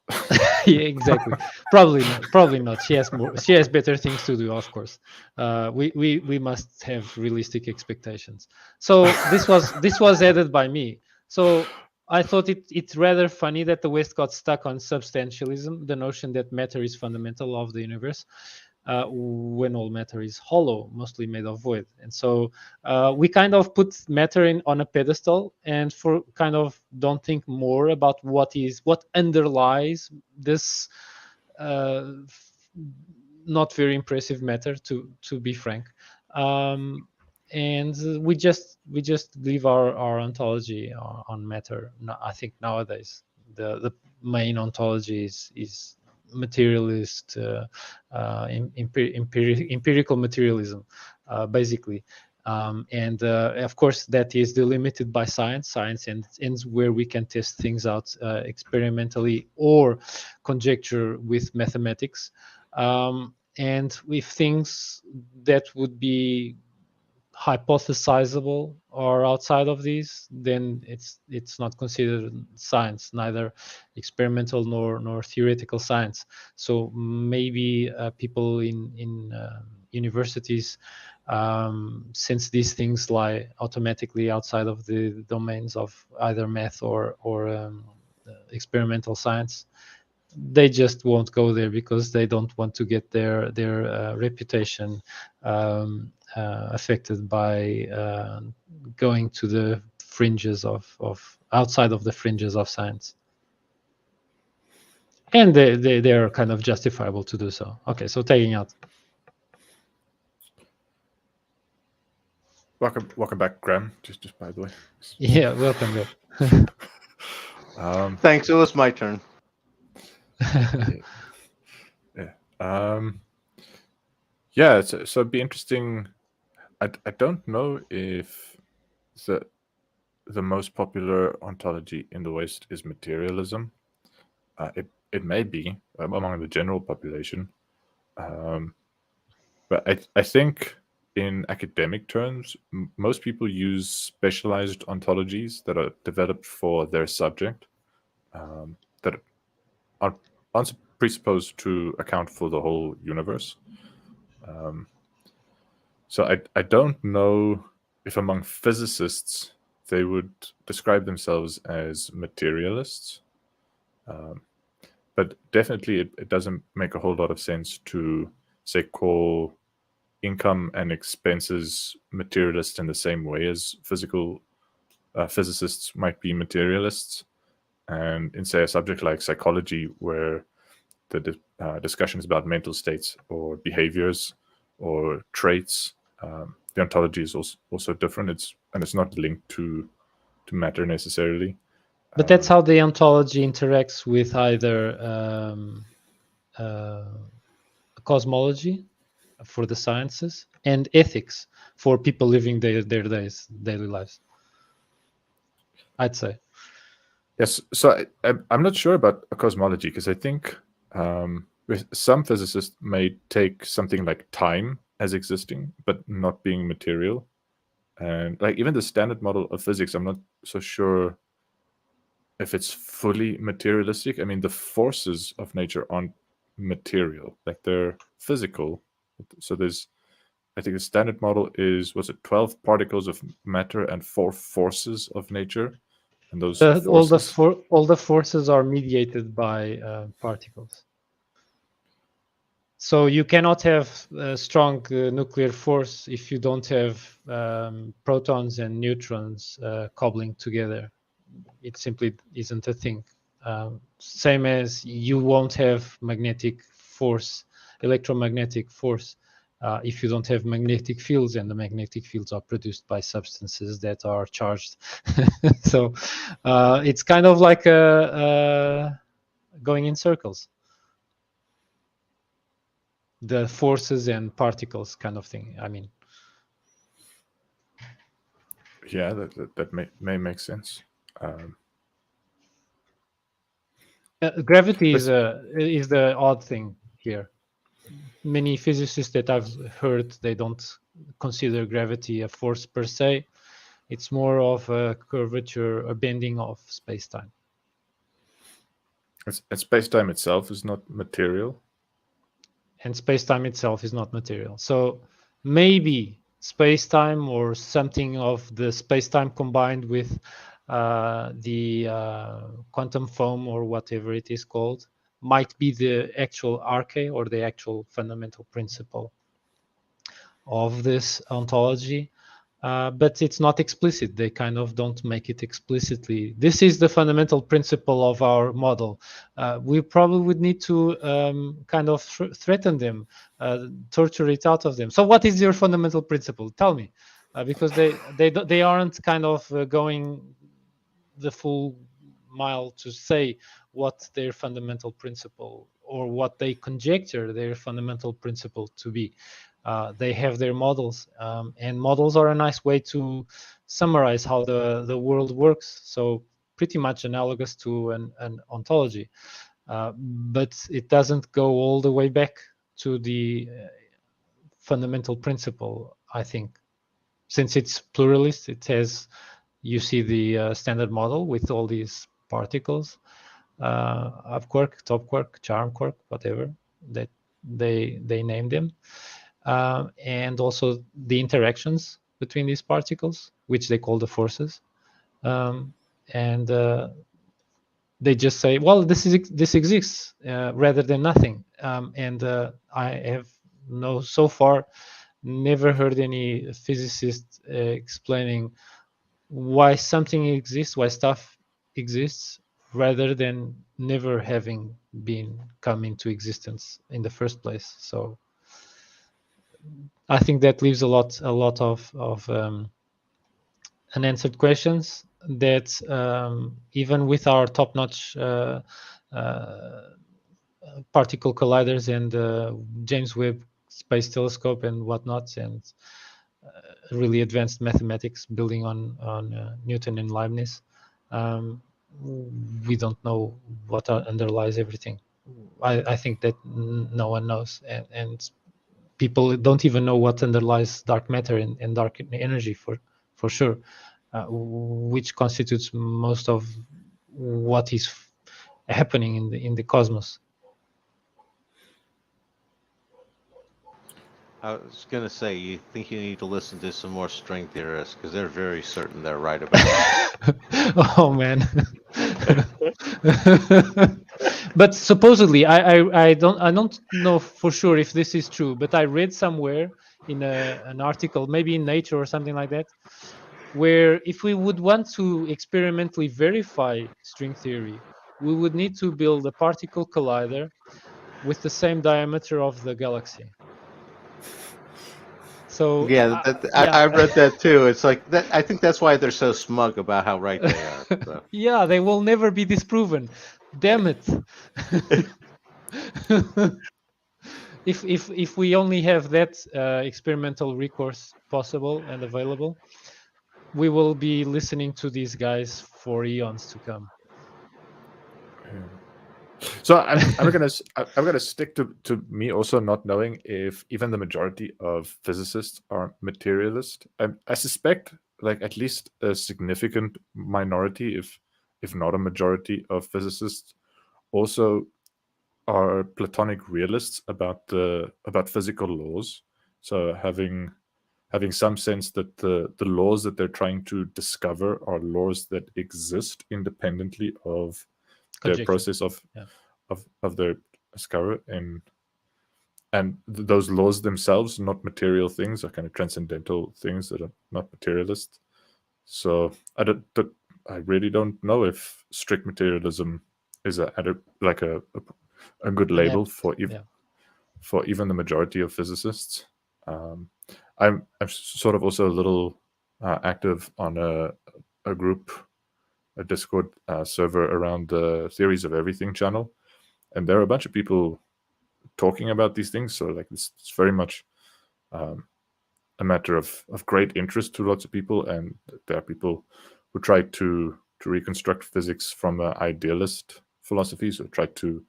Yeah, exactly. Probably not. She has better things to do, of course. We must have realistic expectations. So this was added by me. So I thought it's rather funny that the West got stuck on substantialism, the notion that matter is fundamental of the universe, when all matter is hollow, mostly made of void. And so we kind of put matter on a pedestal and for kind of don't think more about what underlies this not very impressive matter, to be frank. And we just leave our ontology on matter. I think nowadays the main ontology is materialist, empirical materialism, basically. And of course, that is delimited by science. Science ends where we can test things out experimentally or conjecture with mathematics. And with things that would be hypothesizable or outside of these, then it's not considered science, neither experimental nor theoretical science. So maybe people in universities, since these things lie automatically outside of the domains of either math or experimental science, they just won't go there because they don't want to get their reputation affected by going to the fringes of outside of the fringes of science. And they are kind of justifiable to do so. Okay, so taking out. Welcome back, Graham. Just by the way. Yeah, welcome back. Thanks. It was my turn. Yeah. So it'd be interesting. I don't know if the most popular ontology in the West is materialism. It may be among the general population, but I think in academic terms, most people use specialized ontologies that are developed for their subject, that aren't presupposed to account for the whole universe. So I don't know if among physicists they would describe themselves as materialists. But definitely it doesn't make a whole lot of sense to, say, call income and expenses materialist in the same way as physical physicists might be materialists. And in, say, a subject like psychology, where the discussion is about mental states or behaviors or traits, the ontology is also different. It's not linked to matter necessarily. But that's how the ontology interacts with either cosmology for the sciences and ethics for people living their daily lives, I'd say. Yes, so I'm not sure about a cosmology, because I think some physicists may take something like time as existing, but not being material. And like even the standard model of physics, I'm not so sure if it's fully materialistic. I mean, the forces of nature aren't material, like they're physical. So I think the standard model is, was it 12 particles of matter and 4 forces of nature? And those forces... all the forces are mediated by particles. So you cannot have a strong nuclear force if you don't have protons and neutrons cobbling together. It simply isn't a thing. Same as you won't have magnetic force, electromagnetic force, if you don't have magnetic fields, and the magnetic fields are produced by substances that are charged. So it's kind of like going in circles. The forces and particles kind of thing. I mean, yeah, that may make sense. Gravity is the odd thing here. Many physicists that I've heard, they don't consider gravity a force per se. It's more of a curvature, a bending of space-time. And space-time itself is not material. And space-time itself is not material. So maybe space-time or something of the space-time combined with the quantum foam or whatever it is called might be the actual arche or the actual fundamental principle of this ontology. But it's not explicit. They kind of don't make it explicitly. This is the fundamental principle of our model. We probably would need to kind of threaten them, torture it out of them. So what is your fundamental principle? Tell me, because they aren't kind of going the full mile to say what their fundamental principle or what they conjecture their fundamental principle to be. They have their models, and models are a nice way to summarize how the world works. So pretty much analogous to an ontology, but it doesn't go all the way back to the fundamental principle, I think. Since it's pluralist, it has, you see the standard model with all these particles, up quark, top quark, charm quark, whatever that they name them. And also the interactions between these particles, which they call the forces, and they just say, well, this exists rather than nothing. And I have so far never heard any physicist explaining why something exists, why stuff exists, rather than never having come into existence in the first place. So I think that leaves a lot of unanswered questions that even with our top-notch particle colliders and James Webb Space Telescope and whatnot, and really advanced mathematics building on Newton and Leibniz, we don't know what underlies everything. I think that no one knows, and people don't even know what underlies dark matter and dark energy for sure, which constitutes most of what is happening in the cosmos. I was going to say, you think you need to listen to some more string theorists, because they're very certain they're right about it. Oh man. But supposedly, I don't know for sure if this is true, but I read somewhere in an article, maybe in Nature or something like that, where if we would want to experimentally verify string theory, we would need to build a particle collider with the same diameter of the galaxy. So Yeah, I read that too. It's like that. I think that's why they're so smug about how right they are. So. Yeah, they will never be disproven. Damn it! If we only have that experimental recourse possible and available, we will be listening to these guys for eons to come. So I'm gonna stick to me also not knowing if even the majority of physicists are materialist. I suspect like at least a significant minority, if not a majority of physicists, also are Platonic realists about physical laws. So having some sense that the laws that they're trying to discover are laws that exist independently of their process of their discovery, and those laws themselves, not material things, are kind of transcendental things that are not materialist. So I really don't know if strict materialism is a good label for even the majority of physicists. I'm sort of also a little active on a group, a Discord server around the Theories of Everything channel, and there are a bunch of people talking about these things. So like it's very much a matter of great interest to lots of people, and there are people who try to reconstruct physics from an idealist philosophy, so try to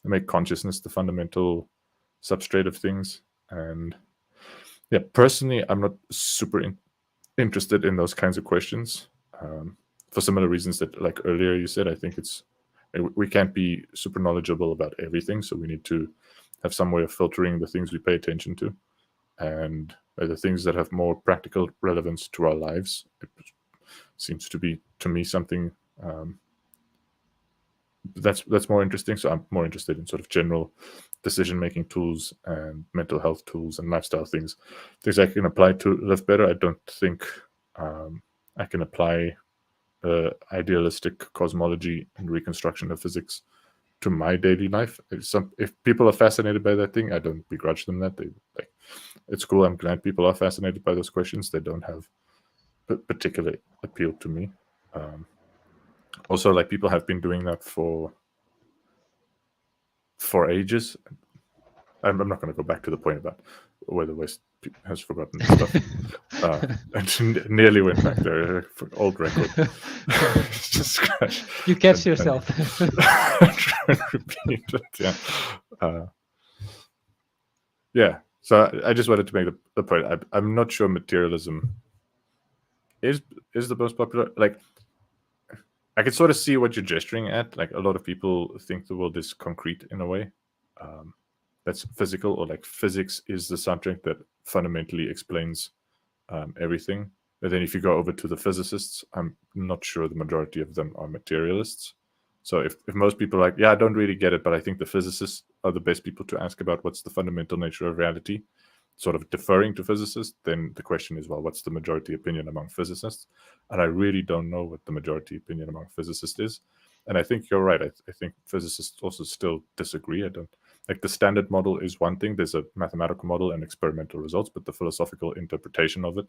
make consciousness the fundamental substrate of things. And yeah, personally, I'm not super interested in those kinds of questions for similar reasons that, like earlier you said, I think we can't be super knowledgeable about everything, so we need to have some way of filtering the things we pay attention to, and the things that have more practical relevance to our lives. It seems to be, to me, something that's more interesting. So I'm more interested in sort of general decision-making tools and mental health tools and lifestyle things I can apply to live better. I don't think I can apply idealistic cosmology and reconstruction of physics to my daily life. If people are fascinated by that thing, I don't begrudge them that. It's cool. I'm glad people are fascinated by those questions. They don't have particular appeal to me. Also, like, people have been doing that for ages. I'm not going to go back to the point about where the West has forgotten stuff. I nearly went back there for old record. Just you catch yourself. Try and repeat it. Yeah. So I just wanted to make the point. I'm not sure materialism is the most popular. Like, I can sort of see what you're gesturing at. Like, a lot of people think the world is concrete in a way. That's physical, or like physics is the subject that fundamentally explains everything. But then if you go over to the physicists, I'm not sure the majority of them are materialists. So if most people are like, yeah, I don't really get it, but I think the physicists are the best people to ask about what's the fundamental nature of reality, sort of deferring to physicists, then the question is, well, what's the majority opinion among physicists? And I really don't know what the majority opinion among physicists is. And I think you're right. I think physicists also still disagree. I don't like the standard model is one thing. There's a mathematical model and experimental results, but the philosophical interpretation of it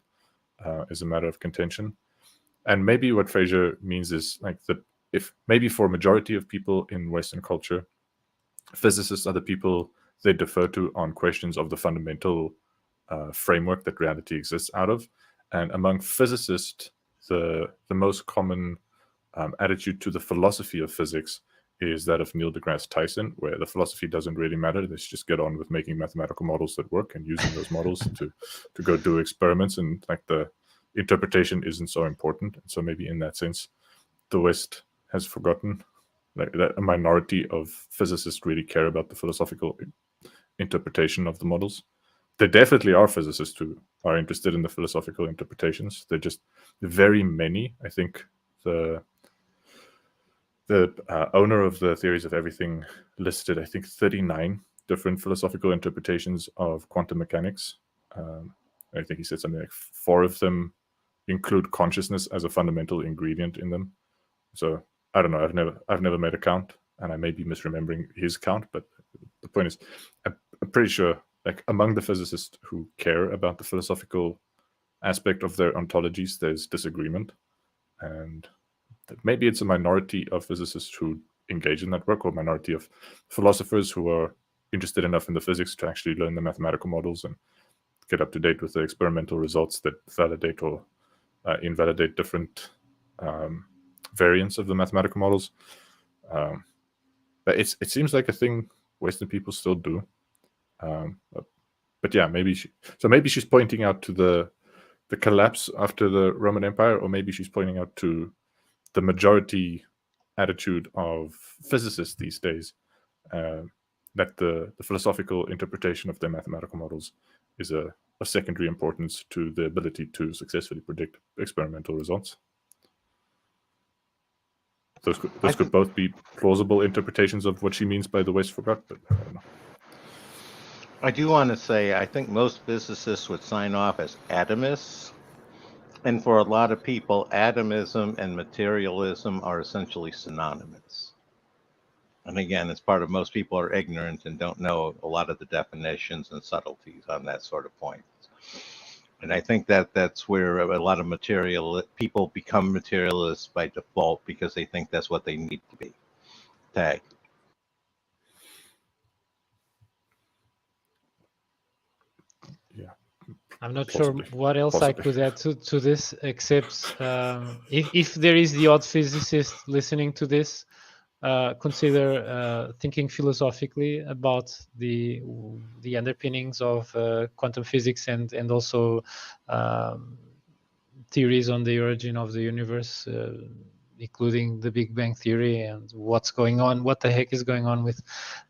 is a matter of contention. And maybe what Fraser means is like that if maybe for a majority of people in Western culture, physicists are the people they defer to on questions of the fundamental framework that reality exists out of. And among physicists, the most common attitude to the philosophy of physics is that of Neil deGrasse Tyson, where the philosophy doesn't really matter. Let's just get on with making mathematical models that work and using those models to go do experiments, and like the interpretation isn't so important. And so maybe in that sense, the West has forgotten like that a minority of physicists really care about the philosophical interpretation of the models. There definitely are physicists who are interested in the philosophical interpretations. They're just very many. I think the owner of the Theories of Everything listed, I think, 39 different philosophical interpretations of quantum mechanics. I think he said something like 4 of them include consciousness as a fundamental ingredient in them. So I don't know. I've never made a count, and I may be misremembering his count, but the point is, I'm pretty sure, like, among the physicists who care about the philosophical aspect of their ontologies, there's disagreement, and maybe it's a minority of physicists who engage in that work, or a minority of philosophers who are interested enough in the physics to actually learn the mathematical models and get up to date with the experimental results that validate or invalidate different variants of the mathematical models. But it seems like a thing Western people still do. But yeah, maybe she's pointing out to the collapse after the Roman Empire, or maybe she's pointing out to the majority attitude of physicists these days, that the philosophical interpretation of their mathematical models is a secondary importance to the ability to successfully predict experimental results. Those could both be plausible interpretations of what she means by the West forgot, but I don't know. I do want to say I think most physicists would sign off as atomists. And for a lot of people, atomism and materialism are essentially synonymous. And again, it's part of most people are ignorant and don't know a lot of the definitions and subtleties on that sort of point. And I think that's where a lot of people become materialists by default, because they think that's what they need to be. Tag. Yeah. I'm not Possibly. sure what else I could add to this, except if there is the odd physicist listening to this, consider thinking philosophically about the underpinnings of quantum physics and also theories on the origin of the universe, including the Big Bang Theory and what's going on, what the heck is going on with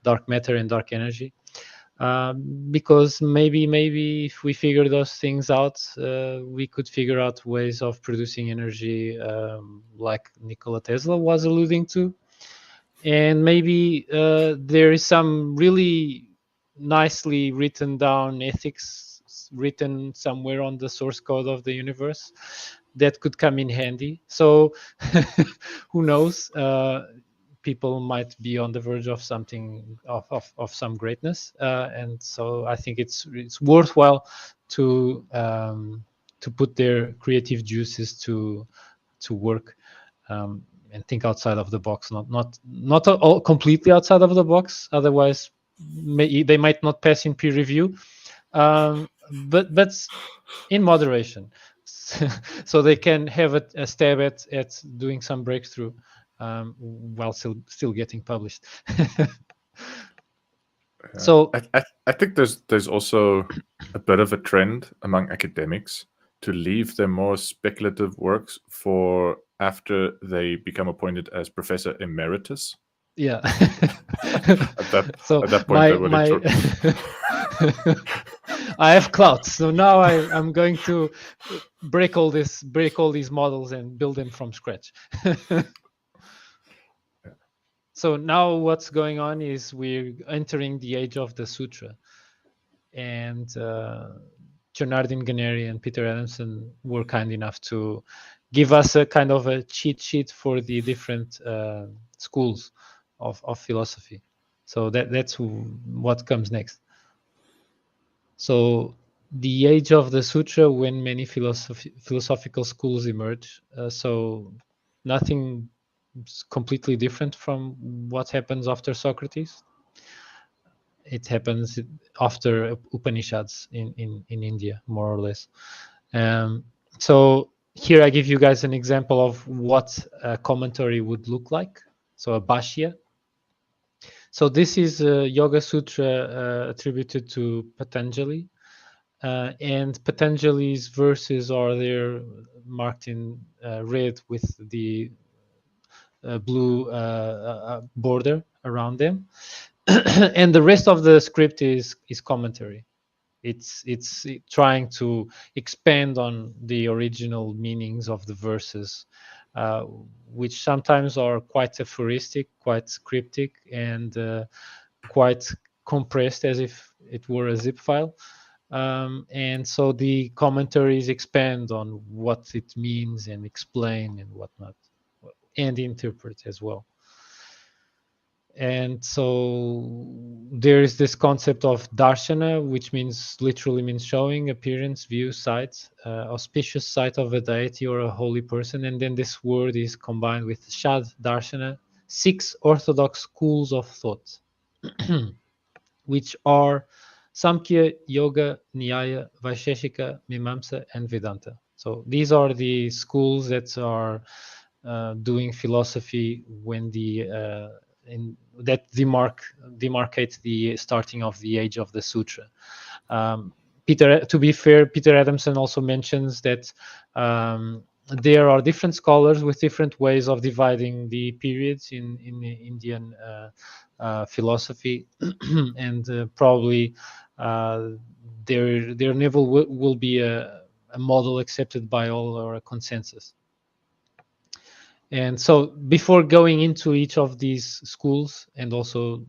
dark matter and dark energy. Because maybe if we figure those things out, we could figure out ways of producing energy, like Nikola Tesla was alluding to. And maybe there is some really nicely written down ethics written somewhere on the source code of the universe that could come in handy. So who knows? People might be on the verge of something of some greatness, and so I think it's worthwhile to put their creative juices to work. And think outside of the box, not all completely outside of the box. Otherwise, they might not pass in peer review. But in moderation, so they can have a stab at doing some breakthrough while still getting published. So I think there's also a bit of a trend among academics to leave their more speculative works for after they become appointed as professor emeritus. Yeah. at that point, I have clout, so now I'm going to break all these models and build them from scratch. So now what's going on is we're entering the age of the sutra, and Jonardin Ganeri and Peter Adamson were kind enough to give us a kind of a cheat sheet for the different schools of philosophy. So that's what comes next. So the age of the sutra, when many philosophical schools emerge. So nothing completely different from what happens after Socrates. It happens after Upanishads in India, more or less. So here I give you guys an example of what a commentary would look like. So a Bhashya. So this is a Yoga Sutra attributed to Patanjali. And Patanjali's verses are there marked in red with the blue border around them. And the rest of the script is commentary. It's trying to expand on the original meanings of the verses, which sometimes are quite aphoristic, quite cryptic, and quite compressed as if it were a zip file. And so the commentaries expand on what it means and explain and whatnot, and interpret as well. And so there is this concept of darshana, which literally means showing, appearance, view, sight, auspicious sight of a deity or a holy person. And then this word is combined with shad darshana, 6 orthodox schools of thought, which are Samkhya, Yoga, Nyaya, Vaisheshika, Mimamsa, and Vedanta. So these are the schools that are doing philosophy when that demarcate the starting of the age of the sutra. To be fair, Peter Adamson also mentions that there are different scholars with different ways of dividing the periods in the Indian philosophy, and probably there never will be a model accepted by all or a consensus. And so before going into each of these schools and also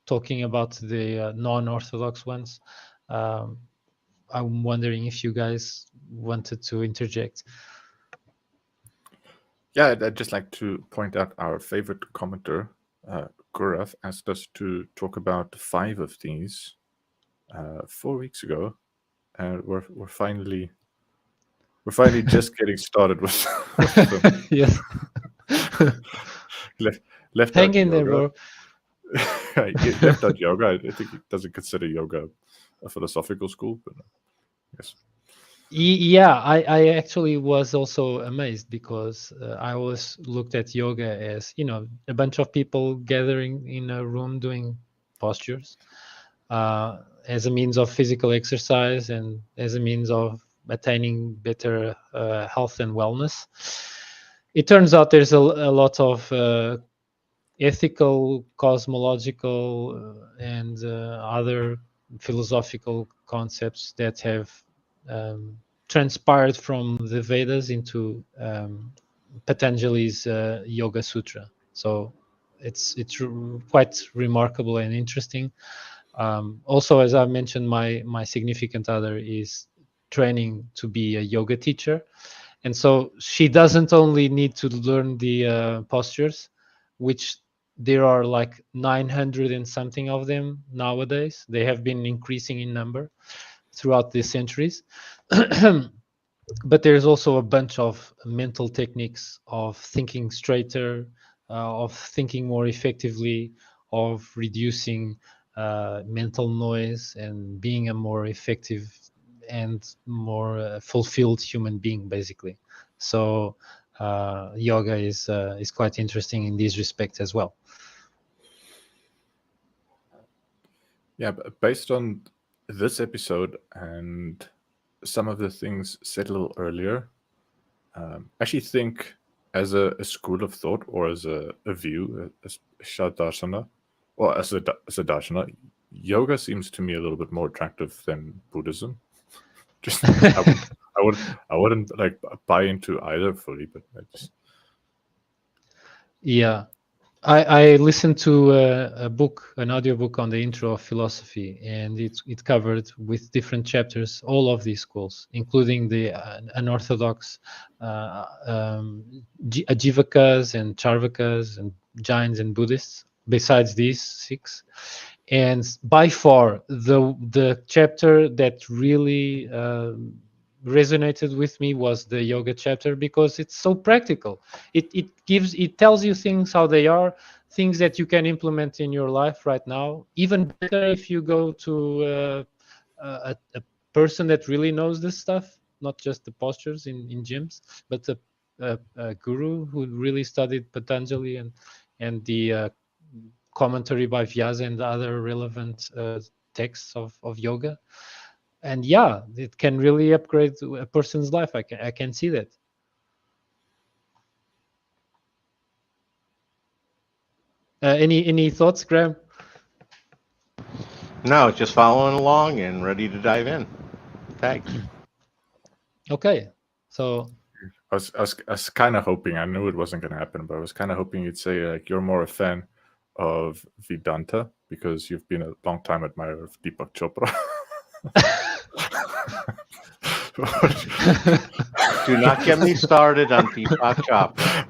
talking about the non-orthodox ones, I'm wondering if you guys wanted to interject. Yeah, I'd just like to point out our favorite commenter, Gurav, asked us to talk about 5 of these 4 weeks ago, and we're finally just getting started with them. Yes. left Hang out in there, yoga. bro. He left out yoga. I think he doesn't consider yoga a philosophical school, but yes. Yeah, I actually was also amazed because I always looked at yoga as, a bunch of people gathering in a room doing postures as a means of physical exercise and as a means of attaining better health and wellness. It turns out there's a lot of ethical, cosmological, and other philosophical concepts that have transpired from the Vedas into Patanjali's Yoga Sutra. So it's quite remarkable and interesting. Also, as I mentioned, my significant other is training to be a yoga teacher, and so she doesn't only need to learn the postures, which there are like 900 and something of them nowadays. They have been increasing in number throughout the centuries. But there's also a bunch of mental techniques of thinking straighter, of thinking more effectively, of reducing mental noise and being a more effective and more fulfilled human being, basically. So yoga is quite interesting in this respect as well. Yeah, but based on this episode and some of the things said a little earlier, I actually think as a school of thought or as a view, as Shadarsana, or as a Darshana, yoga seems to me a little bit more attractive than Buddhism. Just I wouldn't like buy into either fully, but I just... Yeah. I listened to an audiobook on the intro of philosophy, and it covered with different chapters all of these schools, including the unorthodox Ajivakas and Charvakas and Jains and Buddhists, besides these 6. And by far, the chapter that really resonated with me was the yoga chapter, because it's so practical. It tells you things how they are, things that you can implement in your life right now. Even better if you go to a person that really knows this stuff, not just the postures in gyms, but a guru who really studied Patanjali and the commentary by Vyasa and other relevant texts of yoga. And yeah, it can really upgrade a person's life. I can see that. Any thoughts, Graham? No, just following along and ready to dive in. Thanks. Okay, so I was kind of hoping, I knew it wasn't going to happen, but I was kind of hoping you'd say like you're more a fan of Vedanta because you've been a long time admirer of Deepak Chopra. Do not get me started on Deepak Chopra.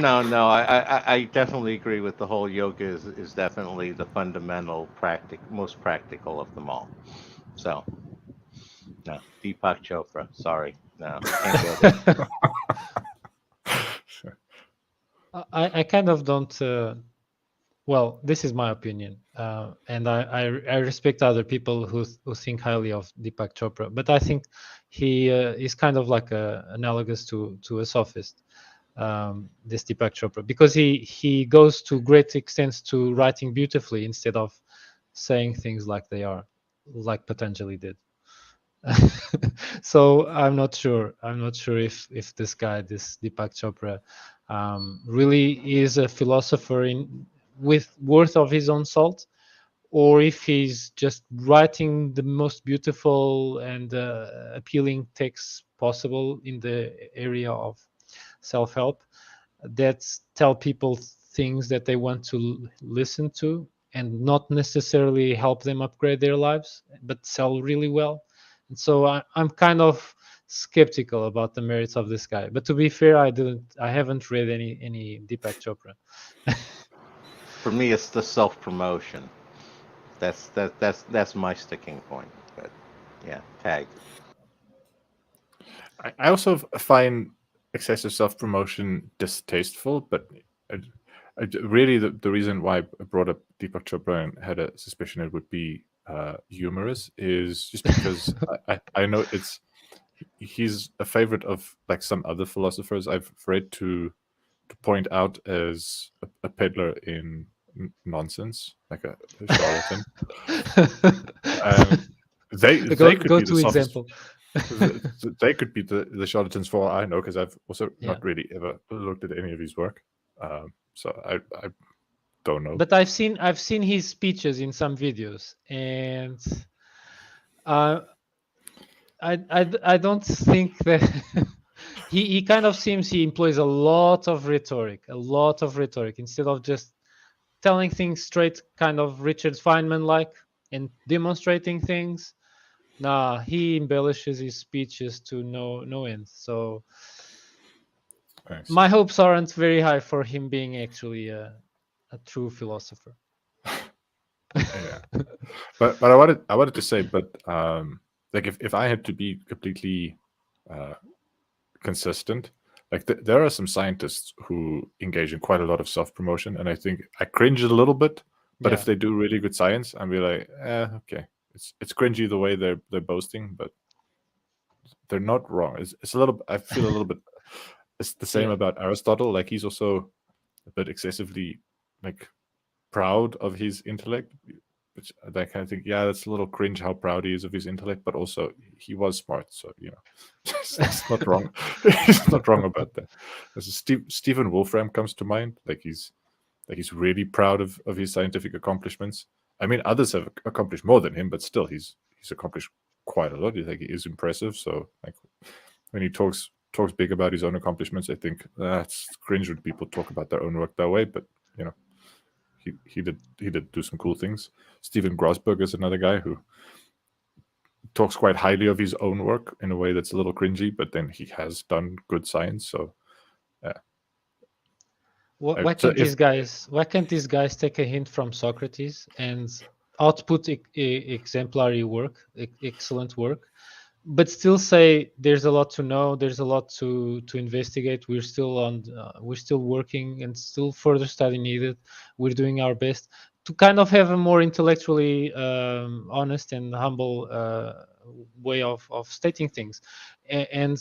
No, I definitely agree with the whole yoga is definitely the fundamental most practical of them all. So, no, Deepak Chopra, sorry, no, can't go there. I kind of don't. Well, this is my opinion, and I respect other people who think highly of Deepak Chopra, but I think he is kind of like analogous to a sophist, this Deepak Chopra, because he goes to great extents to writing beautifully instead of saying things like they are, like Patanjali did. So I'm not sure if this guy, this Deepak Chopra, really is a philosopher with worth of his own salt, or if he's just writing the most beautiful and appealing texts possible in the area of self-help that tell people things that they want to listen to and not necessarily help them upgrade their lives, but sell really well. And so I'm kind of skeptical about the merits of this guy. But to be fair, I haven't read any Deepak Chopra. For me, it's the self-promotion. That's my sticking point. But yeah, tag. I also find excessive self-promotion distasteful, but really the reason why I brought up Deepak Chopra and had a suspicion it would be humorous is just because I know he's a favorite of like some other philosophers I've read to point out as a peddler in nonsense, like a charlatan. They could go be to the sophist. example. They could be the charlatans for all I know, because I've also Yeah. not really ever looked at any of his work, so I don't know. But I've seen his speeches in some videos, and I don't think that he kind of seems he employs a lot of rhetoric instead of just telling things straight, kind of Richard Feynman like, and demonstrating things. Nah, he embellishes his speeches to no end. So my hopes aren't very high for him being actually a true philosopher. Yeah, but I wanted to say, but like if I had to be completely consistent, like there are some scientists who engage in quite a lot of self-promotion, and I think I cringe a little bit. But if they do really good science, I'll be like, okay, it's cringy the way they're boasting, but they're not wrong. It's a little. I feel a little bit. It's the same about Aristotle. Like he's also a bit excessively like proud of his intellect, which I kind of think, yeah, that's a little cringe how proud he is of his intellect, but also he was smart, so it's not wrong. He's not wrong about that. Stephen Wolfram comes to mind. Like he's really proud of his scientific accomplishments. I mean, others have accomplished more than him, but still, he's accomplished quite a lot. I think he is impressive. So, like when he talks big about his own accomplishments, I think it's cringe when people talk about their own work that way. But he did do some cool things. Steven Grosberg is another guy who talks quite highly of his own work in a way that's a little cringy, but then he has done good science. So, why can't these guys take a hint from Socrates and output exemplary work, excellent work, but still say there's a lot to know, there's a lot to investigate. We're still working, and still further study needed. We're doing our best to kind of have a more intellectually honest and humble way of stating things. And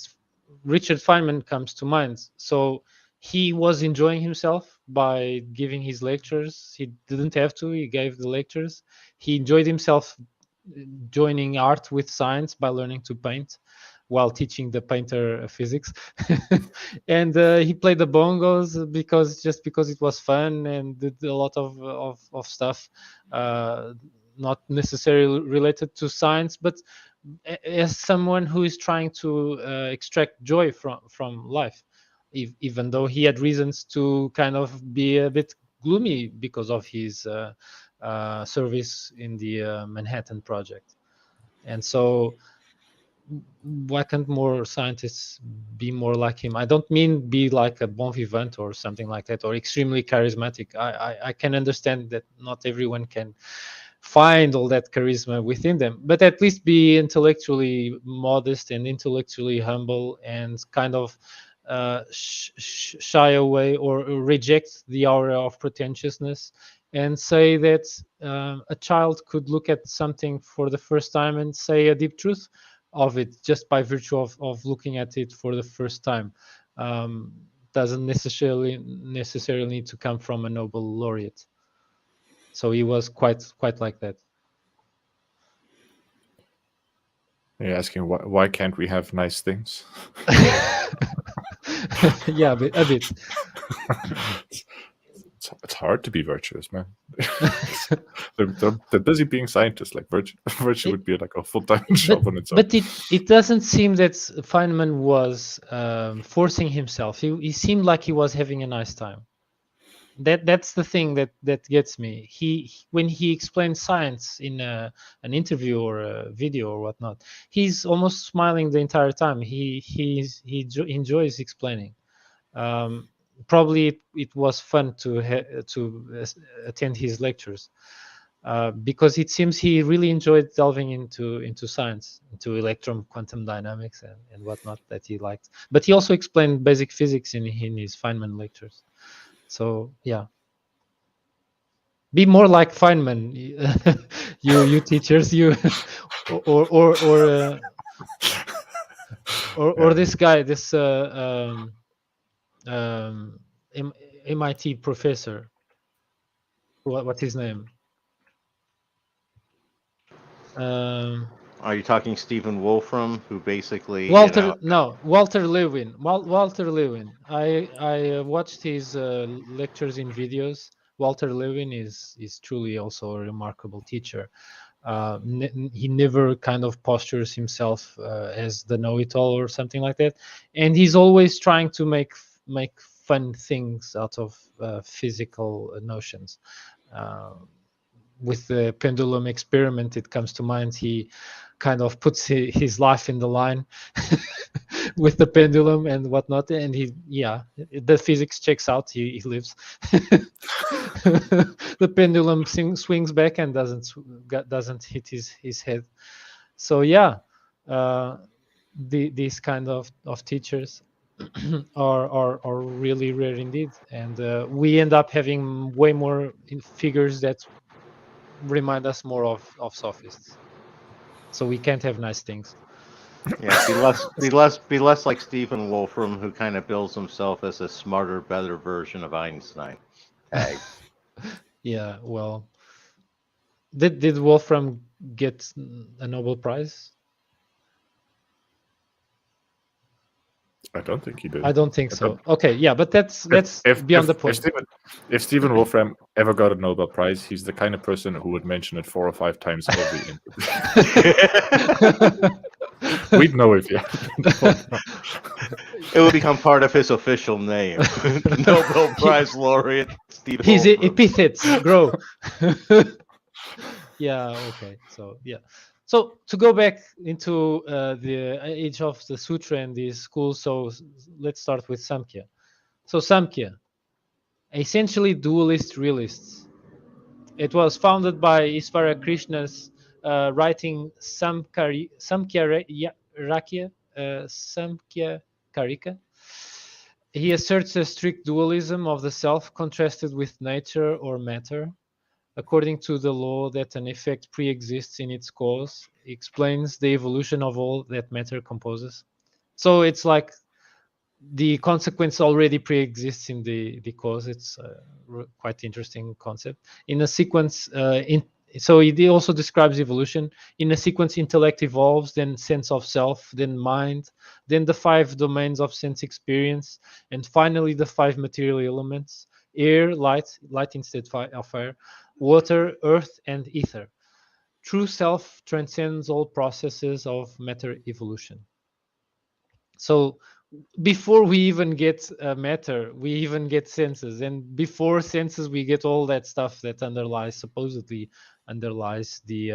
Richard Feynman comes to mind. So he was enjoying himself by giving his lectures. He didn't have to. He gave the lectures. He enjoyed himself joining art with science by learning to paint while teaching the painter physics. And he played the bongos because it was fun, and did a lot of stuff not necessarily related to science, but as someone who is trying to extract joy from life, even though he had reasons to kind of be a bit gloomy because of his service in the Manhattan Project. And so why can't more scientists be more like him? I don't mean be like a bon vivant or something like that, or extremely charismatic. I can understand that not everyone can find all that charisma within them, but at least be intellectually modest and intellectually humble, and kind of shy away or reject the aura of pretentiousness, and say that a child could look at something for the first time and say a deep truth of it just by virtue of looking at it for the first time. Doesn't necessarily need to come from a Nobel laureate. So he was quite like that. You're asking why can't we have nice things? Yeah, a bit. It's hard to be virtuous, man. they're busy being scientists. Like virtue would be like a full-time job on its own. But it doesn't seem that Feynman was forcing himself. He seemed like he was having a nice time. That's the thing that gets me. When he explains science in an interview or a video or whatnot, he's almost smiling the entire time. He enjoys explaining. Probably it was fun to attend his lectures, because it seems he really enjoyed delving into science, into electron quantum dynamics and whatnot that he liked. But he also explained basic physics in his Feynman lectures. So yeah, be more like Feynman, you teachers, you or this guy, this MIT professor. What's his name? Are you talking Stephen Wolfram, who basically Walter Lewin. Walter Lewin. I watched his lectures in videos. Walter Lewin is truly also a remarkable teacher. He never kind of postures himself as the know-it-all or something like that, and he's always trying to make fun things out of physical notions. With the pendulum experiment, it comes to mind. He kind of puts his life in the line with the pendulum and whatnot, and the physics checks out. He lives. The pendulum swings back and doesn't hit his head. So yeah, these kind of teachers are really rare indeed, and we end up having way more figures that remind us more of sophists. So we can't have nice things. Yeah, be less like Stephen Wolfram, who kind of bills himself as a smarter, better version of Einstein. Hey. Yeah, well, did Wolfram get a Nobel Prize? I don't think he did. I don't think so. Okay, yeah, but that's beyond the point. If Stephen Wolfram ever got a Nobel Prize, he's the kind of person who would mention it 4 or 5 times every interview. We'd know if it would become part of his official name. The Nobel Prize laureate Stephen His Wolfram. epithets grow. Yeah, okay. So yeah. So to go back into the age of the Sutra and these schools, so let's start with Samkhya. So Samkhya, essentially dualist realists. It was founded by Isvara Krishna's writing Samkhya Karika. He asserts a strict dualism of the self contrasted with nature or matter. According to the law that an effect pre-exists in its cause, explains the evolution of all that matter composes. So it's like the consequence already pre-exists in the cause. It's a quite interesting concept. In a sequence, so he also describes evolution. In a sequence, intellect evolves, then sense of self, then mind, then the 5 domains of sense experience, and finally the 5 material elements: air, light instead of fire, water, earth, and ether. True self transcends all processes of matter evolution. So before we even get matter, we even get senses, and before senses we get all that stuff that supposedly underlies the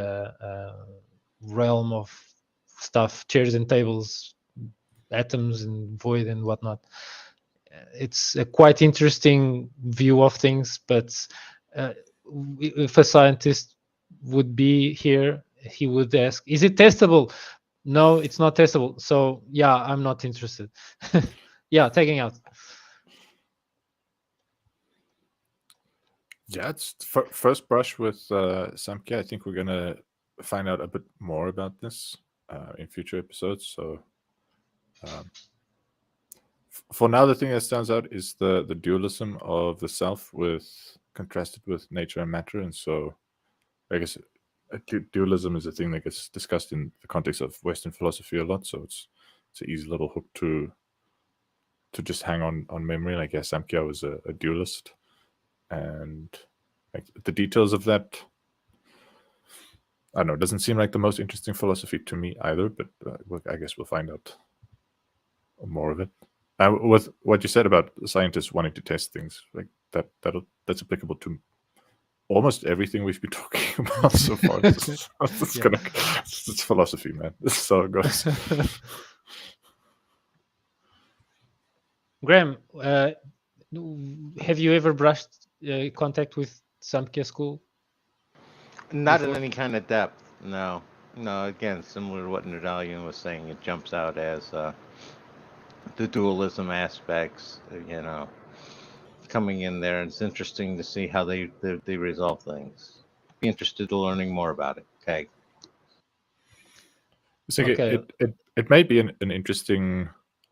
realm of stuff, chairs and tables, atoms and void and whatnot. It's a quite interesting view of things, but if a scientist would be here, he would ask, is it testable? No, it's not testable. So yeah, I'm not interested. Yeah, taking out. Yeah, it's first brush with Samke. I think we're gonna find out a bit more about this in future episodes. So for now, the thing that stands out is the dualism of the self with contrasted with nature and matter. And so I guess dualism is a thing that gets discussed in the context of Western philosophy a lot. So it's an easy little hook to just hang on memory. Like, yeah, Samkhya was a dualist, and like the details of that, I don't know, it doesn't seem like the most interesting philosophy to me either. But I guess we'll find out more of it. With what you said about scientists wanting to test things, like that's applicable to almost everything we've been talking about so far. It's philosophy, man. This is how it goes. Graham, have you ever brushed contact with Samkhya school? Not in any kind of depth, no. No, again, similar to what Nerdalliun was saying, it jumps out as the dualism aspects, coming in there. And it's interesting to see how they resolve things. Be interested in learning more about it. Okay. Okay. It may be an interesting,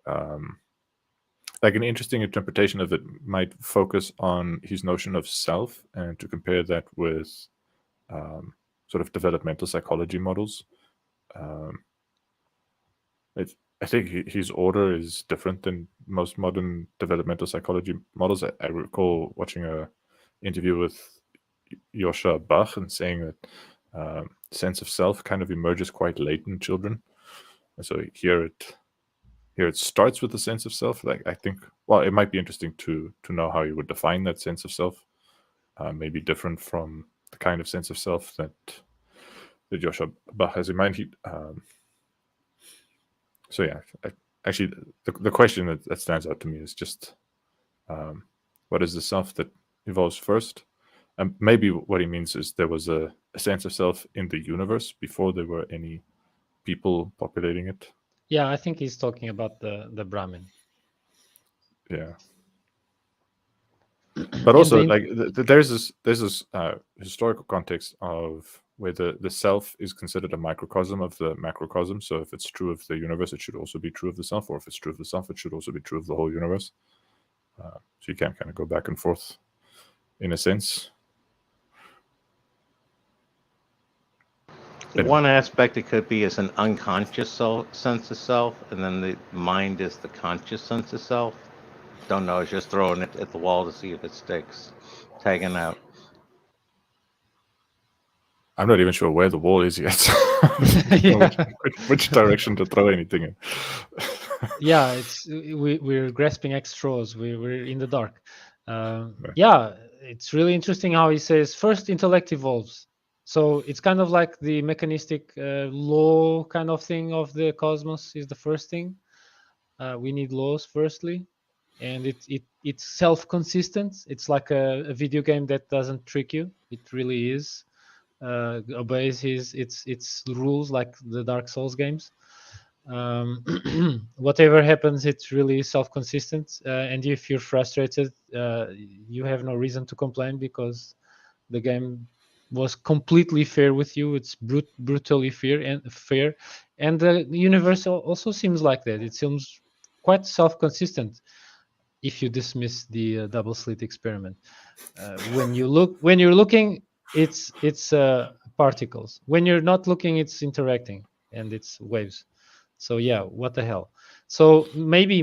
like an interesting interpretation of it might focus on his notion of self and to compare that with sort of developmental psychology models. I think his order is different than most modern developmental psychology models. I recall watching a interview with Joscha Bach and saying that sense of self kind of emerges quite late in children. And so here it starts with the sense of self. Like, I think, well, it might be interesting to know how you would define that sense of self. Maybe different from the kind of sense of self that Joscha Bach has in mind. So yeah, actually, the question that stands out to me is just what is the self that evolves first? And maybe what he means is there was a sense of self in the universe before there were any people populating it. Yeah, I think he's talking about the Brahmin. Yeah. But also, like, there's this historical context of where the self is considered a microcosm of the macrocosm. So if it's true of the universe, it should also be true of the self, or if it's true of the self, it should also be true of the whole universe. So you can kind of go back and forth in a sense. One aspect it could be is an unconscious sense of self, and then the mind is the conscious sense of self. Don't know, just throwing it at the wall to see if it sticks. Tagging out. I'm not even sure where the wall is yet. which direction to throw anything in. Yeah, we're grasping at straws. We're in the dark. Yeah, it's really interesting how he says first intellect evolves. So it's kind of like the mechanistic law kind of thing of the cosmos is the first thing. We need laws firstly, and it's self-consistent. It's like a video game that doesn't trick you. It really is. Obeys its rules like the Dark Souls games. Whatever happens, it's really self-consistent. And if you're frustrated, you have no reason to complain because the game was completely fair with you. It's brutally fair, and the universe also seems like that. It seems quite self-consistent if you dismiss the double slit experiment. When you're looking, it's particles. When you're not looking, it's interacting and it's waves. So yeah, what the hell? So maybe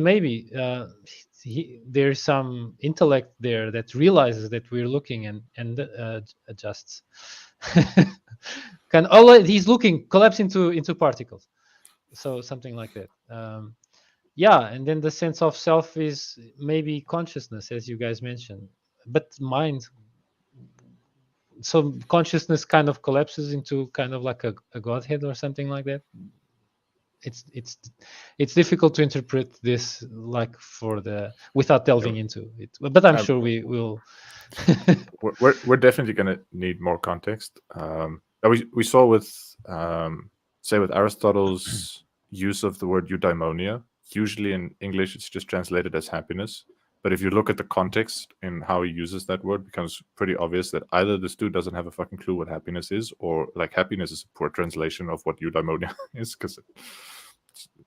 there's some intellect there that realizes that we're looking and adjusts. He's looking, collapse into particles. So something like that. Yeah, and then the sense of self is maybe consciousness, as you guys mentioned, but mind. so consciousness kind of collapses into kind of like a godhead or something like that. It's difficult to interpret this like without delving into it, but I'm sure we will. we're definitely going to need more context. We saw with say with Aristotle's use of the word eudaimonia. Usually in English it's just translated as happiness, but if you look at the context in how he uses that word, it becomes pretty obvious that either this dude doesn't have a fucking clue what happiness is, or like happiness is a poor translation of what eudaimonia is, because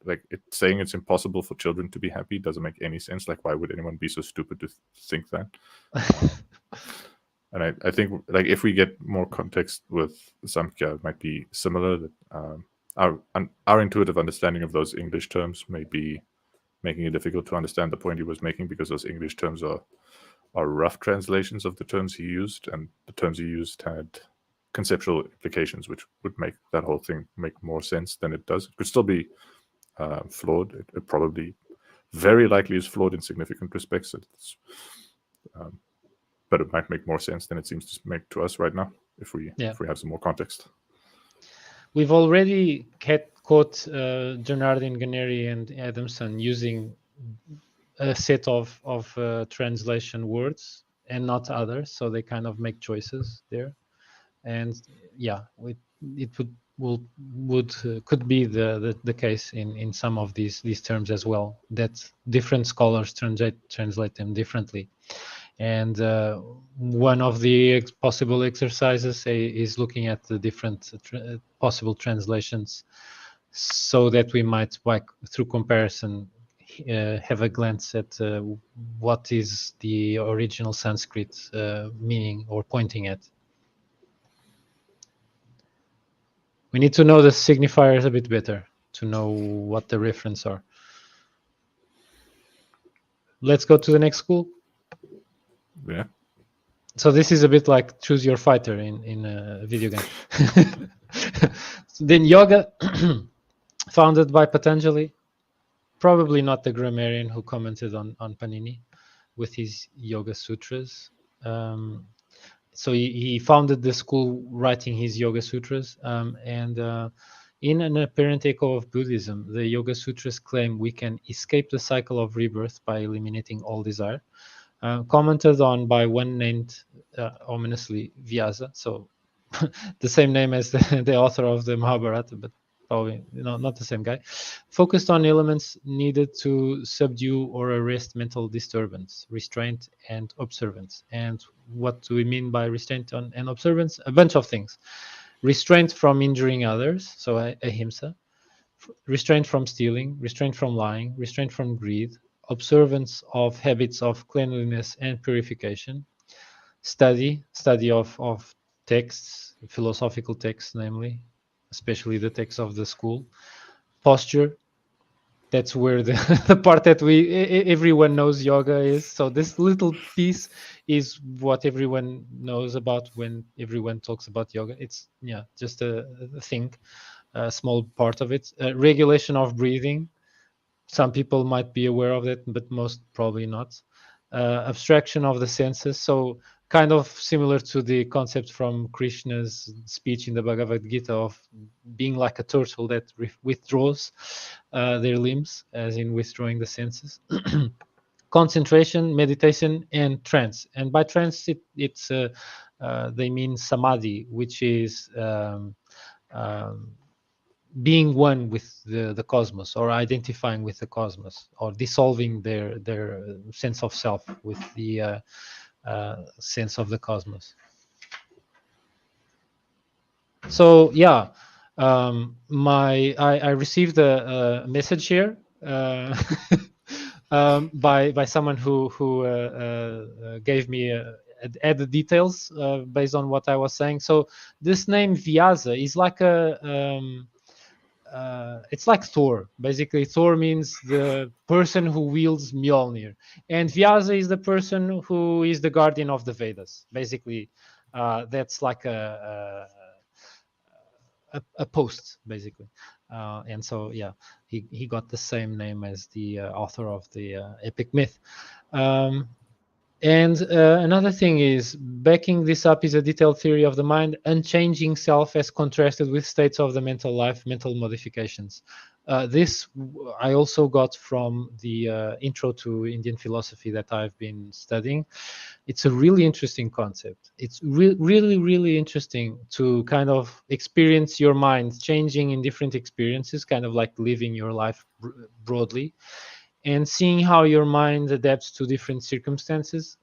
like it's saying it's impossible for children to be happy doesn't make any sense. Like, why would anyone be so stupid to think that? And I think like if we get more context with Samkhya, it might be similar. That our intuitive understanding of those English terms may be making it difficult to understand the point he was making, because those English terms are rough translations of the terms he used, and the terms he used had conceptual implications which would make that whole thing make more sense than it does. It could still be flawed. It probably very likely is flawed in significant respects. But it might make more sense than it seems to make to us right now if we have some more context. We've already caught Jernardin, Ganeri, and Adamson using a set of translation words and not others, so they kind of make choices there. And it could be the case in some of these terms as well, that different scholars translate them differently. And one of the possible exercises is looking at the different possible translations, so that we might, like, through comparison, have a glance at what is the original Sanskrit meaning or pointing at. We need to know the signifiers a bit better to know what the reference are. Let's go to the next school. Yeah. So this is a bit like choose your fighter in a video game. Then yoga, founded by Patanjali, probably not the grammarian who commented on Panini with his Yoga Sutras. So he founded the school writing his Yoga Sutras, and in an apparent echo of Buddhism, the Yoga Sutras claim we can escape the cycle of rebirth by eliminating all desire. Commented on by one named ominously Vyasa, so the same name as the author of the Mahabharata, but probably not the same guy. Focused on elements needed to subdue or arrest mental disturbance, restraint, and observance. And what do we mean by restraint and observance? A bunch of things. Restraint from injuring others, so ahimsa. Restraint from stealing, restraint from lying, restraint from greed, observance of habits of cleanliness and purification, study of texts, philosophical texts, namely, especially the texts of the school, posture. That's where the part that everyone knows yoga is. So this little piece is what everyone knows about when everyone talks about yoga. It's just a thing, a small part of it. Regulation of breathing. Some people might be aware of it, but most probably not. Abstraction of the senses. So kind of similar to the concept from Krishna's speech in the Bhagavad Gita of being like a turtle that withdraws their limbs, as in withdrawing the senses. Concentration, meditation, and trance. And by trance, they mean samadhi, which is being one with the cosmos, or identifying with the cosmos, or dissolving their sense of self with the sense of the cosmos. So I received a message here by someone who gave me added details based on what I was saying. So this name Vyasa is like it's like Thor. Basically, Thor means the person who wields Mjolnir, and Vyasa is the person who is the guardian of the Vedas. Basically, that's like a post, basically. And so, he got the same name as the author of the epic myth. And another thing is, backing this up is a detailed theory of the mind, unchanging self as contrasted with states of the mental life, mental modifications. This I also got from the intro to Indian philosophy that I've been studying. It's a really interesting concept. It's really interesting to kind of experience your mind changing in different experiences, kind of like living your life broadly, and seeing how your mind adapts to different circumstances.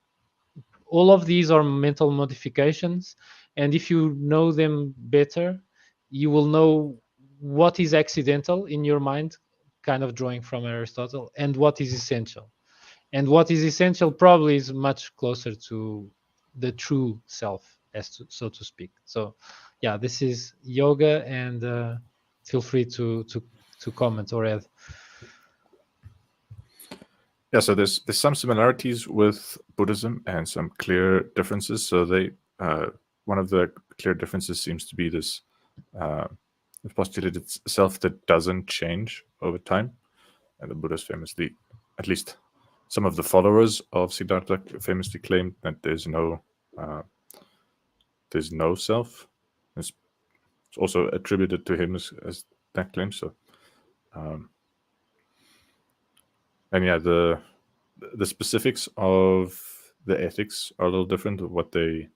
All of these are mental modifications, and if you know them better, you will know what is accidental in your mind, kind of drawing from Aristotle, and what is essential. And what is essential probably is much closer to the true self, so to speak. So yeah, this is yoga, and feel free to comment or add. Yeah, so there's some similarities with Buddhism and some clear differences. So they one of the clear differences seems to be this postulated self that doesn't change over time. And the Buddhas famously, at least some of the followers of Siddhartha famously claimed that there's no self. It's also attributed to him as that claim. So, and yeah, the specifics of the ethics are a little different of what they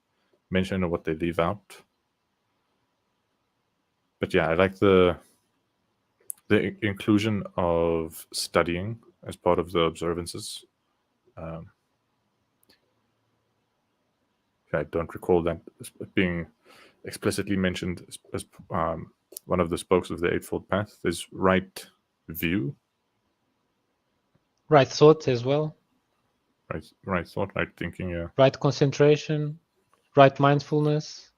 mention or what they leave out. But yeah, I like the inclusion of studying as part of the observances. I don't recall that being explicitly mentioned as one of the spokes of the Eightfold Path. There's right view, Right thought as well. Right thought, right thinking. Yeah. Right concentration, right mindfulness,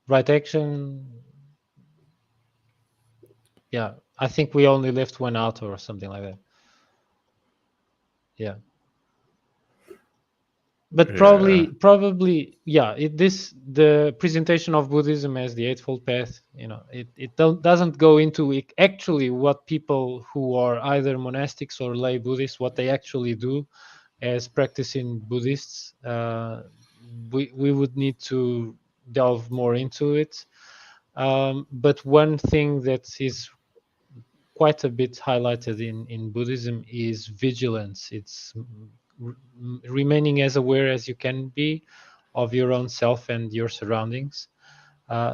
right action. Yeah, I think we only left one out or something like that. Yeah. But probably, yeah. The presentation of Buddhism as the Eightfold Path, it doesn't go into actually what people who are either monastics or lay Buddhists, what they actually do as practicing Buddhists. We would need to delve more into it. But one thing that is quite a bit highlighted in Buddhism is vigilance. It's remaining as aware as you can be of your own self and your surroundings,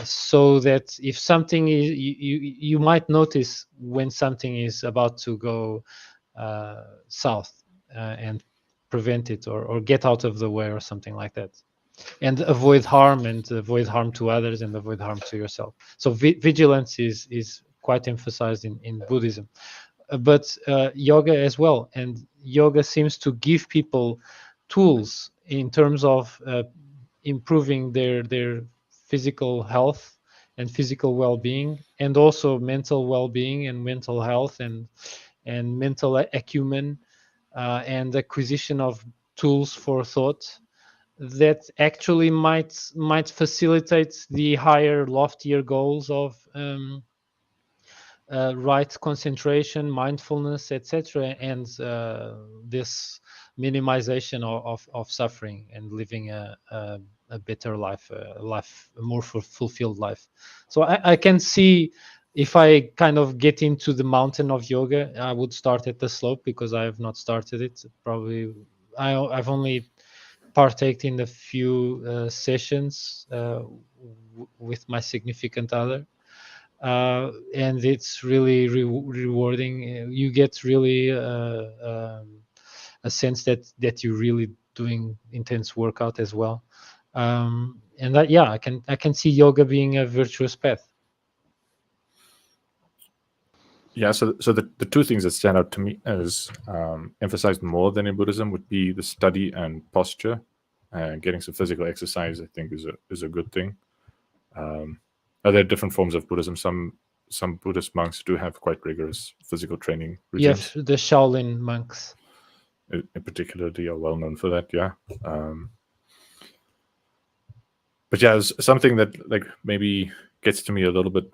so that if something is, you might notice when something is about to go south, and prevent it, or get out of the way or something like that, and avoid harm, to others, and avoid harm to yourself. So vigilance is quite emphasized in Buddhism, but yoga as well. And yoga seems to give people tools in terms of improving their physical health and physical well-being, and also mental well-being and mental health, and mental acumen, and acquisition of tools for thought that actually might facilitate the higher, loftier goals of right concentration, mindfulness, etc., and this minimization of suffering, and living a better life, a more fulfilled life. So I can see, if I kind of get into the mountain of yoga, I would start at the slope, because I have not started it. Probably I've only partaked in a few sessions with my significant other, and it's really rewarding. You get really a sense that you're really doing intense workout as well, and that, yeah, I can see yoga being a virtuous path. Yeah, so the two things that stand out to me as emphasized more than in Buddhism would be the study and posture. Getting some physical exercise, I think, is a good thing. There are different forms of Buddhism. Some Buddhist monks do have quite rigorous physical training routines. Yes, the Shaolin monks In particular, they are well known for that. Yeah. But yeah, something that like maybe gets to me a little bit.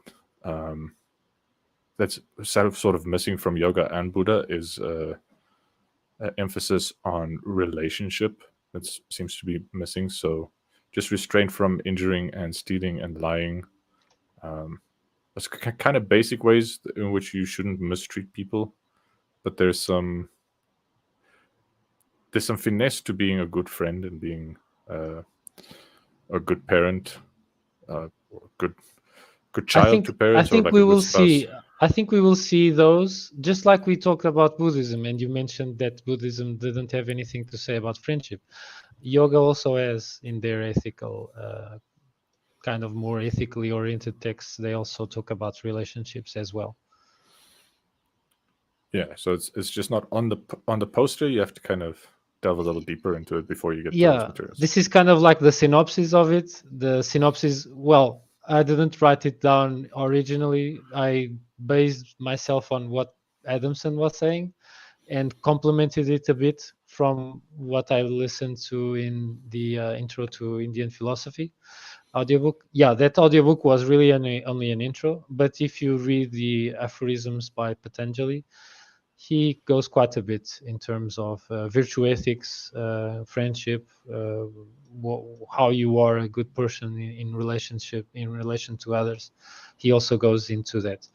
That's sort of missing from yoga and Buddha is emphasis on relationship that seems to be missing. So just restraint from injuring and stealing and lying. That's kind of basic ways in which you shouldn't mistreat people, but there's some finesse to being a good friend and being a good parent, good child to parents, or like a good spouse. I think we will see those, just like we talked about Buddhism, and you mentioned that Buddhism didn't have anything to say about friendship. Yoga also has in their ethical, kind of more ethically oriented texts, they also talk about relationships as well. Yeah, so it's just not on the poster. You have to kind of delve a little deeper into it before you get to those materials. This is kind of like the synopsis of it. The synopsis, well, I didn't write it down originally. I based myself on what Adamson was saying and complemented it a bit from what I listened to in the Intro to Indian Philosophy audiobook. Yeah, that audiobook was really only an intro, but if you read the aphorisms by Patanjali, he goes quite a bit in terms of virtue ethics, friendship, how you are a good person in relation to others. He also goes into that.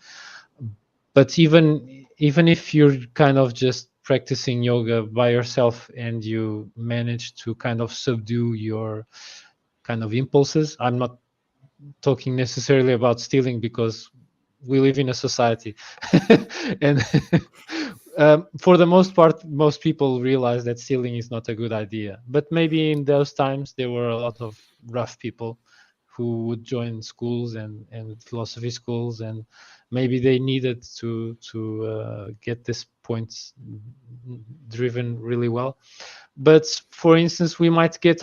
But even if you're kind of just practicing yoga by yourself and you manage to kind of subdue your kind of impulses, I'm not talking necessarily about stealing because we live in a society and for the most part, most people realize that stealing is not a good idea. But maybe in those times, there were a lot of rough people who would join schools and philosophy schools, and maybe they needed to get this point driven really well. But for instance, we might get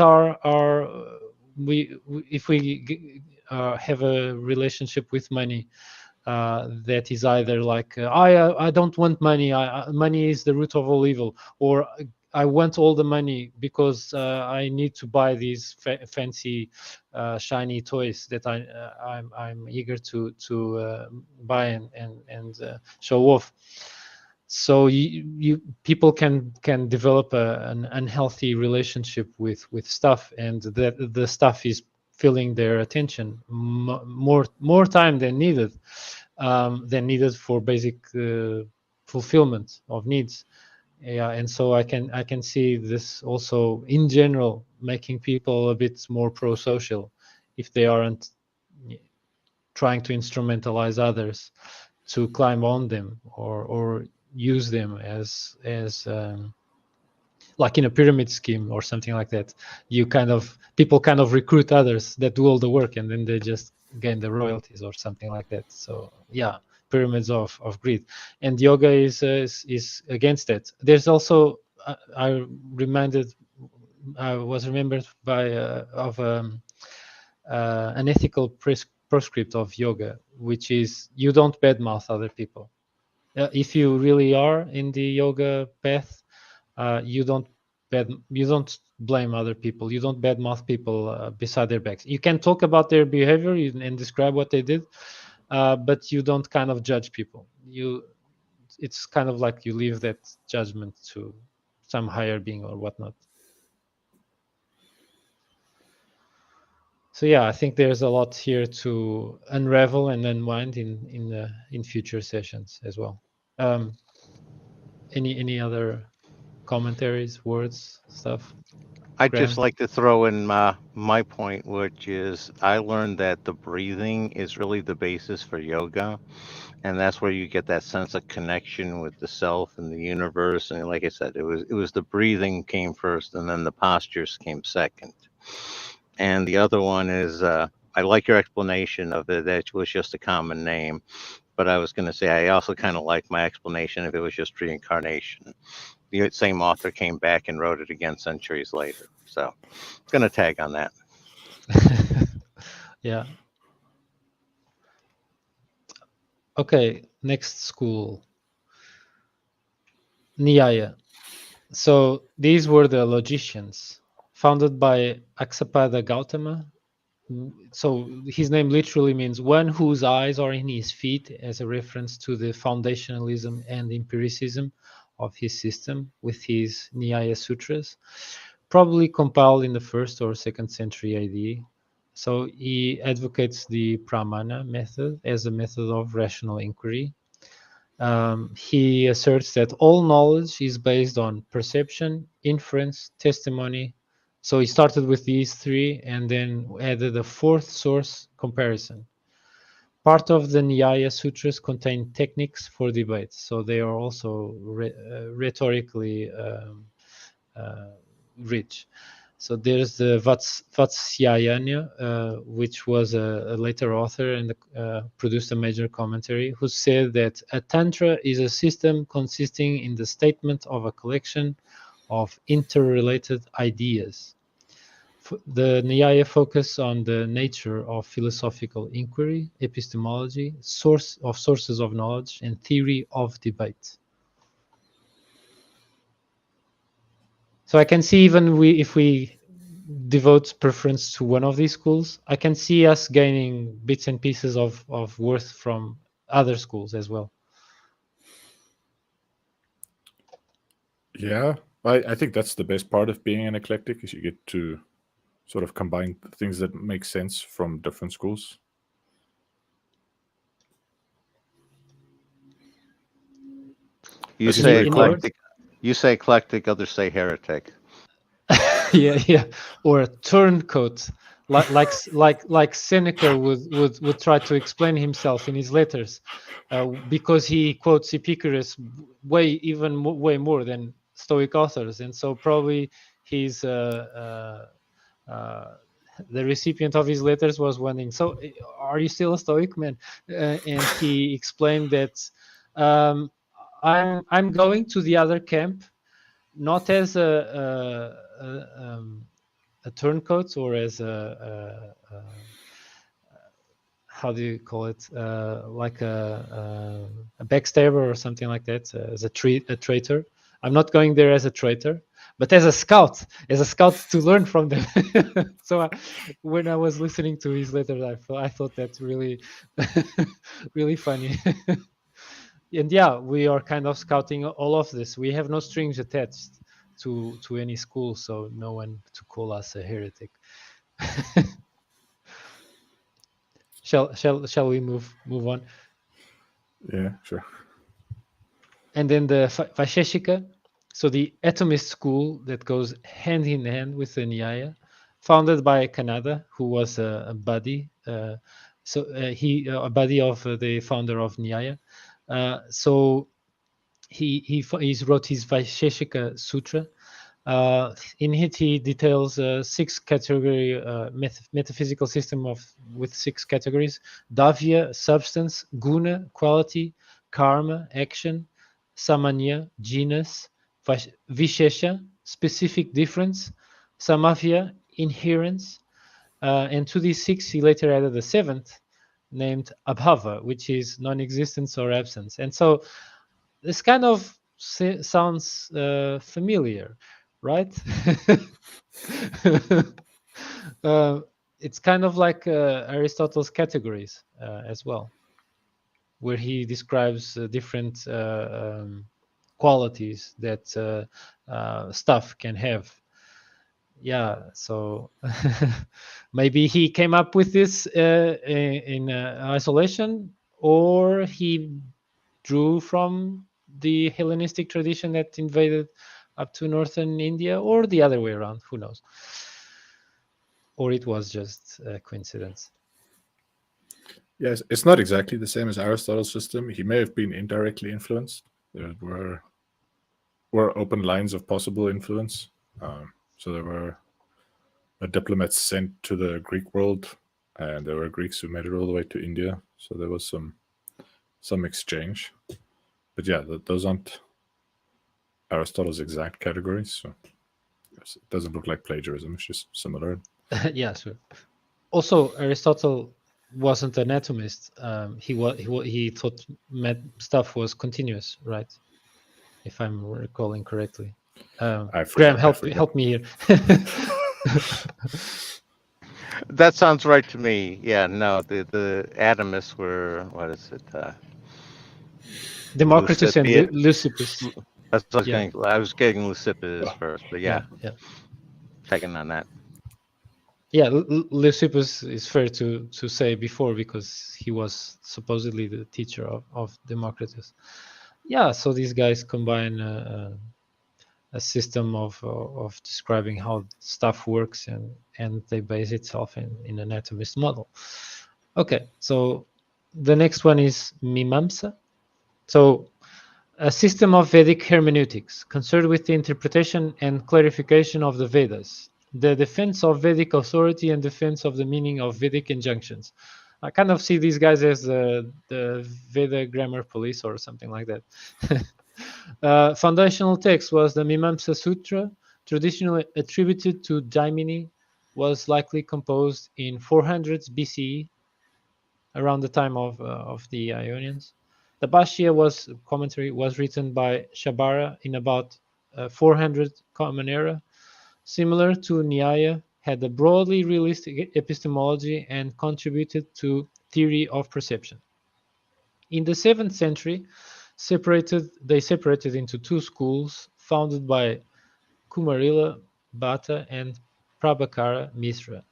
if we have a relationship with money, that is either like I don't want money. Money is the root of all evil, or I want all the money because I need to buy these fancy, shiny toys that I'm eager to buy and show off. So people can develop an unhealthy relationship with stuff, and the stuff is filling their attention more time than needed for basic fulfillment of needs. Yeah, and so I can see this also in general making people a bit more pro-social if they aren't trying to instrumentalize others to climb on them or use them as like in a pyramid scheme or something like that. People kind of recruit others that do all the work, and then they just gain the royalties or something like that. So yeah, pyramids of greed, and yoga is against that. There's also I was remembered by of an ethical proscript of yoga, which is you don't badmouth other people. If you really are in the yoga path, you don't blame other people. You don't badmouth people beside their backs. You can talk about their behavior and describe what they did, but you don't kind of judge people. It's kind of like you leave that judgment to some higher being or whatnot. So yeah, I think there's a lot here to unravel and unwind in future sessions as well. Any other commentaries, words, stuff? I'd Graham? just like to throw in my point, which is I learned that the breathing is really the basis for yoga. And that's where you get that sense of connection with the self and the universe. And like I said, it was the breathing came first, and then the postures came second. And the other one is I like your explanation of it, that it was just a common name. But I was going to say I also kind of like my explanation if it was just reincarnation. The same author came back and wrote it again centuries later. So I'm going to tag on that. Yeah. Okay, next school. Nyaya. So these were the logicians, founded by Aksapada Gautama. So his name literally means one whose eyes are in his feet, as a reference to the foundationalism and empiricism of his system with his Nyaya Sutras, probably compiled in the 1st or 2nd century AD. So he advocates the Pramana method as a method of rational inquiry. He asserts that all knowledge is based on perception, inference, testimony. So he started with these 3 and then added a 4th source, comparison. Part of the Nyaya Sutras contain techniques for debate, so they are also rhetorically rich. So there's the Vatsyayana, which was a later author and produced a major commentary, who said that a tantra is a system consisting in the statement of a collection of interrelated ideas. The Nyaya focus on the nature of philosophical inquiry, epistemology, sources of knowledge, and theory of debate. So I can see even if we devote preference to one of these schools, I can see us gaining bits and pieces of worth from other schools as well. Yeah, I think that's the best part of being an eclectic, is you get to sort of combine things that make sense from different schools. You This is say very cool. eclectic. You say eclectic. Others say heretic. yeah, or a turncoat, like Seneca would try to explain himself in his letters, because he quotes Epicurus way more than Stoic authors, and so probably he's the recipient of his letters was wondering, so are you still a Stoic, man? And he explained that I'm going to the other camp, not as a turncoat or as a how do you call it, like a backstabber or something like that, as a traitor. I'm not going there as a traitor, but as a scout to learn from them. So when I was listening to his letters, I thought that's really really funny. And yeah, we are kind of scouting all of this. We have no strings attached to any school, so no one to call us a heretic. Shall we move on? Yeah, sure. And then the Vaisheshika, so the atomist school that goes hand in hand with the Nyaya, founded by Kanada, who was a buddy. A buddy of the founder of Nyaya. So he wrote his Vaisheshika Sutra. In it, he details 6 category metaphysical system with 6 categories: Davya, substance; Guna, quality; Karma, action; Samanya, genus; Vishesha, specific difference; Samavya, inherence. And to these 6, he later added a 7th, named Abhava, which is non-existence or absence. And so this kind of sounds familiar, right? It's kind of like Aristotle's categories as well, where he describes different qualities that stuff can have. Yeah, so maybe he came up with this in isolation, or he drew from the Hellenistic tradition that invaded up to northern India, or the other way around, who knows? Or it was just a coincidence. Yes, it's not exactly the same as Aristotle's system. He may have been indirectly influenced. There were open lines of possible influence. So there were diplomats sent to the Greek world, and there were Greeks who made it all the way to India. So there was some exchange. But yeah, those aren't Aristotle's exact categories. So it doesn't look like plagiarism. It's just similar. Yeah, sure. Also, Aristotle wasn't an atomist. He thought stuff was continuous, right? If I'm recalling correctly. Graham, help me here. That sounds right to me. Yeah, no, the atomists were, what is it? Democritus and Leucippus. That's what I was Yeah. getting. I was getting Leucippus first, but yeah, Yeah. tagging on that. Yeah, Leucippus is fair to say before because he was supposedly the teacher of Democritus. Yeah, so these guys combine a system of describing how stuff works and they base itself in an atomist model. Okay, so the next one is Mimamsa. So a system of Vedic hermeneutics concerned with the interpretation and clarification of the Vedas, the defense of Vedic authority and defense of the meaning of Vedic injunctions. I kind of see these guys as the Veda grammar police or something like that. Foundational text was the Mimamsa Sutra, traditionally attributed to Jaimini, was likely composed in 400s BCE, around the time of the Ionians. The Bhashya commentary was written by Shabara in about 400 Common Era. Similar to Nyaya, had a broadly realistic epistemology and contributed to theory of perception. In the 7th century, they separated into two schools founded by Kumarila Bhatta and Prabhakara Misra.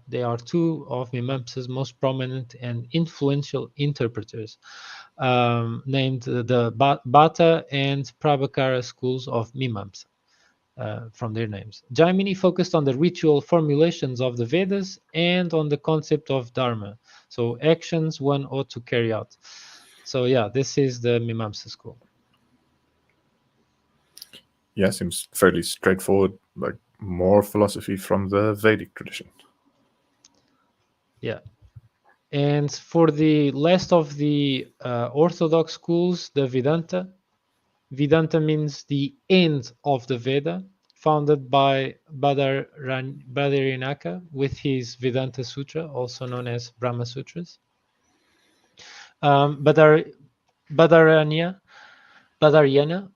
They are two of Mimamsa's most prominent and influential interpreters, named the Bhatta and Prabhakara schools of Mimamsa. From their names. Jaimini focused on the ritual formulations of the Vedas and on the concept of dharma, so actions one ought to carry out. So yeah, this is the Mimamsa school. Yeah, seems fairly straightforward, like more philosophy from the Vedic tradition. Yeah. And for the last of the orthodox schools, the Vedanta. Vedanta means the end of the Veda, founded by Badarinaka with his Vedanta Sutra, also known as Brahma Sutras. Badarayana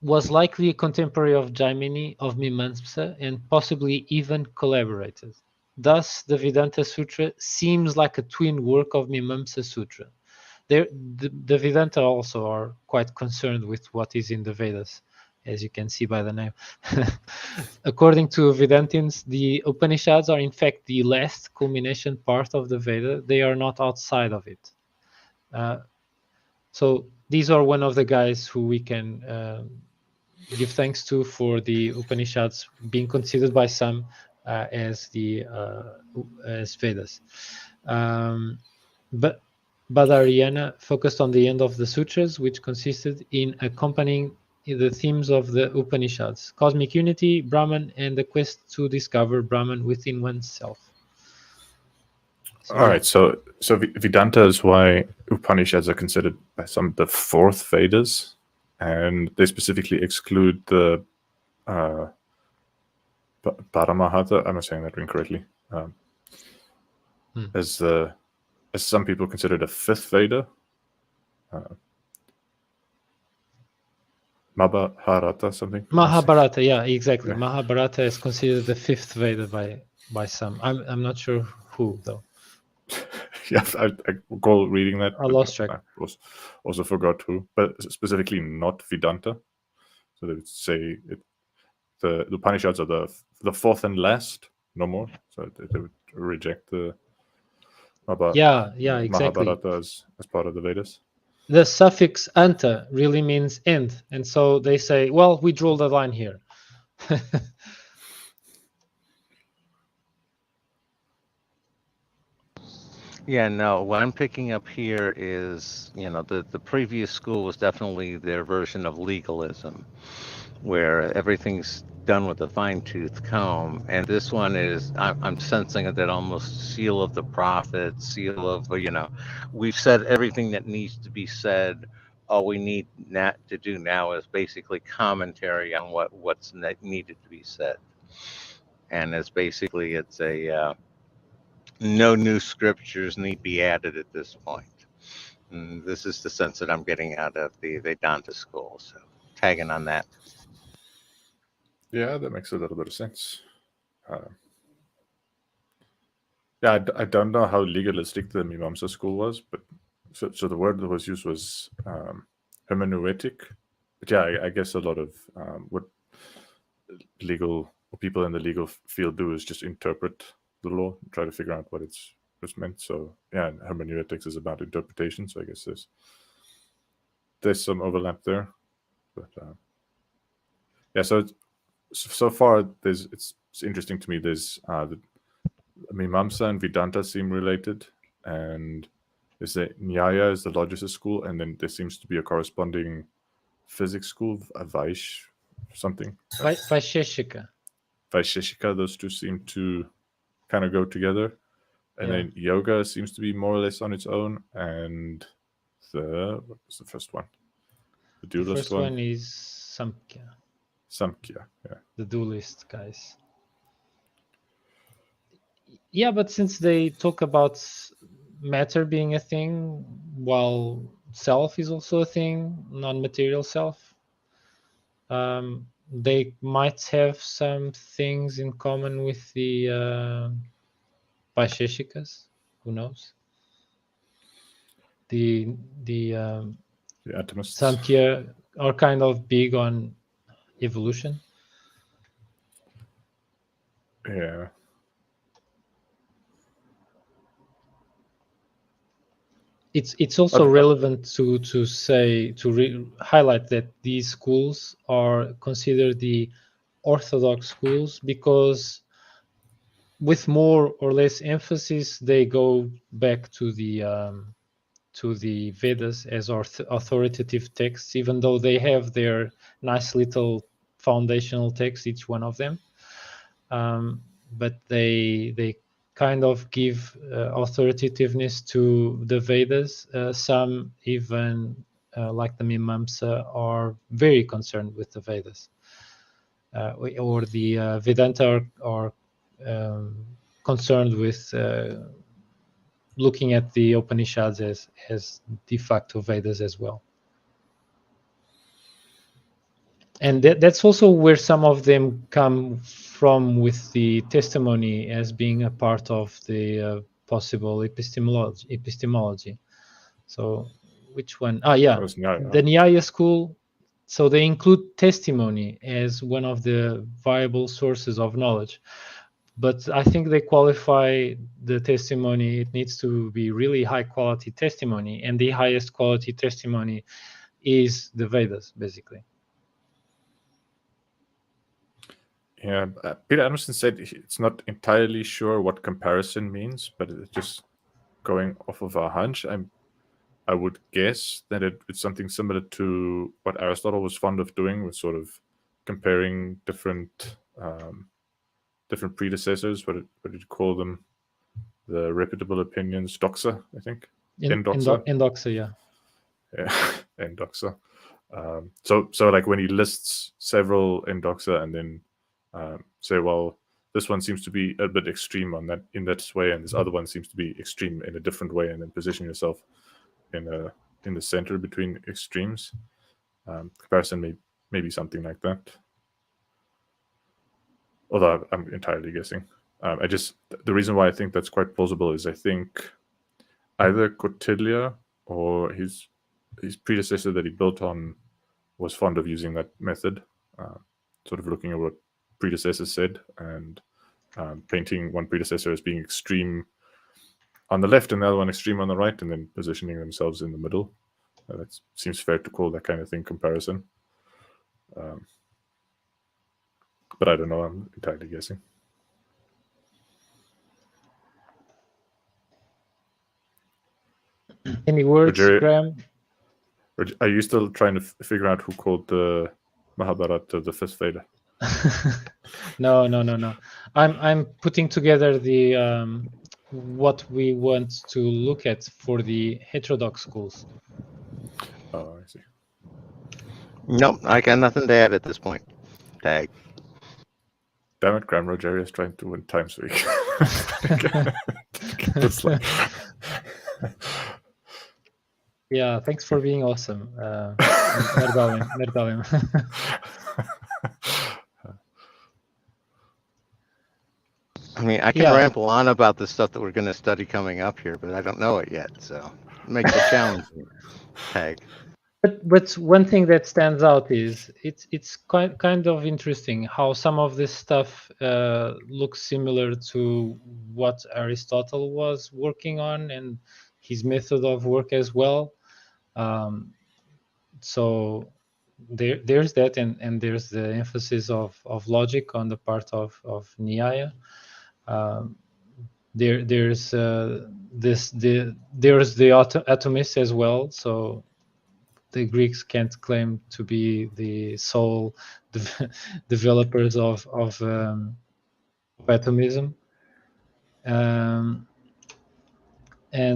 was likely a contemporary of Jaimini of Mimamsa and possibly even collaborated. Thus, the Vedanta Sutra seems like a twin work of Mimamsa Sutra. The Vedanta also are quite concerned with what is in the Vedas, as you can see by the name. According to Vedantins, the Upanishads are in fact the last culmination part of the Veda. They are not outside of it. So these are one of the guys who we can give thanks to for the Upanishads being considered by some as Vedas. But Badarayana focused on the end of the sutras, which consisted in accompanying the themes of the Upanishads: cosmic unity, Brahman, and the quest to discover Brahman within oneself. So, All right, so Vedanta is why Upanishads are considered by some the fourth Vedas, and they specifically exclude the Paramahata. Am I saying that incorrectly? As some people consider the fifth Veda. Mahabharata, something. Mahabharata, yeah, exactly. Yeah. Mahabharata is considered the fifth Veda by some. I'm not sure who though. Yeah, I recall reading that. I lost track. I also forgot who, but specifically not Vedanta. So they would say the Upanishads are the fourth and last, no more. So they would reject the exactly. Mahabharata as part of the Vedas. The suffix anta really means end, and so they say, well, we draw the line here. Yeah, no, what I'm picking up here is, the previous school was definitely their version of legalism, where everything's done with a fine-tooth comb. And this one is, I'm sensing that almost seal of the prophet, seal of, we've said everything that needs to be said. All we need to do now is basically commentary on what's needed to be said. And it's a no new scriptures need be added at this point. And this is the sense that I'm getting out of the Vedanta school. So tagging on that. Yeah, that makes a little bit of sense. Yeah, I don't know how legalistic the Mimamsa school was, but so the word that was used was hermeneutic, yeah, I guess a lot of what legal or people in the legal field do is just interpret the law, and try to figure out what it's meant. So yeah, and hermeneutics is about interpretation. So I guess there's some overlap there, but yeah. So far, it's interesting to me. There's the Mimamsa and Vedanta seem related, and there's a Nyaya is the logicist school, and then there seems to be a corresponding physics school, a Vaish something. Vaisheshika. Vaisheshika, those two seem to kind of go together. And then yoga seems to be more or less on its own. And what was the first one? The dualist First one is Samkhya. Samkhya, yeah. The dualist guys. Yeah, but since they talk about matter being a thing, while self is also a thing, non-material self, they might have some things in common with the Vaisheshikas. Who knows? The atomists. Samkhya are kind of big on evolution. Yeah. It's also relevant to highlight that these schools are considered the orthodox schools because with more or less emphasis they go back to the Vedas as authoritative texts, even though they have their nice little foundational texts, each one of them. But they kind of give authoritativeness to the Vedas. Some even, like the Mimamsa, are very concerned with the Vedas. Or the Vedanta are concerned with looking at the Upanishads as de facto Vedas as well. And that's also where some of them come from with the testimony as being a part of the possible epistemology. So which one? The Nyaya school. So they include testimony as one of the viable sources of knowledge. But I think they qualify the testimony. It needs to be really high quality testimony. And the highest quality testimony is the Vedas, basically. Yeah, Peter Adamson said it's not entirely sure what comparison means, but it's just going off of our hunch. I would guess that it's something similar to what Aristotle was fond of doing, with sort of comparing different predecessors. What did you call them? The reputable opinions, doxa, I think. Endoxa, yeah. Yeah, endoxa. So like when he lists several endoxa and then say, well, this one seems to be a bit extreme in that way, and this other one seems to be extreme in a different way, and then position yourself in the center between extremes. Comparison may be something like that. Although I'm entirely guessing. The reason why I think that's quite plausible is I think either Cotilia or his predecessor that he built on was fond of using that method, sort of looking at what predecessors said and painting one predecessor as being extreme on the left and the other one extreme on the right, and then positioning themselves in the middle. That seems fair to call that kind of thing comparison. But I don't know. I'm entirely guessing. Any words, Graham? Are you still trying to figure out who called the Mahabharata the fifth Veda? No. I'm putting together the what we want to look at for the heterodox schools. Oh, I see. Nope, I got nothing to add at this point. Tag. Damn it, Graham. Rogério is trying to win time so he Yeah, thanks for being awesome. Nerdalliun. I mean, I can ramble on about the stuff that we're going to study coming up here, but I don't know it yet, so it makes it challenging. Tag. But one thing that stands out is it's kind of interesting how some of this stuff looks similar to what Aristotle was working on and his method of work as well. So there's that, and there's the emphasis of logic on the part of Nyaya. There's the atomists as well. So the Greeks can't claim to be the sole developers of atomism. And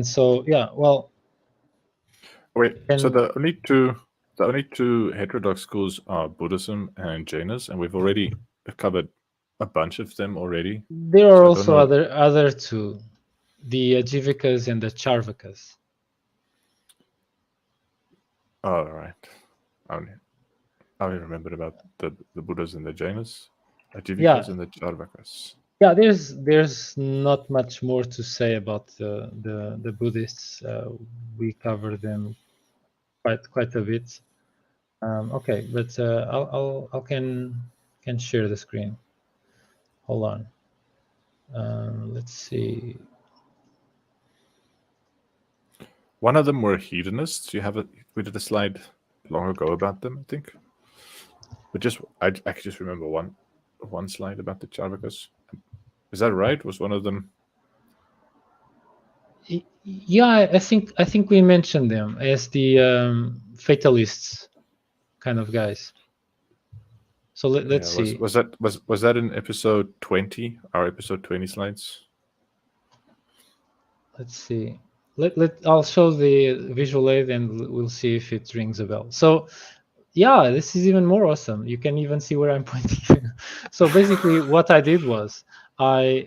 so well. Wait, so the only two heterodox schools are Buddhism and Jainism, and we've already covered a bunch of them already. There are also other two, the Ajivikas and the Charvakas. Oh, right. I only remembered about the Buddhas and the Jainas, Ajivikas and the Charvakas. Yeah, there's not much more to say about the Buddhists. We covered them quite a bit. Okay, but I can share the screen. Hold on. Let's see. One of them were hedonists. We did a slide long ago about them, I think. But I can just remember one slide about the Charvakas. Is that right? Was one of them? Yeah, I think we mentioned them as the fatalists kind of guys. So let's see. Was that in episode 20? Our episode 20 slides. Let's see. I'll show the visual aid and we'll see if it rings a bell. So yeah, this is even more awesome. You can even see where I'm pointing. So basically what I did was I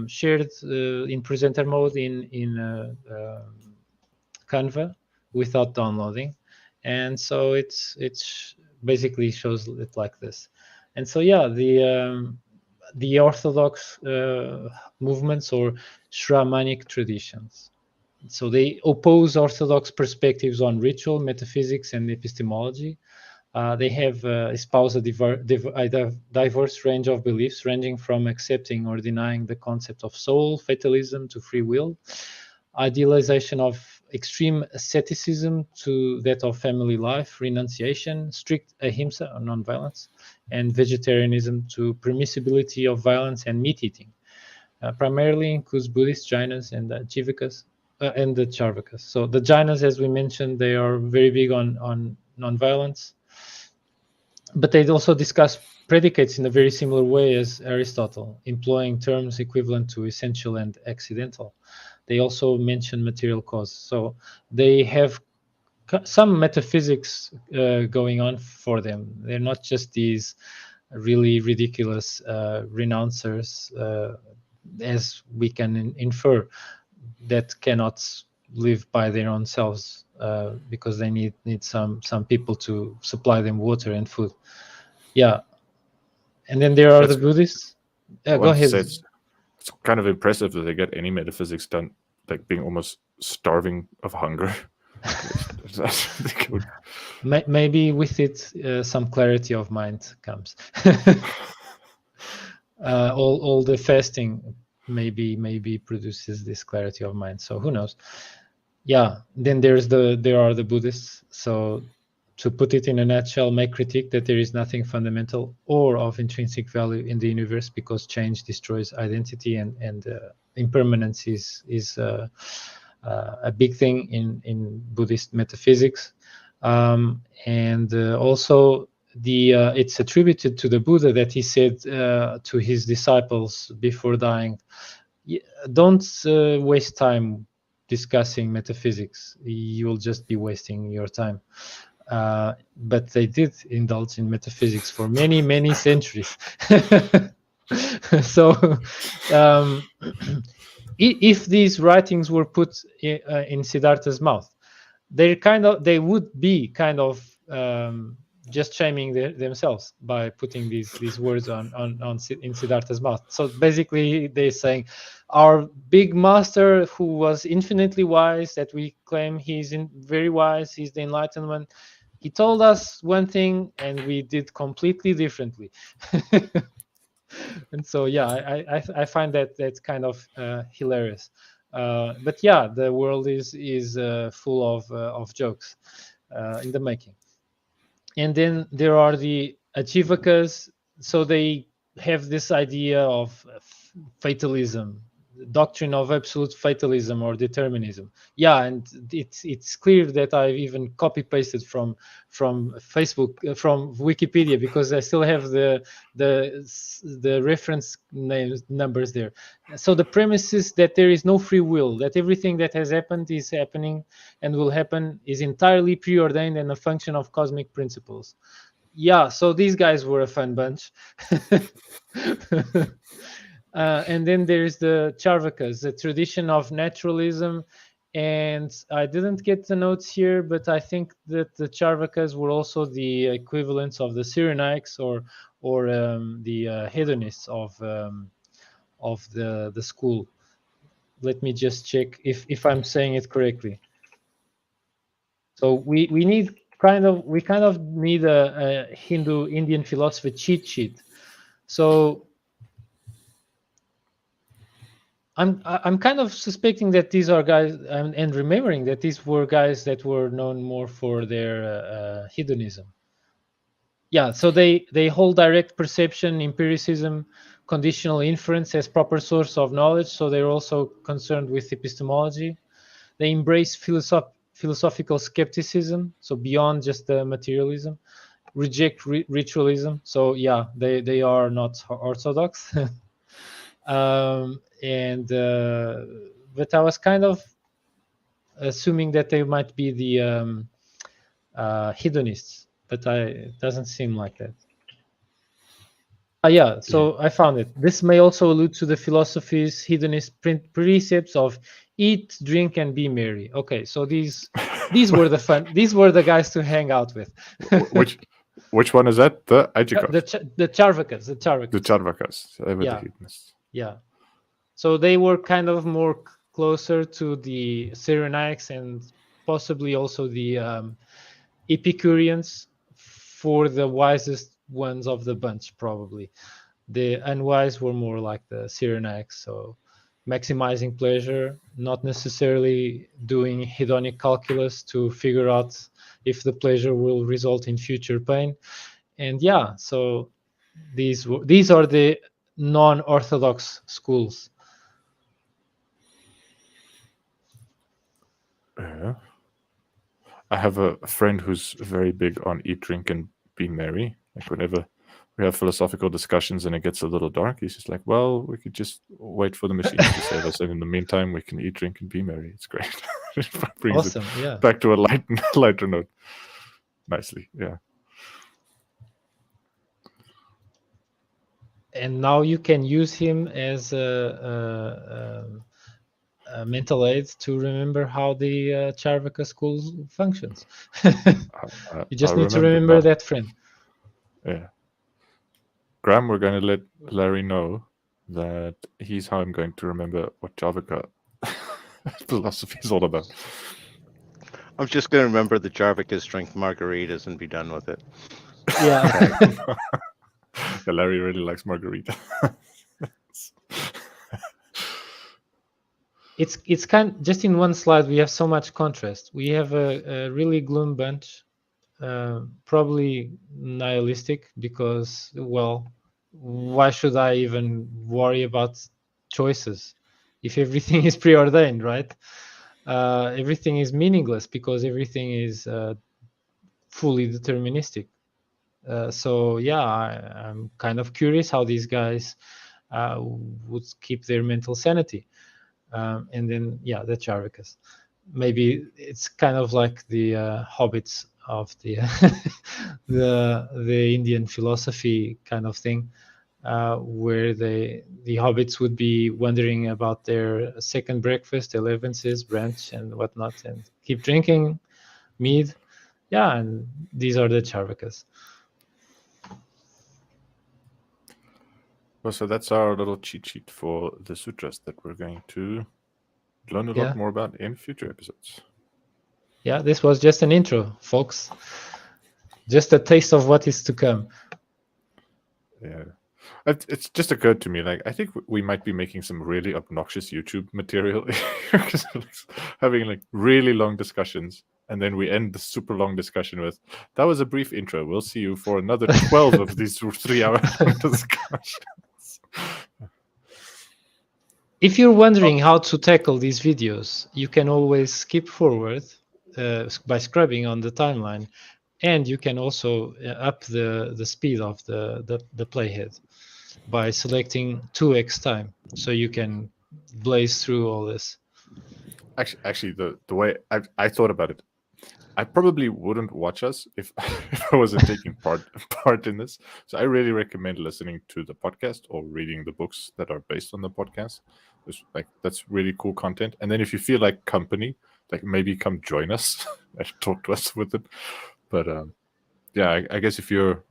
shared in presenter mode in Canva without downloading. And so it's basically shows it like this. And so yeah, the Orthodox movements or Shramanic traditions. So they oppose Orthodox perspectives on ritual, metaphysics, and epistemology. They have espoused a diverse range of beliefs, ranging from accepting or denying the concept of soul, fatalism, to free will, idealization of extreme asceticism to that of family life, renunciation, strict ahimsa or non-violence, and vegetarianism to permissibility of violence and meat eating. Primarily includes Buddhist, Jainas, and the Jivakas and the Charvakas. So the Jainas, as we mentioned, they are very big on non-violence, but they also discuss predicates in a very similar way as Aristotle, employing terms equivalent to essential and accidental. They also mention material cause. So they have some metaphysics going on for them. They're not just these really ridiculous renouncers, as we can infer, that cannot live by their own selves because they need some people to supply them water and food. Yeah, and then there are the Buddhists. Go ahead. It's kind of impressive that they get any metaphysics done, like being almost starving of hunger. Maybe with it some clarity of mind comes. All the fasting maybe produces this clarity of mind. So who knows? Yeah. Then there are the Buddhists. So to put it in a nutshell, may critique that there is nothing fundamental or of intrinsic value in the universe because change destroys identity and impermanence is a big thing in Buddhist metaphysics. And also it's attributed to the Buddha that he said to his disciples before dying, don't waste time discussing metaphysics. You will just be wasting your time. But they did indulge in metaphysics for many centuries. So if these writings were put in Siddhartha's mouth, they would be kind of just shaming themselves by putting these words in Siddhartha's mouth. So basically, they're saying, our big master, who was infinitely wise, that we claim he's very wise, he's the enlightenment. He told us one thing, and we did completely differently. And so, yeah, I find that's kind of hilarious. But yeah, the world is full of jokes in the making. And then there are the Achivakas. So they have this idea of fatalism, doctrine of absolute fatalism or determinism. Yeah, and it's clear that I've even copy pasted from Facebook, from Wikipedia, because I still have the reference numbers there. So the premise is that there is no free will, that everything that has happened, is happening, and will happen, is entirely preordained and a function of cosmic principles. Yeah, so these guys were a fun bunch. And then there's the Charvakas, the tradition of naturalism. And I didn't get the notes here, but I think that the Charvakas were also the equivalents of the Cyrenaics or the hedonists of the school. Let me just check if I'm saying it correctly. So we kind of need a Hindu Indian philosophy cheat sheet. So I'm kind of suspecting that these are guys, and remembering that these were guys that were known more for their hedonism. Yeah, so they hold direct perception, empiricism, conditional inference as proper source of knowledge. So they're also concerned with epistemology. They embrace philosophical skepticism, so beyond just the materialism. Reject ritualism. So yeah, they are not orthodox. But I was kind of assuming that they might be the hedonists, but it doesn't seem like that. Yeah, so I found it. This may also allude to the philosophy's hedonist precepts of eat, drink, and be merry. Okay, so these were the fun. These were the guys to hang out with. Which one is that? The Ajikas? The Charvakas. The Charvakas. They were the hedonists. Yeah. So they were kind of more closer to the Cyrenaics and possibly also the Epicureans, for the wisest ones of the bunch, probably. The unwise were more like the Cyrenaics, so maximizing pleasure, not necessarily doing hedonic calculus to figure out if the pleasure will result in future pain. And yeah, so these are the non-orthodox schools. I have a friend who's very big on eat, drink, and be merry. Like whenever we have philosophical discussions and it gets a little dark, he's just like, well, we could just wait for the machines to save us, and in the meantime we can eat, drink, and be merry. It's great. It brings awesome, it back to a lighter note. Nicely, yeah. And now you can use him as a mental aid to remember how the Charvaka school functions. You just need to remember that friend. Yeah. Graham, we're going to let Larry know that he's how I'm going to remember what Charvaka philosophy is all about. I'm just going to remember the Charvakas drink margaritas and be done with it. Yeah. Yeah, Larry really likes margarita. It's kind just in one slide we have so much contrast. We have a really gloom bunch, probably nihilistic, because, well, why should I even worry about choices if everything is preordained, right? Everything is meaningless because everything is fully deterministic. So yeah, I'm kind of curious how these guys would keep their mental sanity. And then, yeah, the Charvakas. Maybe it's kind of like the hobbits of the the Indian philosophy kind of thing, where the hobbits would be wondering about their second breakfast, 11th branch, and whatnot, and keep drinking mead. Yeah, and these are the Charvakas. Well, so that's our little cheat sheet for the sutras that we're going to learn a lot more about in future episodes. Yeah, this was just an intro, folks. Just a taste of what is to come. Yeah. It's just occurred to me, like, I think we might be making some really obnoxious YouTube material because having like really long discussions, and then we end the super long discussion with, that was a brief intro. We'll see you for another 12 of these 3-hour discussions. If you're wondering how to tackle these videos, you can always skip forward by scrubbing on the timeline, and you can also up the speed of the playhead by selecting 2x time, so you can blaze through all this. Actually, the way I thought about it, I probably wouldn't watch us if I wasn't taking part in this. So I really recommend listening to the podcast or reading the books that are based on the podcast. That's really cool content. And then if you feel like company, like maybe come join us and talk to us with it. But yeah, I guess if you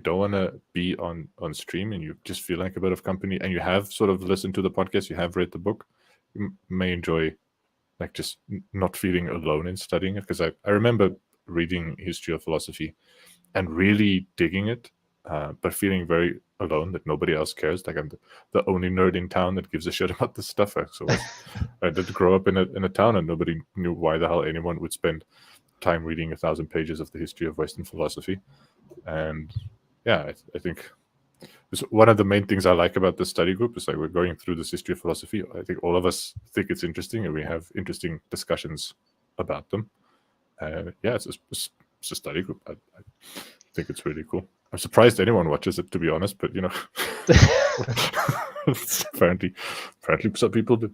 don't want to be on stream and you just feel like a bit of company and you have sort of listened to the podcast, you have read the book, you may enjoy like just not feeling alone in studying it. Because I remember reading history of philosophy and really digging it, but feeling very alone, that nobody else cares. Like I'm the only nerd in town that gives a shit about this stuff. So I did grow up in a town and nobody knew why the hell anyone would spend time reading 1,000 pages of the history of Western philosophy. And yeah, I think one of the main things I like about the study group is like we're going through this history of philosophy. I think all of us think it's interesting and we have interesting discussions about them. Yeah, it's a study group. I think it's really cool. I'm surprised anyone watches it, to be honest, but you know, apparently some people do.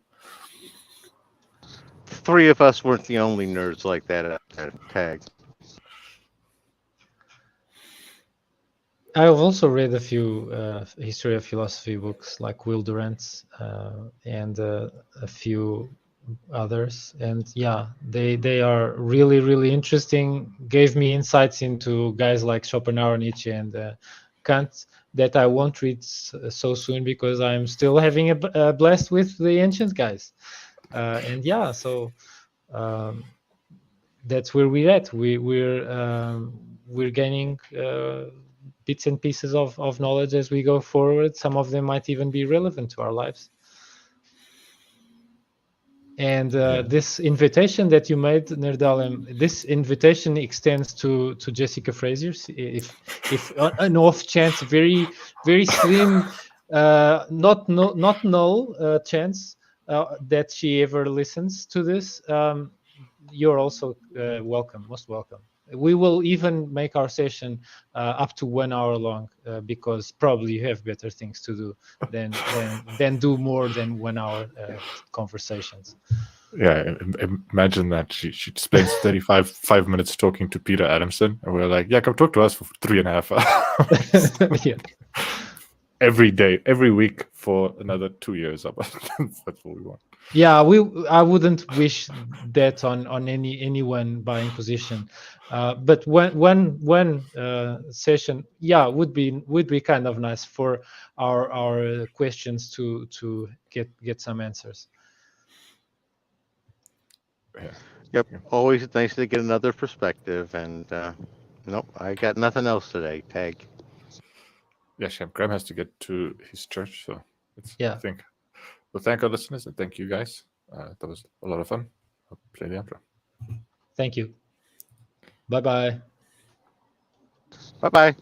3 of us weren't the only nerds like that at Tag. I've also read a few history of philosophy books, like Will Durant's and a few others, and yeah, they are really, really interesting. Gave me insights into guys like Schopenhauer, Nietzsche, and Kant that I won't read so soon because I'm still having a blast with the ancient guys. And yeah, so that's where we're at. We're gaining bits and pieces of knowledge as we go forward. Some of them might even be relevant to our lives. And this invitation that you made, Nerdalliun, this invitation extends to Jessica Fraser. If an off chance, very, very slim, not null chance that she ever listens to this, you're also welcome, most welcome. We will even make our session up to 1 hour long because probably you have better things to do than do more than 1 hour conversations. Yeah, imagine that she spends 5 minutes talking to Peter Adamson, and we're like, yeah, come talk to us for 3.5 hours. Yeah. Every day, every week for another 2 years. That's what we want. Yeah, I wouldn't wish that on anyone by imposition, but one session, yeah, would be kind of nice for our questions to get some answers. Yeah. Yep, always nice to get another perspective. And nope, I got nothing else today. Tag. Yeah, Graham has to get to his church, so Yeah. I think we'll thank our listeners and thank you guys. That was a lot of fun. I'll play the outro. Thank you. Bye-bye. Bye-bye.